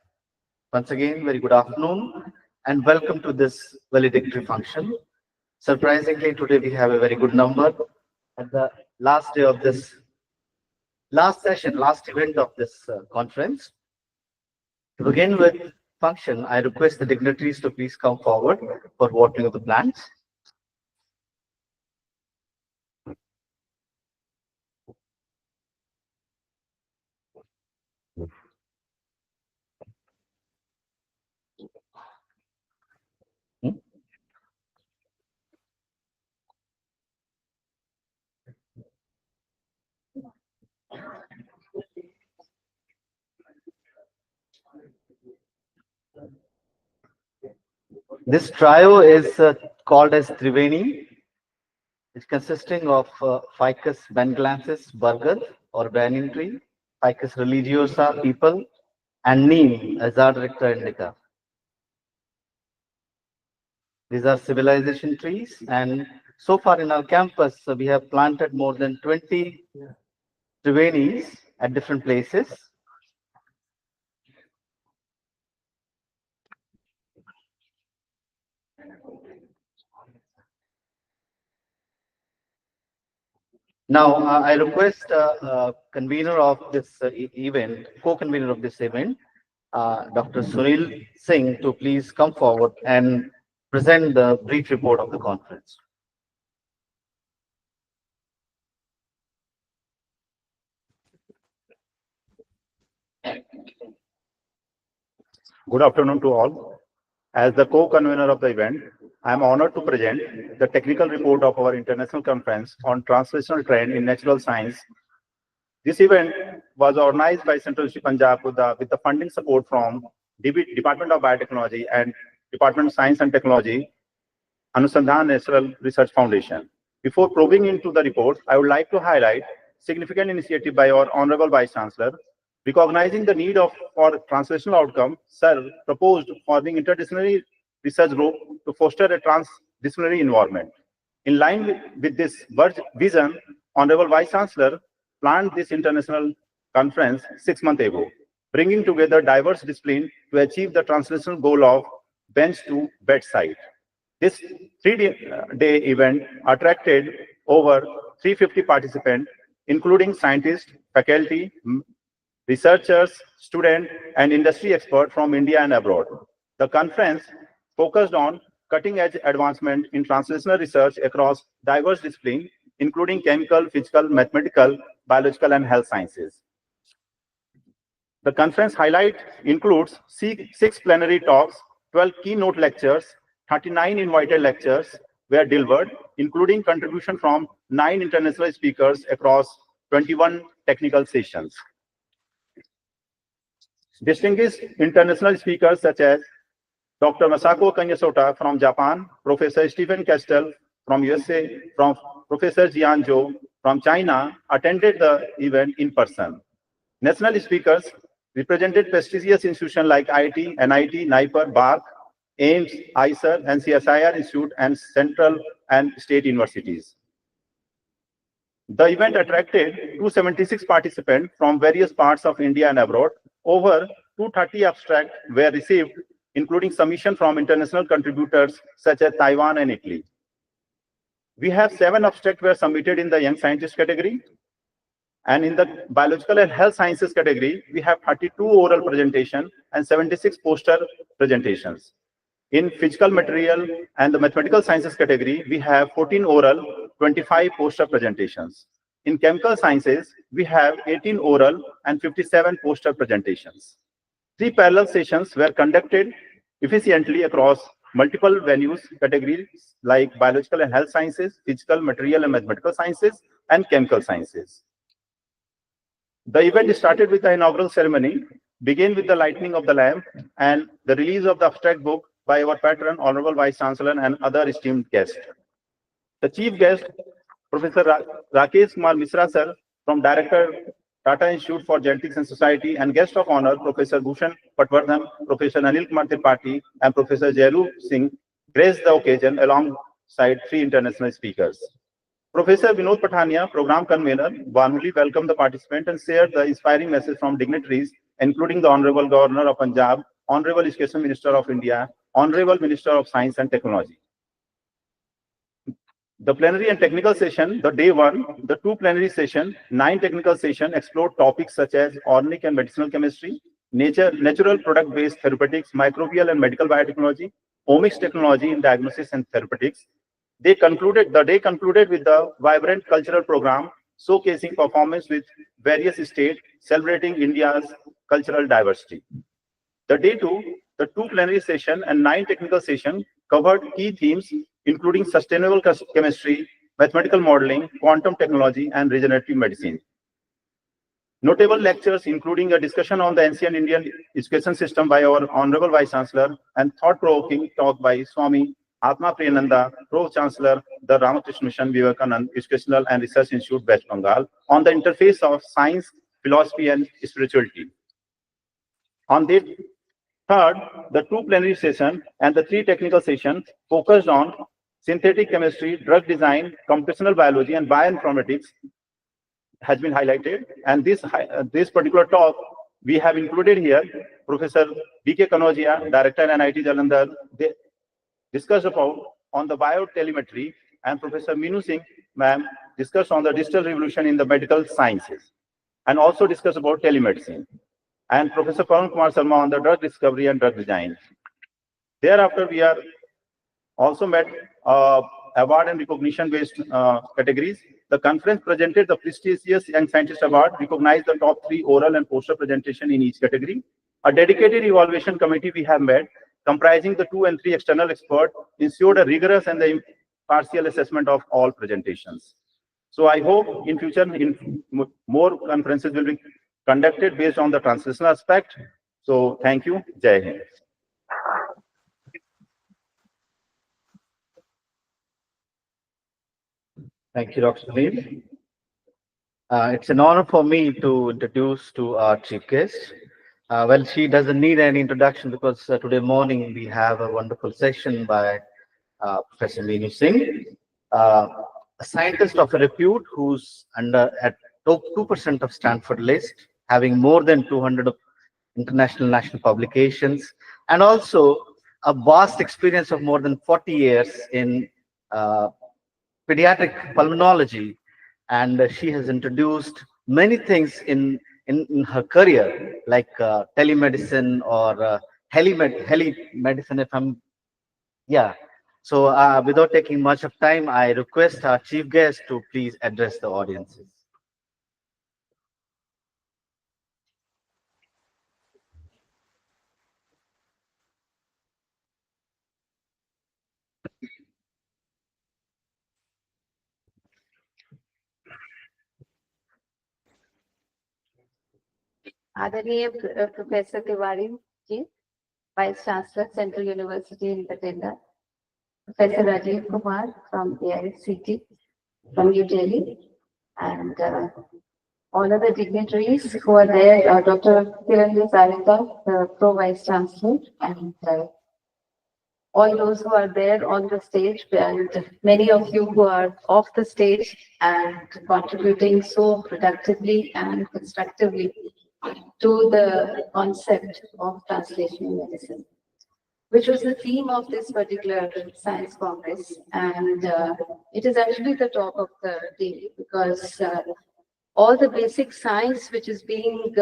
Once again, very good afternoon and welcome to this valedictory function. Surprisingly, today we have a very good number at the last day of this last session, last event of this conference. To begin with function, I request the dignitaries to please come forward for voting of the plans. This trio is called as Triveni. It's consisting of Ficus benglensis burger or banyan tree, Ficus religiosa people, and neem Azadirachta indica. These are civilization trees, and so far in our campus, we have planted more than 20 Trivenis at different places. Now, I request convener of this event, co-convener of this event, Dr. Sunil Singh, to please come forward and present the brief report of the conference. Good afternoon to all. As the co-convener of the event, I am honored to present the technical report of our international conference on translational trend in natural science. This event was organized by Central University Punjab with the funding support from Department of Biotechnology and Department of Science and Technology, Anusandhan Natural Research Foundation. Before probing into the report, I would like to highlight significant initiative by our Honorable Vice Chancellor. Recognizing the need for translational outcome, Sir proposed forming interdisciplinary research group to foster a transdisciplinary environment. In line with this vision, Honorable Vice Chancellor planned this international conference 6 months ago, bringing together diverse disciplines to achieve the translational goal of bench to bedside. This 3-day event attracted over 350 participants, including scientists, faculty, researchers, students, and industry experts from India and abroad. The conference focused on cutting-edge advancement in translational research across diverse disciplines, including chemical, physical, mathematical, biological, and health sciences. The conference highlight includes 6 plenary talks, 12 keynote lectures, 39 invited lectures were delivered, including contribution from 9 international speakers across 21 technical sessions. Distinguished international speakers such as Dr. Masako Kanyasota from Japan, Professor Stephen Castell from USA, from Professor Jian Zhou from China attended the event in person. National speakers represented prestigious institutions like IIT, NIT, NIPER, BARC, AIMS, ICER, and CSIR Institute, and central and state universities. The event attracted 276 participants from various parts of India and abroad. Over 230 abstracts were received, including submission from international contributors such as Taiwan and Italy. We have 7 abstracts were submitted in the young scientist category. And in the biological and health sciences category, we have 32 oral presentation and 76 poster presentations. In physical material and the mathematical sciences category, we have 14 oral, 25 poster presentations. In chemical sciences, we have 18 oral and 57 poster presentations. 3 parallel sessions were conducted efficiently across multiple venues categories like biological and health sciences, physical, material and mathematical sciences, and chemical sciences. The event started with the inaugural ceremony, began with the lighting of the lamp, and the release of the abstract book by our patron, Honorable Vice Chancellor, and other esteemed guests. The chief guest, Professor Rakesh Kumar Misra, sir, from Director, Tata Institute for Genetics and Society, and guest of honor, Professor Bhushan Patwardhan, Professor Anil Kumar Tripathi, and Professor Jairu Singh, graced the occasion alongside 3 international speakers. Professor Vinod Pathania, program convener, warmly welcomed the participant and shared the inspiring message from dignitaries, including the Honorable Governor of Punjab, Honorable Education Minister of India, Honorable Minister of Science and Technology. The plenary and technical session, the day 1, the 2 plenary session, 9 technical session explored topics such as organic and medicinal chemistry, natural product-based therapeutics, microbial and medical biotechnology, omics technology in diagnosis and therapeutics. The day concluded with the vibrant cultural program showcasing performance with various states celebrating India's cultural diversity. The day 2, the 2 plenary session and 9 technical sessions covered key themes including sustainable chemistry, mathematical modeling, quantum technology, and regenerative medicine. Notable lectures including a discussion on the ancient Indian education system by our Honorable Vice Chancellor and thought-provoking talk by Swami Atma Priyananda, Pro-Chancellor, the Ramakrishna Mission Vivekanand Educational and Research Institute, West Bengal, on the interface of science, philosophy, and spirituality. On the 3rd, the 2 plenary sessions and the 3 technical sessions focused on synthetic chemistry, drug design, computational biology, and bioinformatics has been highlighted. And this particular talk we have included here, Professor B.K. Kanojia, Director at NIT Jalandhar, they discussed about on the biotelemetry, and Professor Meenu Singh, ma'am, discussed on the digital revolution in the medical sciences, and also discussed about telemedicine. And Professor Pawan Kumar Sharma on the drug discovery and drug design. Thereafter, we are also met award and recognition based categories. The conference presented the prestigious Young Scientist Award, recognized the top 3 oral and poster presentation in each category. A dedicated evaluation committee we have met, comprising the 2 and 3 external experts, ensured a rigorous and the impartial assessment of all presentations. So I hope in future, more conferences will be conducted based on the translational aspect. So thank you. Jai Hind. Thank you, Dr. Sunil. It's an honor for me to introduce to our chief guest. Well, she doesn't need any introduction because today morning we have a wonderful session by Professor Meenu Singh, a scientist of repute who's at top 2% of Stanford list, having more than 200 of international national publications, and also a vast experience of more than 40 years in pediatric pulmonology, and she has introduced many things in her career, like telemedicine or helimedicine, if I'm, yeah. So without taking much of time, I request our chief guest to please address the audiences. आदरणीय professor Tiwari ji, vice chancellor central university in Batenda, Professor Rajiv Kumar from AICT from New Delhi, and all other dignitaries who are there, Dr. Kiran Sarita, the Pro Vice Chancellor, and all those who are there on the stage, and many of you who are off the stage and contributing so productively and constructively to the concept of translational medicine. which was the theme of this particular science congress. And it is actually the talk of the day because all the basic science which is being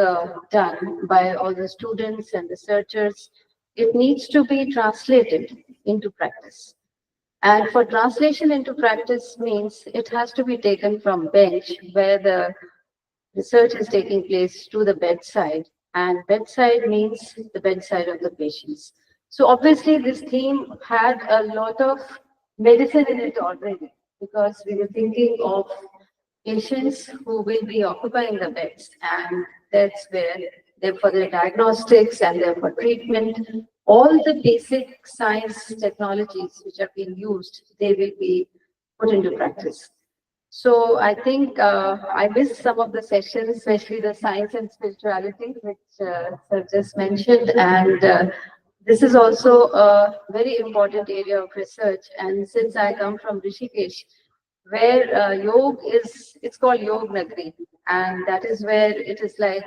done by all the students and researchers, it needs to be translated into practice. And for translation into practice means it has to be taken from bench where the research is taking place to the bedside, and bedside means the bedside of the patients. So obviously this theme had a lot of medicine in it already because we were thinking of patients who will be occupying the beds, and that's where they're for the diagnostics and they're for treatment. All the basic science technologies which are being used, they will be put into practice. So I think I missed some of the sessions, especially the science and spirituality, which Sir just mentioned. And this is also a very important area of research. And since I come from Rishikesh, where yoga is, it's called Yog Nagri. And that is where it is like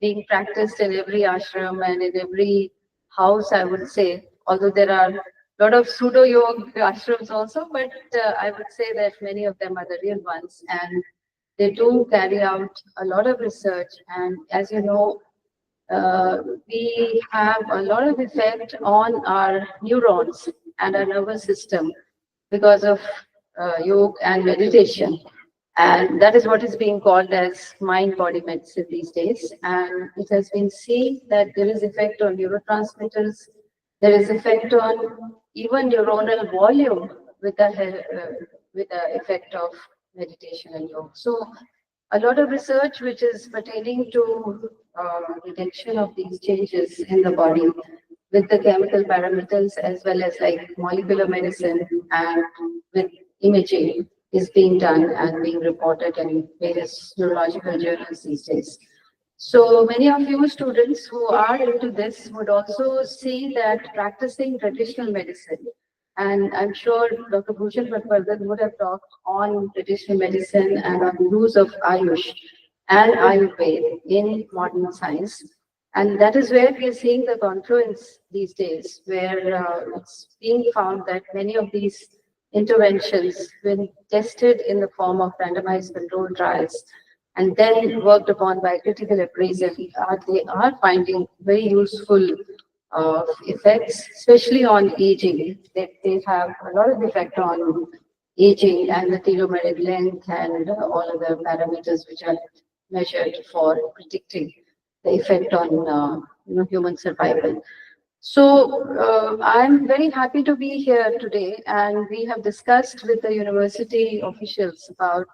being practiced in every ashram and in every house, I would say. Although there are lot of pseudo yoga ashrams also, but I would say that many of them are the real ones, and they do carry out a lot of research. And as you know, we have a lot of effect on our neurons and our nervous system because of yoga and meditation. And that is what is being called as mind-body medicine these days. And it has been seen that there is effect on neurotransmitters, there is effect on even neuronal volume with the effect of meditation and yoga. So a lot of research which is pertaining to detection of these changes in the body with the chemical parameters as well as like molecular medicine and with imaging is being done and being reported in various neurological journals these days. So many of you students who are into this would also see that practicing traditional medicine, and I'm sure Dr. Bhushan Patwardhan would have talked on traditional medicine and on the use of Ayush and Ayurveda in modern science. And that is where we are seeing the confluence these days, where it's being found that many of these interventions, when tested in the form of randomized controlled trials and then worked upon by critical appraisal, they are finding very useful effects, especially on aging. They have a lot of effect on aging and the telomeric length and all of the parameters which are measured for predicting the effect on human survival. So I'm very happy to be here today, and we have discussed with the university officials about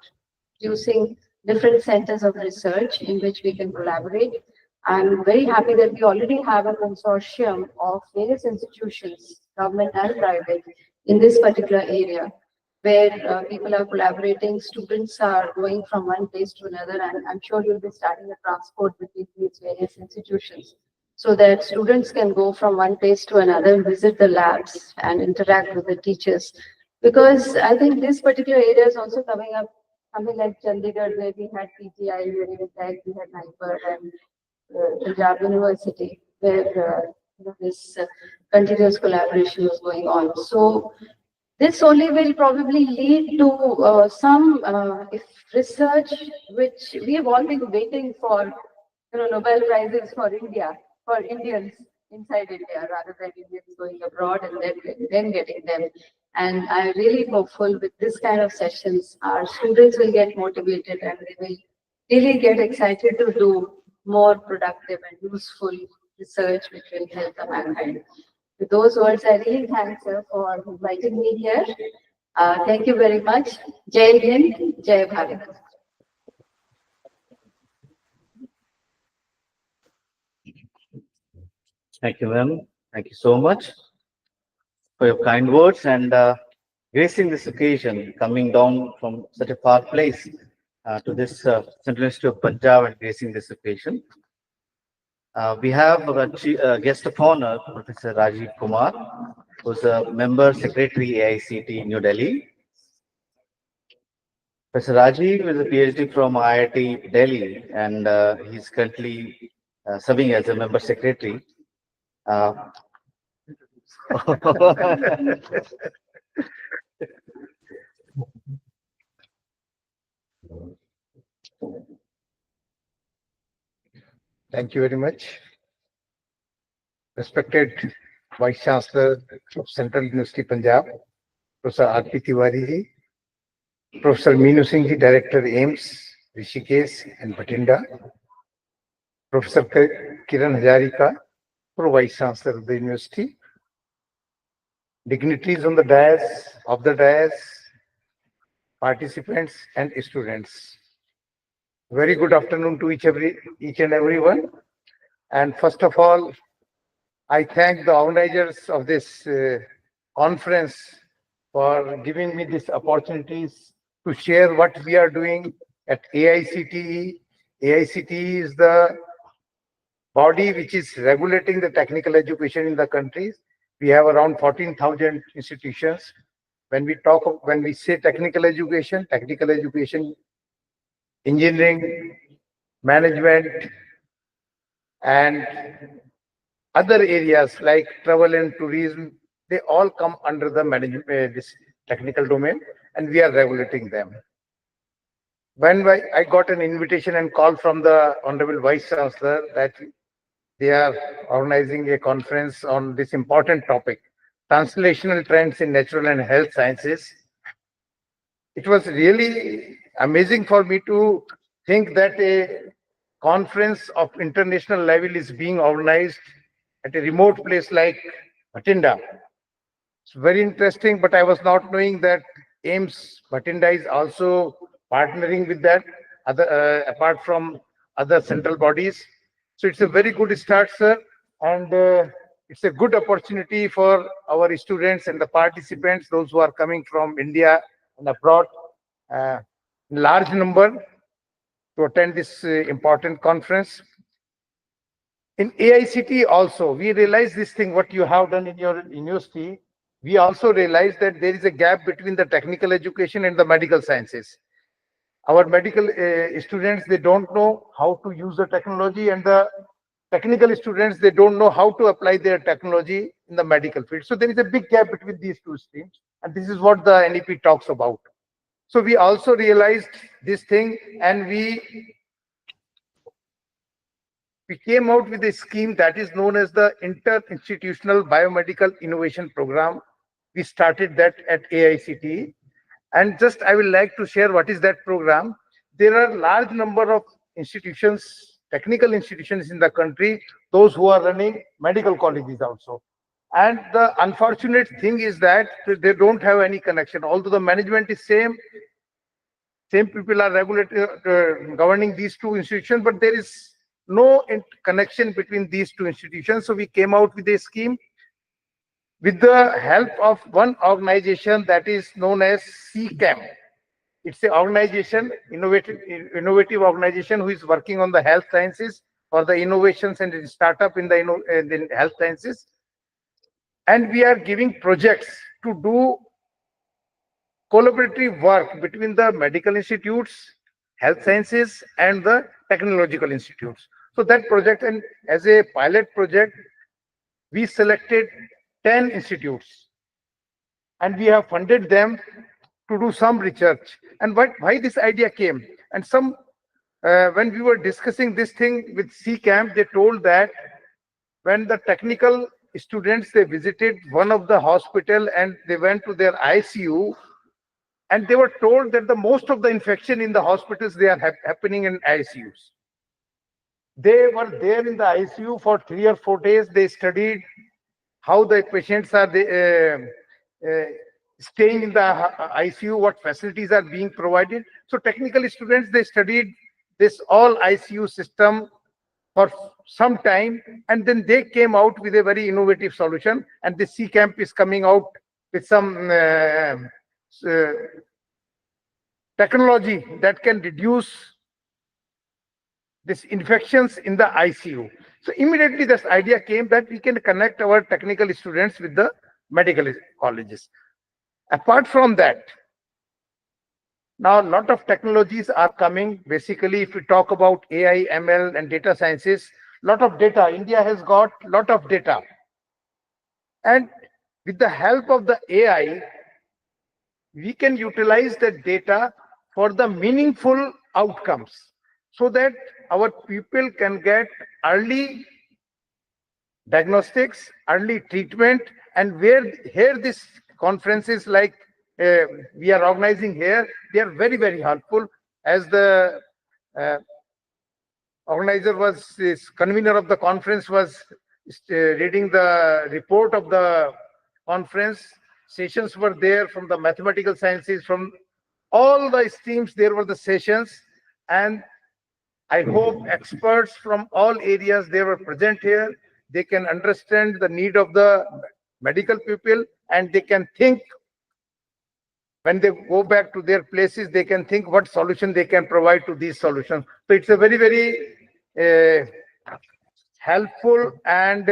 using different centers of research in which we can collaborate. I'm very happy that we already have a consortium of various institutions, government and private, in this particular area, where people are collaborating, students are going from one place to another, and I'm sure you'll be starting a transport between these various institutions so that students can go from one place to another, visit the labs and interact with the teachers. Because I think this particular area is also coming up, something like Chandigarh, where we had PGI, where we had NIPER and Punjab University, where this continuous collaboration was going on. So this only will probably lead to some if research which we have all been waiting for, Nobel Prizes for India, for Indians inside India, rather than Indians going abroad and then getting them. And I'm really hopeful with this kind of sessions, our students will get motivated and they will really get excited to do more productive and useful research which will help the mankind. With those words, I really thank sir for inviting me here. Thank you very much. Jai Hind, Jai Bharat. Thank you, ma'am. Thank you so much for your kind words and gracing this occasion, coming down from such a far place to this Central Institute of Punjab and gracing this occasion. We have a guest of honor, Professor Rajiv Kumar, who's a member secretary AICT New Delhi. Professor Rajiv is a PhD from IIT Delhi, and he's currently serving as a member secretary. Thank you very much. Respected Vice Chancellor of Central University Punjab, Professor R.P. Tiwari ji, Professor Meenu Singh ji, Director AIMS, Rishikesh and Bhatinda, Professor Kiran Hazarika, Pro Vice Chancellor of the University, dignitaries on the dais, participants and students. Very good afternoon to each and everyone. And first of all, I thank the organizers of this conference for giving me these opportunities to share what we are doing at AICTE. AICTE is the body which is regulating the technical education in the country. We have around 14,000 institutions. When we say technical education, engineering, management, and other areas like travel and tourism, they all come under the management, this technical domain, and we are regulating them. When I got an invitation and call from the Honorable Vice Chancellor that they are organizing a conference on this important topic, translational trends in natural and health sciences, it was really amazing for me to think that a conference of international level is being organized at a remote place like Bhatinda. It's very interesting, but I was not knowing that AIMS Bhatinda is also partnering with that, apart from other central bodies. So it's a very good start, sir, and it's a good opportunity for our students and the participants, those who are coming from India and abroad, in large number, to attend this important conference. In AICT also, we realize this thing, what you have done in your university, we also realize that there is a gap between the technical education and the medical sciences. Our medical students, they don't know how to use the technology, and the technical students, they don't know how to apply their technology in the medical field. So there is a big gap between these two streams, and this is what the NEP talks about. So we also realized this thing, and we came out with a scheme that is known as the Inter-Institutional Biomedical Innovation Program. We started that at AICTE. And just I will like to share what is that program. There are large number of institutions, technical institutions in the country, those who are running medical colleges also. And the unfortunate thing is that they don't have any connection. Although the management is same people are governing these two institutions, but there is no connection between these two institutions. So we came out with a scheme with the help of one organization that is known as CCAM. It's an organization, innovative organization who is working on the health sciences for the innovations and startup in the health sciences. And we are giving projects to do collaborative work between the medical institutes, health sciences, and the technological institutes. So that project, and as a pilot project, we selected 10 institutes, and we have funded them to do some research. And why this idea came, and when we were discussing this thing with CCAM, they told that when the technical students, they visited one of the hospital and they went to their ICU, and they were told that the most of the infection in the hospitals, they are happening in ICUs. They were there in the ICU for 3 or 4 days. They studied how the patients are staying in the ICU, what facilities are being provided. So technical students, they studied this all ICU system for some time, and then they came out with a very innovative solution. And the CCAMP is coming out with some technology that can reduce these infections in the ICU. So immediately this idea came that we can connect our technical students with the medical colleges. Apart from that, now a lot of technologies are coming. Basically, if we talk about AI, ML, and data sciences, lot of data. India has got lot of data. And with the help of the AI, we can utilize the data for the meaningful outcomes so that our people can get early diagnostics, early treatment, and where here this conferences like we are organizing here, they are very, very helpful. As the organizer was, this convener of the conference was reading the report of the conference. Sessions were there from the mathematical sciences, from all the streams, there were the sessions. And I hope experts from all areas, they were present here. They can understand the need of the medical people, and they can think, when they go back to their places, they can think what solution they can provide to these solutions. So it's a very, very helpful, and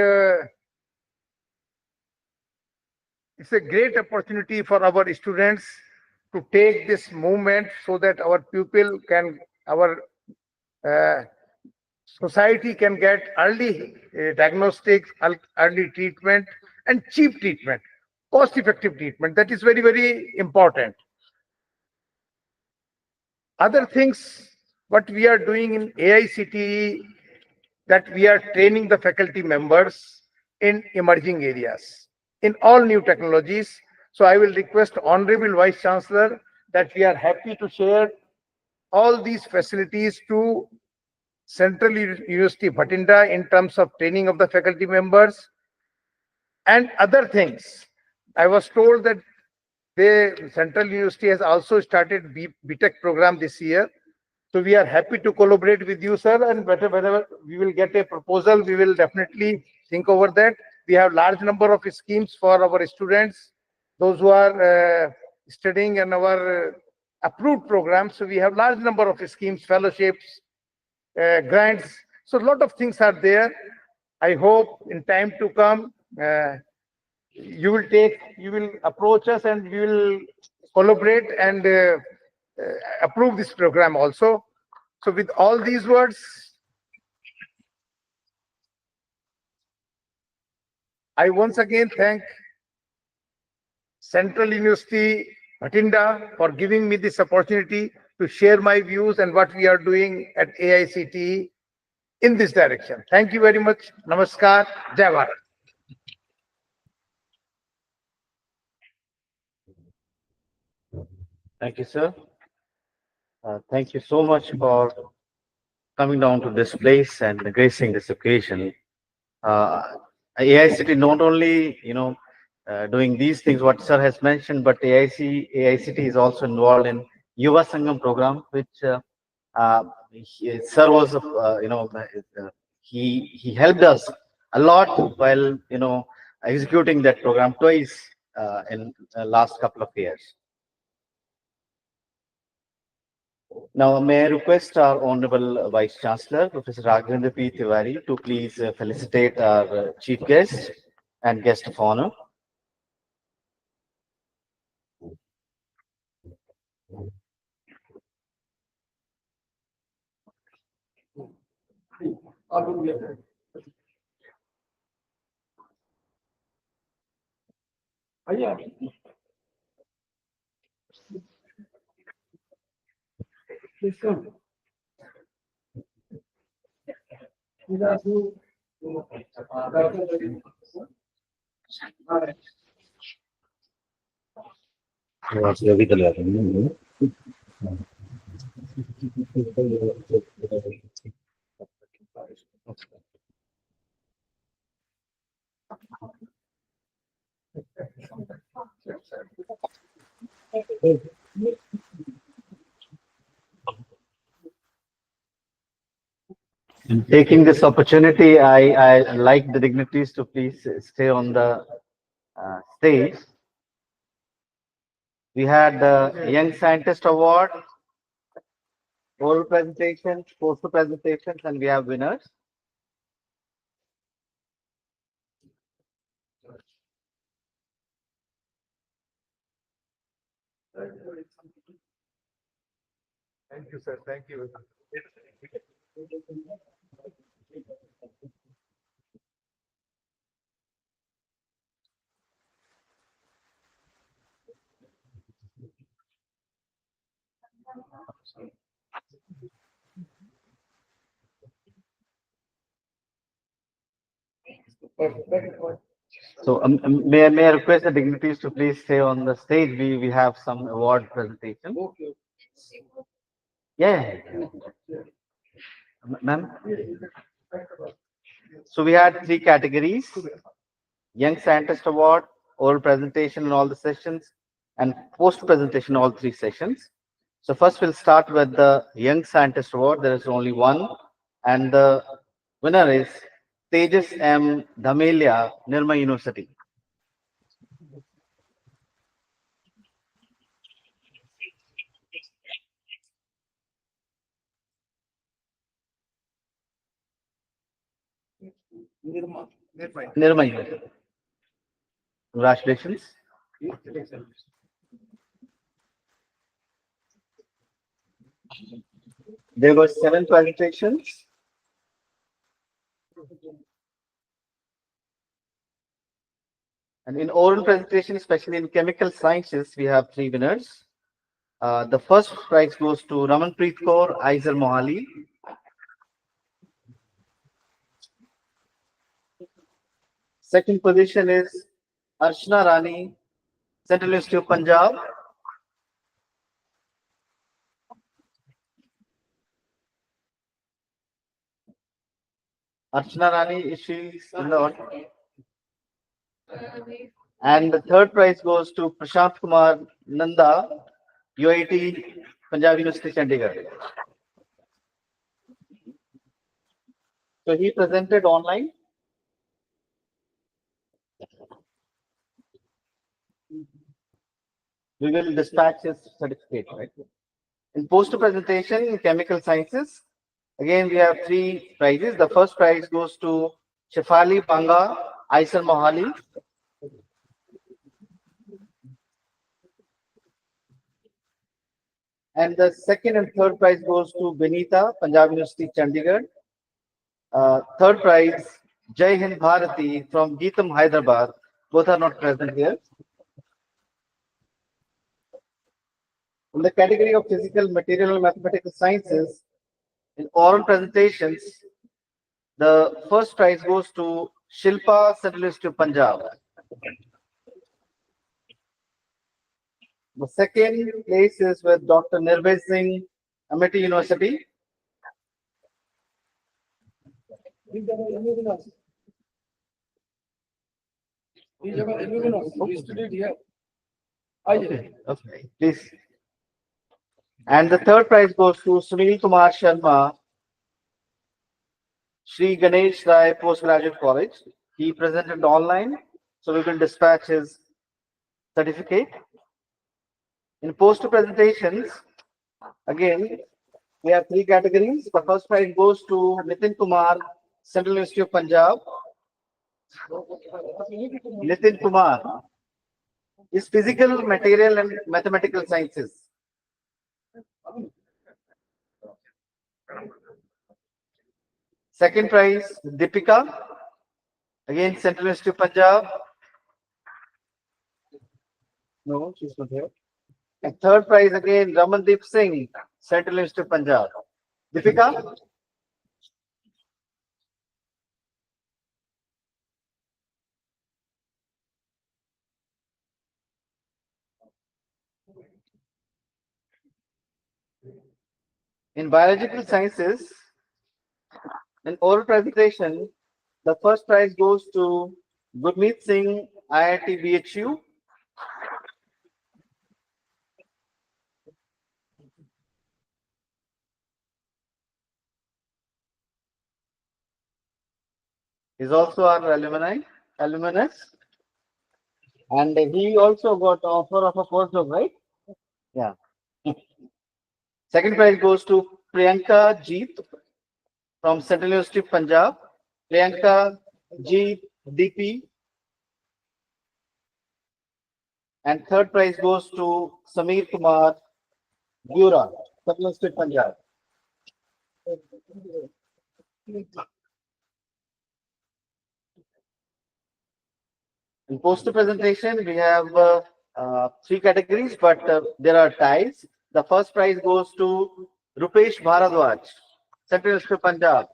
it's a great opportunity for our students to take this movement so that our pupil can, our society can get early diagnostics, early treatment, and cheap treatment, cost-effective treatment. That is very, very important. Other things, what we are doing in AICTE, that we are training the faculty members in emerging areas, in all new technologies. So I will request Honorable Vice Chancellor that we are happy to share all these facilities to Central University Bhatinda in terms of training of the faculty members and other things. I was told that the Central University has also started BTech program this year. So we are happy to collaborate with you, sir, and whenever we will get a proposal, we will definitely think over that. We have large number of schemes for our students, those who are studying in our approved programs. So we have large number of schemes, fellowships, grants. So a lot of things are there. I hope in time to come, you will approach us and we will collaborate and approve this program also. So with all these words, I once again thank Central University Bhatinda for giving me this opportunity to share my views and what we are doing at AICTE in this direction. Thank you very much. Namaskar. Jai Bharat. Thank you, sir. Thank you so much for coming down to this place and gracing this occasion. AICT not only, doing these things what sir has mentioned, but AICT is also involved in Yuva Sangam program, which sir was, he helped us a lot while, executing that program twice in the last couple of years. Now, may I request our Honorable Vice Chancellor, Professor Raghavendra P. Tiwari, to please felicitate our Chief Guest and Guest of Honor. Please come. In taking this opportunity, I like the dignitaries to please stay on the stage. We had the Young Scientist Award, oral presentations, poster presentations, and we have winners. Thank you, sir. Thank you. So may I request the dignitaries to please stay on the stage? We have some award presentation. Yeah. Ma'am. So we had three categories: Young Scientist Award, oral presentation in all the sessions, and post presentation all three sessions. So first we'll start with the Young Scientist Award. There is only one, and the winner is Tejas M. Dhamelia, Nirma University. Nirma University. Congratulations. There were 7 presentations. And in oral presentation, especially in chemical sciences, we have 3 winners. The first prize goes to Ramanpreet Kaur, Aizer Mohali. Second position is Archana Rani, Central University of Punjab. Archana Rani, is she in the audience? And the third prize goes to Prashant Kumar Nanda, UIT, Punjab University, Chandigarh. So he presented online. We will dispatch his certificate, right? In poster presentation in chemical sciences, again we have 3 prizes. The first prize goes to Shefali Banga, Aiser Mohali. And the second and third prize goes to Benita, Punjab University, Chandigarh. Third prize, Jai Hind Bharati from Geetam, Hyderabad. Both are not present here. In the category of physical, material, and mathematical sciences, in oral presentations, the first prize goes to Shilpa, Central University of Punjab. The second place is with Dr. Nirbhay Singh, Amity University. Okay, okay, please. And the third prize goes to Sunil Kumar Sharma, Sri Ganesh Rai Postgraduate College. He presented online, so we will dispatch his certificate. In poster presentations, again, we have 3 categories. The first prize goes to Nitin Kumar, Central University of Punjab. Nitin Kumar is physical, material, and mathematical sciences. Second prize, Deepika, again Central University of Punjab. No, she's not here. And third prize again, Ramandeep Singh, Central University of Punjab. Deepika? In biological sciences, in oral presentation, the first prize goes to Gurmeet Singh, IIT BHU. He's also our alumnus. And he also got offer of a postdoc, right? Yeah. Second prize goes to Priyanka Jeet from Central University of Punjab. Priyanka Jeet DP. And third prize goes to Sameer Kumar Gura, Central University of Punjab. In poster presentation, we have three categories, but there are ties. The first prize goes to Rupesh Bharadwaj, Central University of Punjab.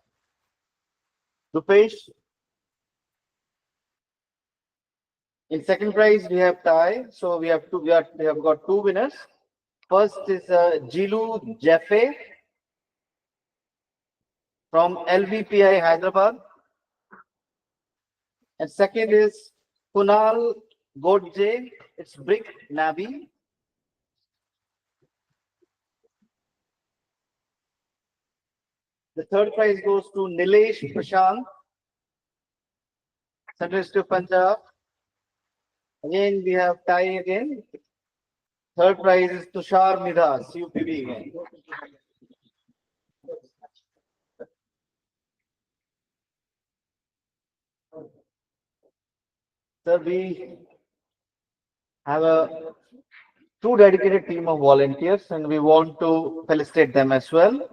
Rupesh. In second prize, we have tie. So we have got two winners. First is Jilu Jaffe from LVPI Hyderabad. And second is Kunal Godje, it's Brick Navi. The third prize goes to Nilesh Prashant, Central University of Punjab. Again, we have tie again. Third prize is Tushar Midhas, UPB again. So we have a two dedicated team of volunteers and we want to felicitate them as well.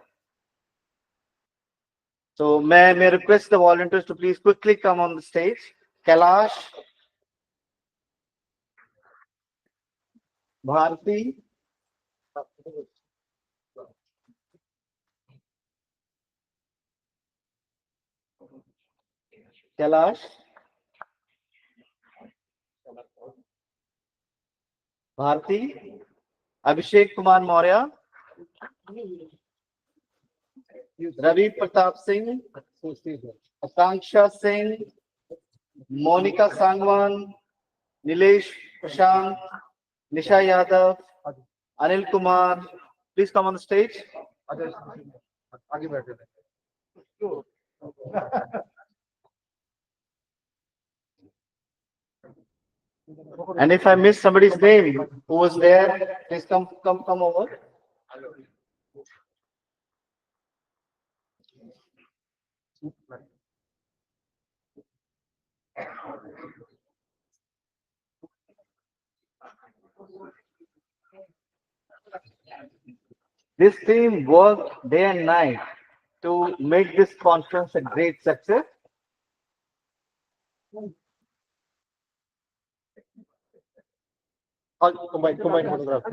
So may I request the volunteers to please quickly come on the stage. Kailash, Bharti, Kailash, Bharti, Abhishek Kumar Maurya, Ravi Pratap Singh, Akanksha Singh, Monica Sangwan, Nilesh Prashant, Nisha Yadav, Anil Kumar. Please come on the stage. And if I miss somebody's name who was there, please come over. This team worked day and night to make this conference a great success. Combined photograph.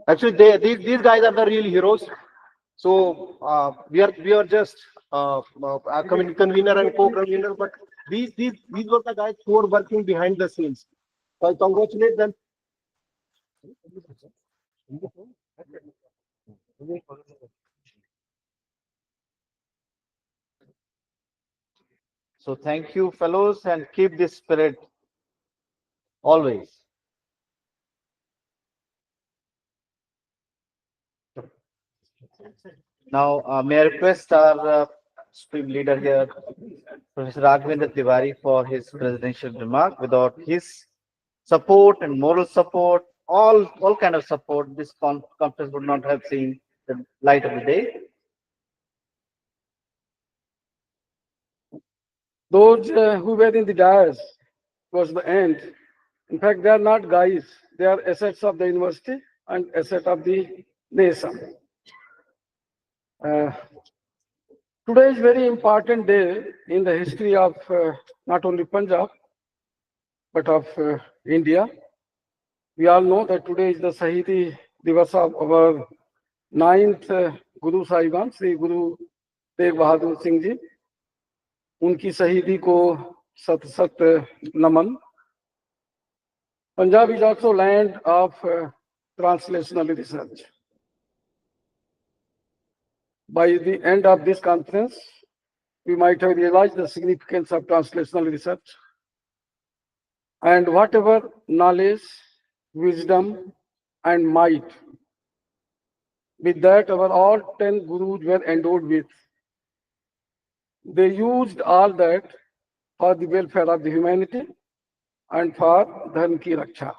Actually, these guys are the real heroes. So we are just convener and co-convener, but these were the guys who were working behind the scenes. So I congratulate them. So thank you, fellows, and keep this spirit always. Now, may I request our supreme leader here, Professor Raghvendra Tiwari, for his presidential remark. Without his support and moral support, all kind of support, this conference would not have seen the light of the day. Those who were in the dais towards the end, in fact, they are not guys. They are assets of the university and asset of the nation. Today is very important day in the history of not only Punjab, but of India. We all know that today is the Shahidi Divas of our 9th Guru Sahiban, Sri Guru Tegh Bahadur Singh Ji. उनकी शहीदी को सत सत नमन. Punjab is also land of translational research. By the end of this conference, we might have realized the significance of translational research. And whatever knowledge, wisdom, and might, with that our all 10 gurus were endowed with, they used all that for the welfare of the humanity and for धर्म की रक्षा.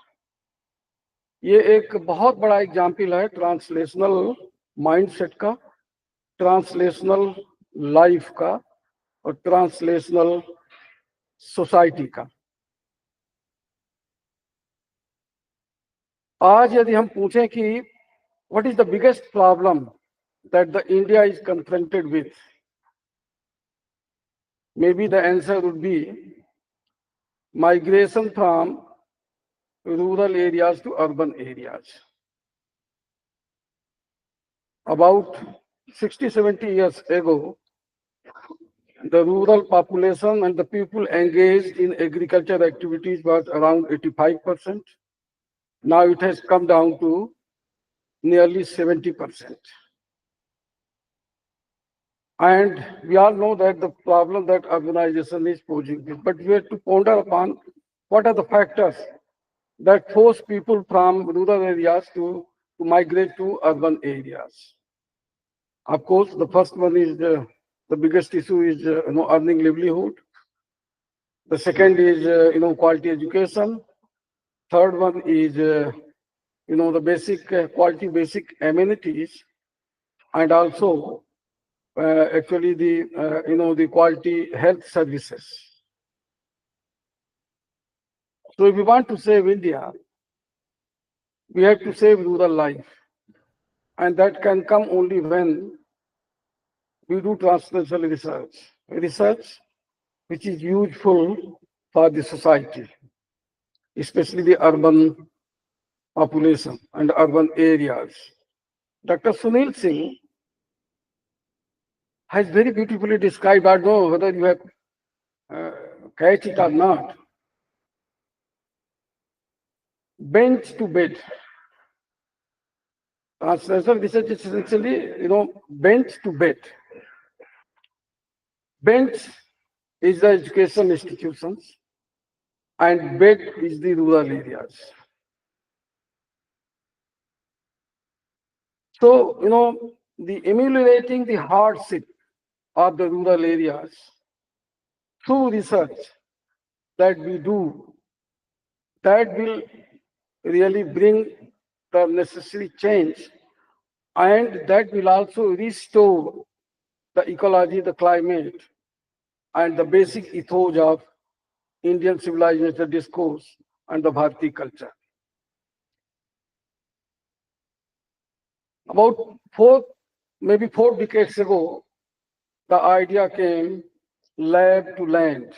ये एक बहुत बड़ा example है translational mindset का, translational life का और ट्रांसलेशनल सोसाइटी का. आज यदि हम पूछें कि what is the biggest problem that the India is confronted with, maybe the answer would be migration from rural areas to urban areas. About 60, 70 years ago, the rural population and the people engaged in agriculture activities was around 85%. Now it has come down to nearly 70%. And we all know that the problem that urbanization is posing, but we have to ponder upon what are the factors that force people from rural areas to migrate to urban areas. Of course, the first one is the biggest issue is earning livelihood. The second is quality education. Third one is the basic quality basic amenities, and also actually the quality health services. So if we want to save India, we have to save rural life, and that can come only when we do translational research which is useful for the society, especially the urban population and urban areas. Dr. Sunil Singh has very beautifully described, I don't know whether you have catch it or not, bench to bed. Translational research is essentially, bench to bed. Bench is the education institutions and bed is the rural areas. So, the ameliorating the hardship of the rural areas through research that we do, that will really bring the necessary change, and that will also restore the ecology, the climate, and the basic ethos of Indian civilization discourse and the Bharati culture. About maybe 4 decades ago, the idea came lab to land.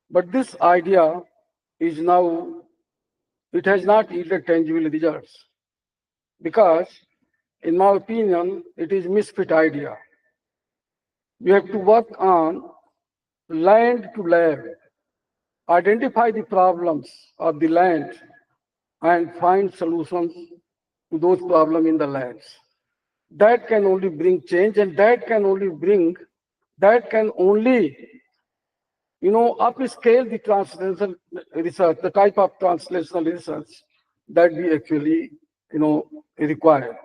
But this idea is now, it has not yielded tangible results because, in my opinion, it is misfit idea. We have to work on land to lab, identify the problems of the land and find solutions to those problems in the lands. That can only bring change, and that can only upscale the translational research, the type of translational research that we actually, require.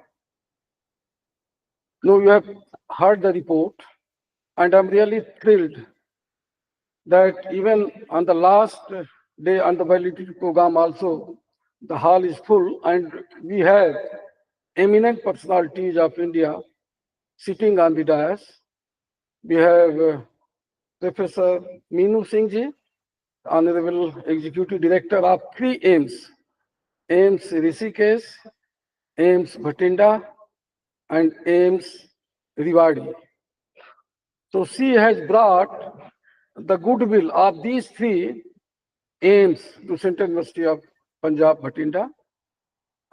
Now, you have heard the report, and I'm really thrilled that even on the last day on the validity program also, the hall is full, and we have eminent personalities of India sitting on the dais. We have Professor Meenu Singh ji, Honorable Executive Director of 3 AIMS, AIMS Rishikesh, AIMS Bhatinda, and AIMS Rewari. So she has brought the goodwill of these 3 AIMS to Central University of Punjab, Bhatinda,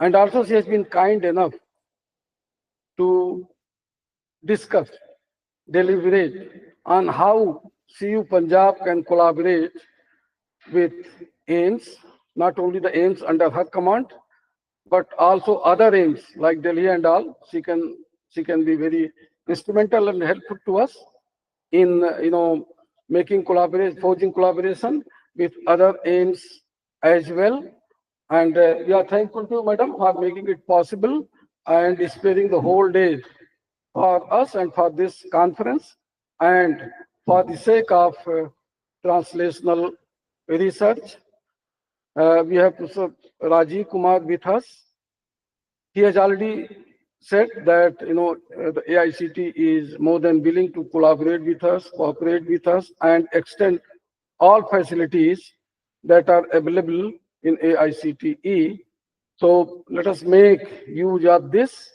and also she has been kind enough to discuss, deliberate on how CU Punjab can collaborate with AIMS, not only the AIMS under her command, but also other AIMS like Delhi and all. She can be very instrumental and helpful to us in making collaboration, forging collaboration with other AIMS as well. And we are thankful to Madam for making it possible and sparing the whole day for us and for this conference, and for the sake of translational research. We have Professor Rajiv Kumar with us. He has already said that the AICT is more than willing to collaborate with us, cooperate with us, and extend all facilities that are available in AICTE. So let us make use of this,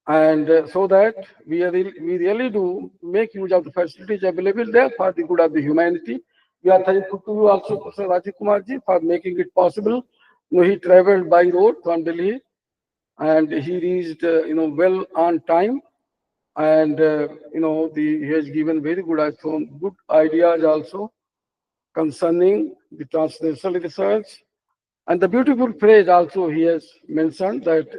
and so that we really do make use of the facilities available there for the good of the humanity. We are thankful to you also, Professor Rajiv Kumar ji, for making it possible. He traveled by road from Delhi and he reached, well on time. And, he has given very good ideas also concerning the translational research. And the beautiful phrase also he has mentioned that,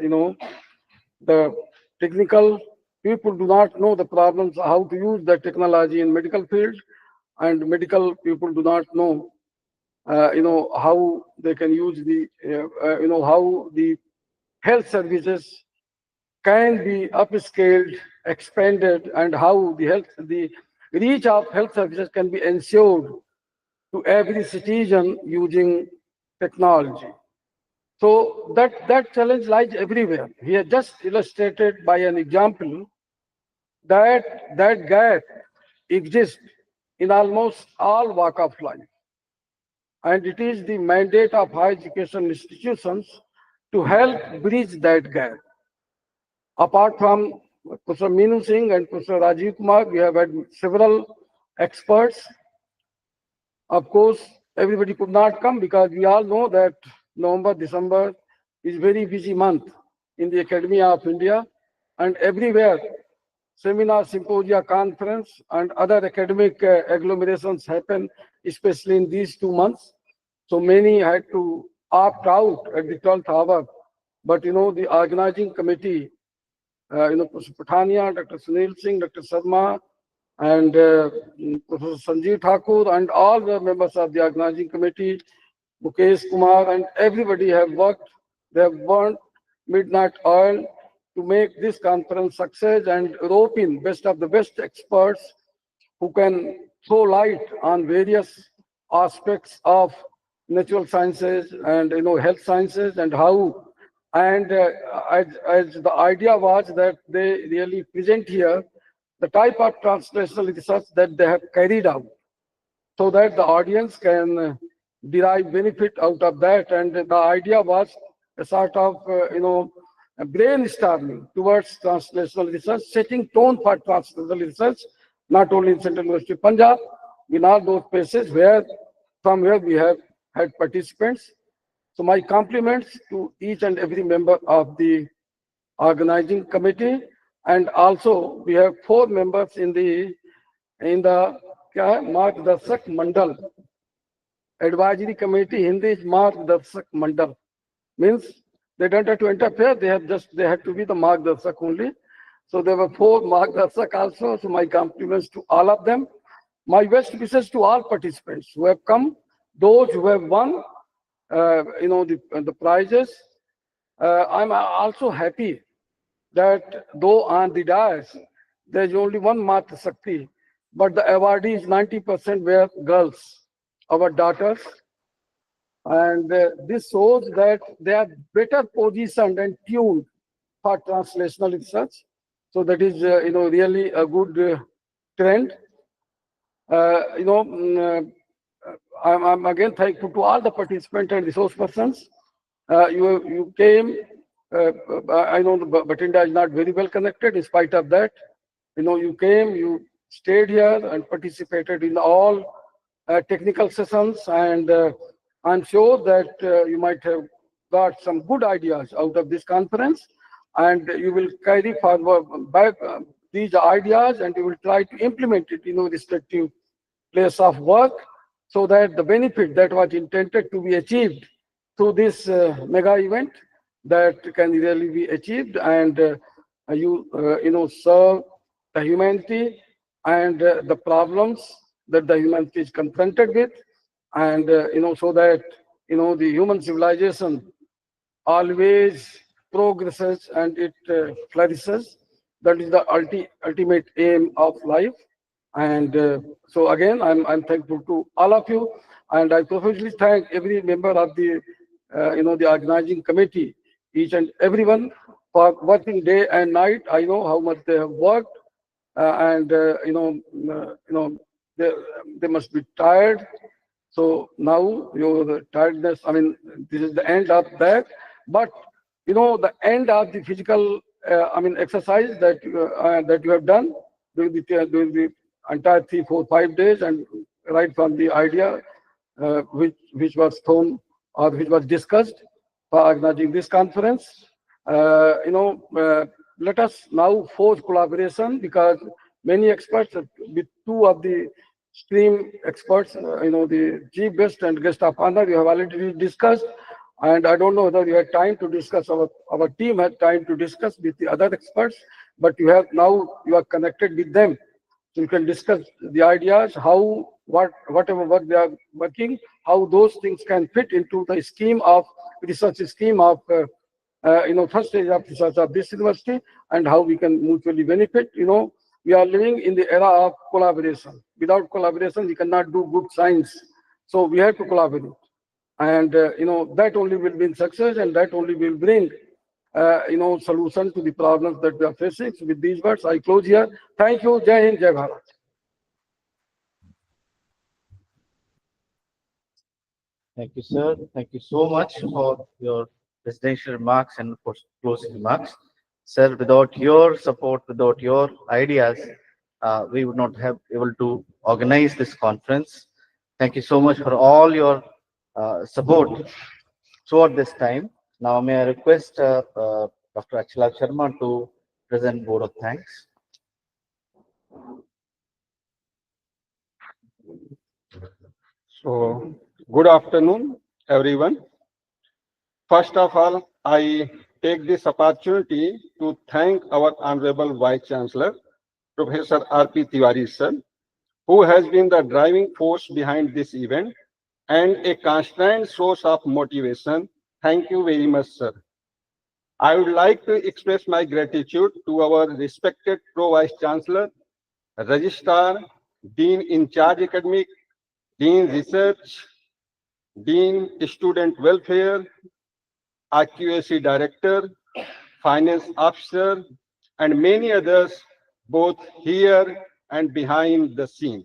the technical people do not know the problems, how to use the technology in medical field, and medical people do not know, how they can use the, how the health services can be upscaled, expanded, and how the reach of health services can be ensured to every citizen using technology. So that challenge lies everywhere. He has just illustrated by an example that gap exists in almost all walk of life. And it is the mandate of higher education institutions to help bridge that gap. Apart from Professor Meenu Singh and Professor Rajiv Kumar, we have had several experts. Of course, everybody could not come because we all know that November, December is very busy month in the Academia of India, and everywhere seminar, symposia, conference, and other academic agglomerations happen, especially in these 2 months. So many had to opt out at the 12th hour. But the organizing committee, Professor Pathania, Dr. Sunil Singh, Dr. Sharma, and Professor Sanjeev Thakur, and all the members of the organizing committee, Mukesh Kumar, and everybody have worked. They have burnt midnight oil to make this conference success and rope in best of the best experts who can throw light on various aspects of natural sciences and health sciences and how. And as the idea was that they really present here the type of translational research that they have carried out, so that the audience can derive benefit out of that. And the idea was a sort of, a brainstorming towards translational research, setting tone for translational research, not only in Central University of Punjab, in all those places from where we have had participants. So my compliments to each and every member of the organizing committee, and also we have 4 members in the Margdarshak Mandal advisory committee. Hindi is Margdarshak Mandal, means they don't have to interfere, they have to be the Margdarshak only. So there were 4 Margdarshak also. So my compliments to all of them. My best wishes to all participants who have come, those who have won the prizes. I'm also happy that though on the dais there's only one Matra Shakti, but the awardees 90% were girls, our daughters. And this shows that they are better positioned and tuned for translational research. So that is, really a good trend. I'm again thankful to all the participants and resource persons. You came. I know the Batinda is not very well connected. In spite of that, you came, you stayed here and participated in all technical sessions, and I'm sure that you might have got some good ideas out of this conference, and you will carry forward back these ideas, and you will try to implement it in your respective place of work, so that the benefit that was intended to be achieved through this mega event, that can really be achieved, and serve the humanity and the problems that the humanity is confronted with, and so that the human civilization always progresses and it flourishes. That is the ultimate aim of life. And so again, I'm thankful to all of you, and I profusely thank every member of the the organizing committee, each and everyone, for working day and night. I know how much they have worked, and they must be tired. So now your tiredness, I mean, this is the end of that. But the end of the physical, exercise that you have done during the entire 3, 4, 5 days, and right from the idea which was thrown or which was discussed for organizing this conference. Let us now forge collaboration because many experts, with two of the stream experts, the chief guest and guest of honor, we have already discussed. And I don't know whether you had time to discuss, our team had time to discuss with the other experts, but you are connected with them. So you can discuss the ideas, whatever work they are working, how those things can fit into the scheme of research scheme of first stage of research of this university, and how we can mutually benefit. We are living in the era of collaboration. Without collaboration, we cannot do good science. So we have to collaborate. And, that only will bring success, and that only will bring, solution to the problems that we are facing. So with these words, I close here. Thank you. Jai Hind, Jai Bharat. Thank you, sir. Thank you so much for your presidential remarks and for closing remarks. Sir, without your support, without your ideas, we would not have able to organize this conference. Thank you so much for all your support throughout this time. Now, may I request Dr. Achal Sharma to present vote of thanks. So, good afternoon, everyone. First of all, I take this opportunity to thank our Honorable Vice Chancellor, Professor R.P. Tiwari sir, who has been the driving force behind this event and a constant source of motivation. Thank you very much, sir. I would like to express my gratitude to our respected Pro-Vice Chancellor, Registrar, Dean in charge academic, Dean Research, Dean Student Welfare, IQAC Director, Finance Officer, and many others, both here and behind the scene.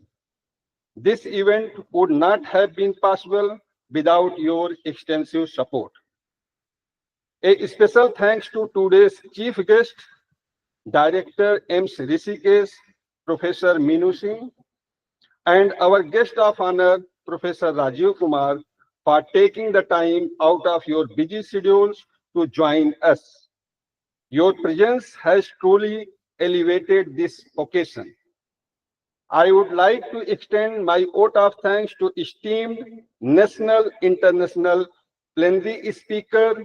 This event would not have been possible without your extensive support. A special thanks to today's chief guest, Director EMS Rishikesh, Professor Meenu Singh, and our guest of honor, Professor Rajiv Kumar, for taking the time out of your busy schedules to join us. Your presence has truly elevated this occasion. I would like to extend my vote of thanks to esteemed national, international plenary speaker,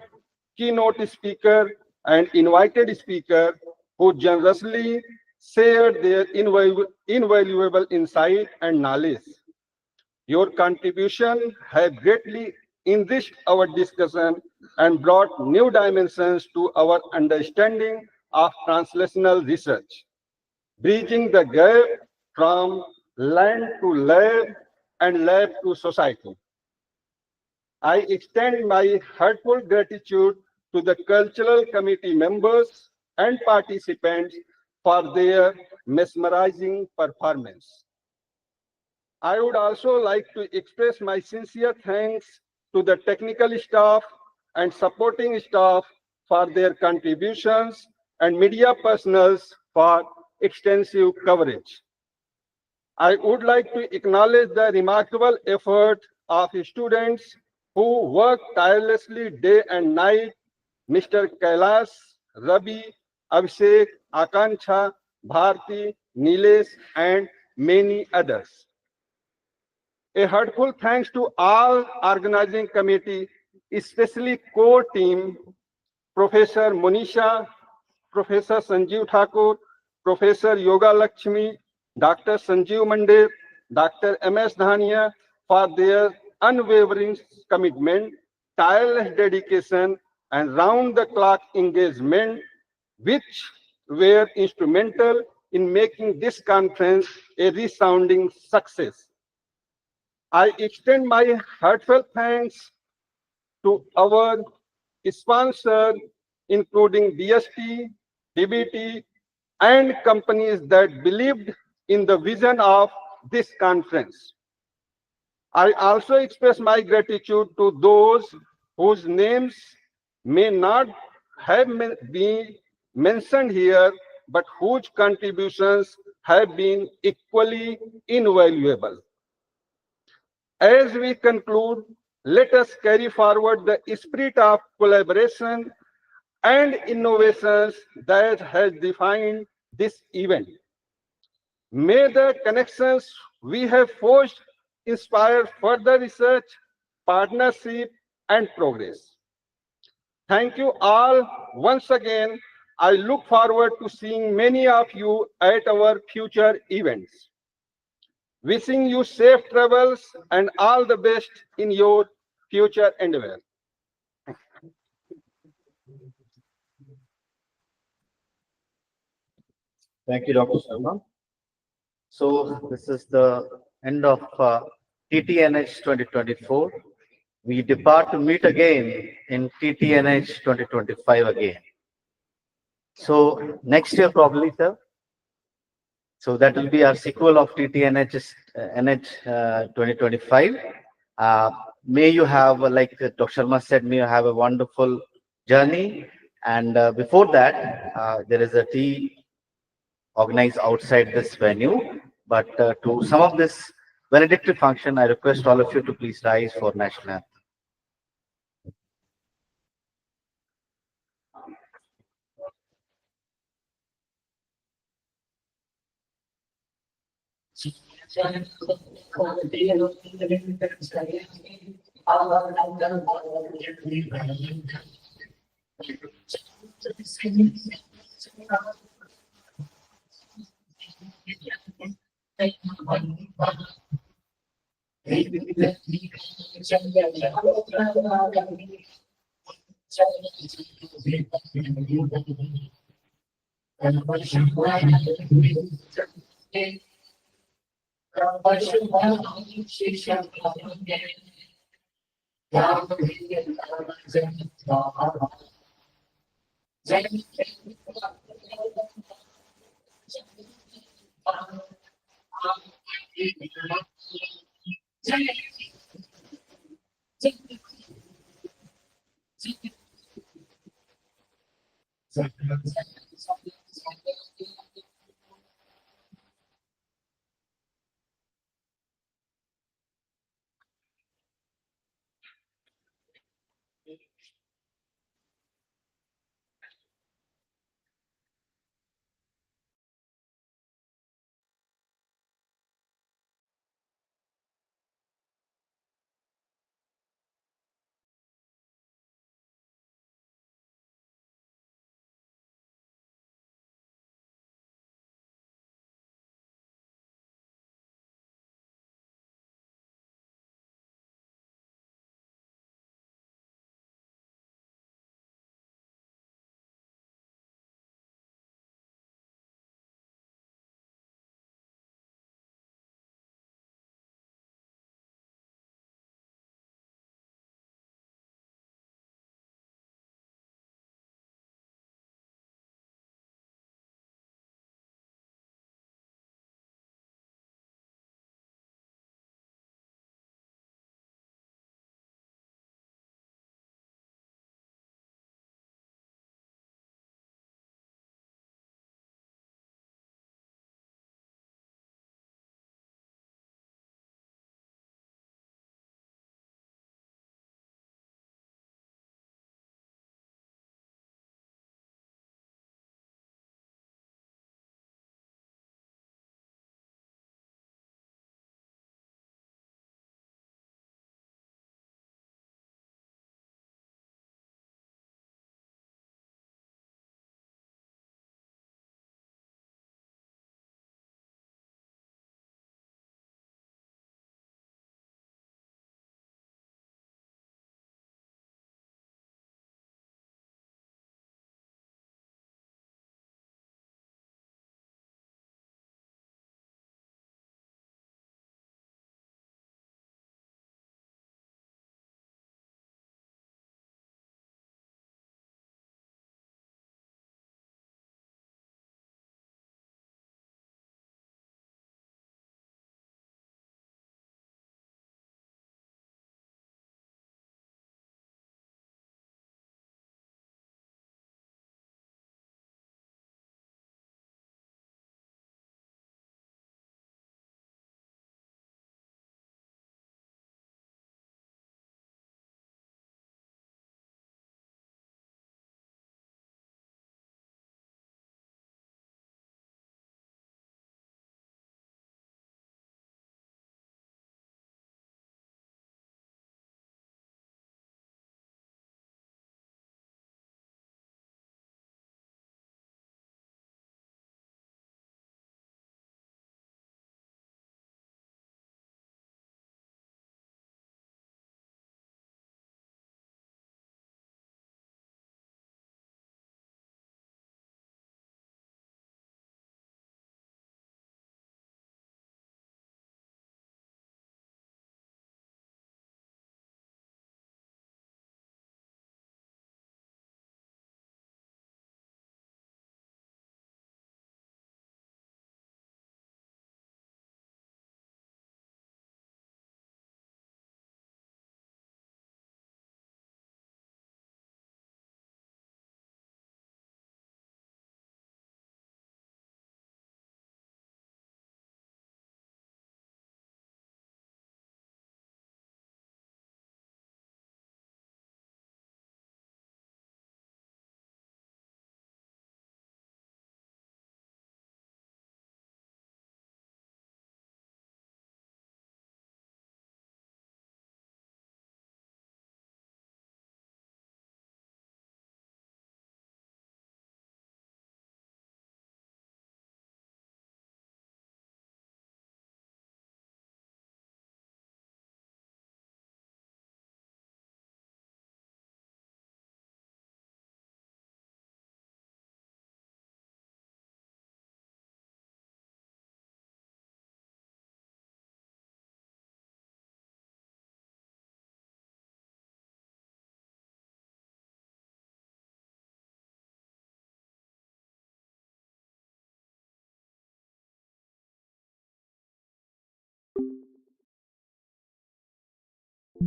keynote speaker, and invited speaker who generously shared their invaluable insight and knowledge. Your contribution has greatly enriched our discussion and brought new dimensions to our understanding of translational research, bridging the gap from land to lab and lab to society. I extend my heartfelt gratitude to the cultural committee members and participants for their mesmerizing performance. I would also like to express my sincere thanks to the technical staff and supporting staff for their contributions and media personnel for extensive coverage. I would like to acknowledge the remarkable effort of students who work tirelessly day and night, Mr. Kailas, Rabi, Abhishek, Akanksha, Bharti, Nilesh, and many others. A heartfelt thanks to all organizing committee, especially core team, Professor Monisha, Professor Sanjeev Thakur, Professor Yoga Lakshmi, Dr. Sanjeev Mande, Dr. M.S. Dhania, for their unwavering commitment, tireless dedication, and round-the-clock engagement, which were instrumental in making this conference a resounding success. I extend my heartfelt thanks to our sponsors, including DST, DBT, and companies that believed in the vision of this conference. I also express my gratitude to those whose names may not have been mentioned here, but whose contributions have been equally invaluable. As we conclude, let us carry forward the spirit of collaboration and innovations that has defined this event. May the connections we have forged inspire further research, partnership, and progress. Thank you all once again. I look forward to seeing many of you at our future events. Wishing you safe travels and all the best in your future endeavor. Thank you, Dr. Sharma. So this is the end of TTNH 2024. We depart to meet again in TTNH 2025 again. So next year probably, sir. So that will be our sequel of TTNH 2025. May you have, like Dr. Sharma said, may you have a wonderful journey. And before that, there is a tea organized outside this venue. But to sum up this valedictory function, I request all of you to please rise for national anthem.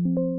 you.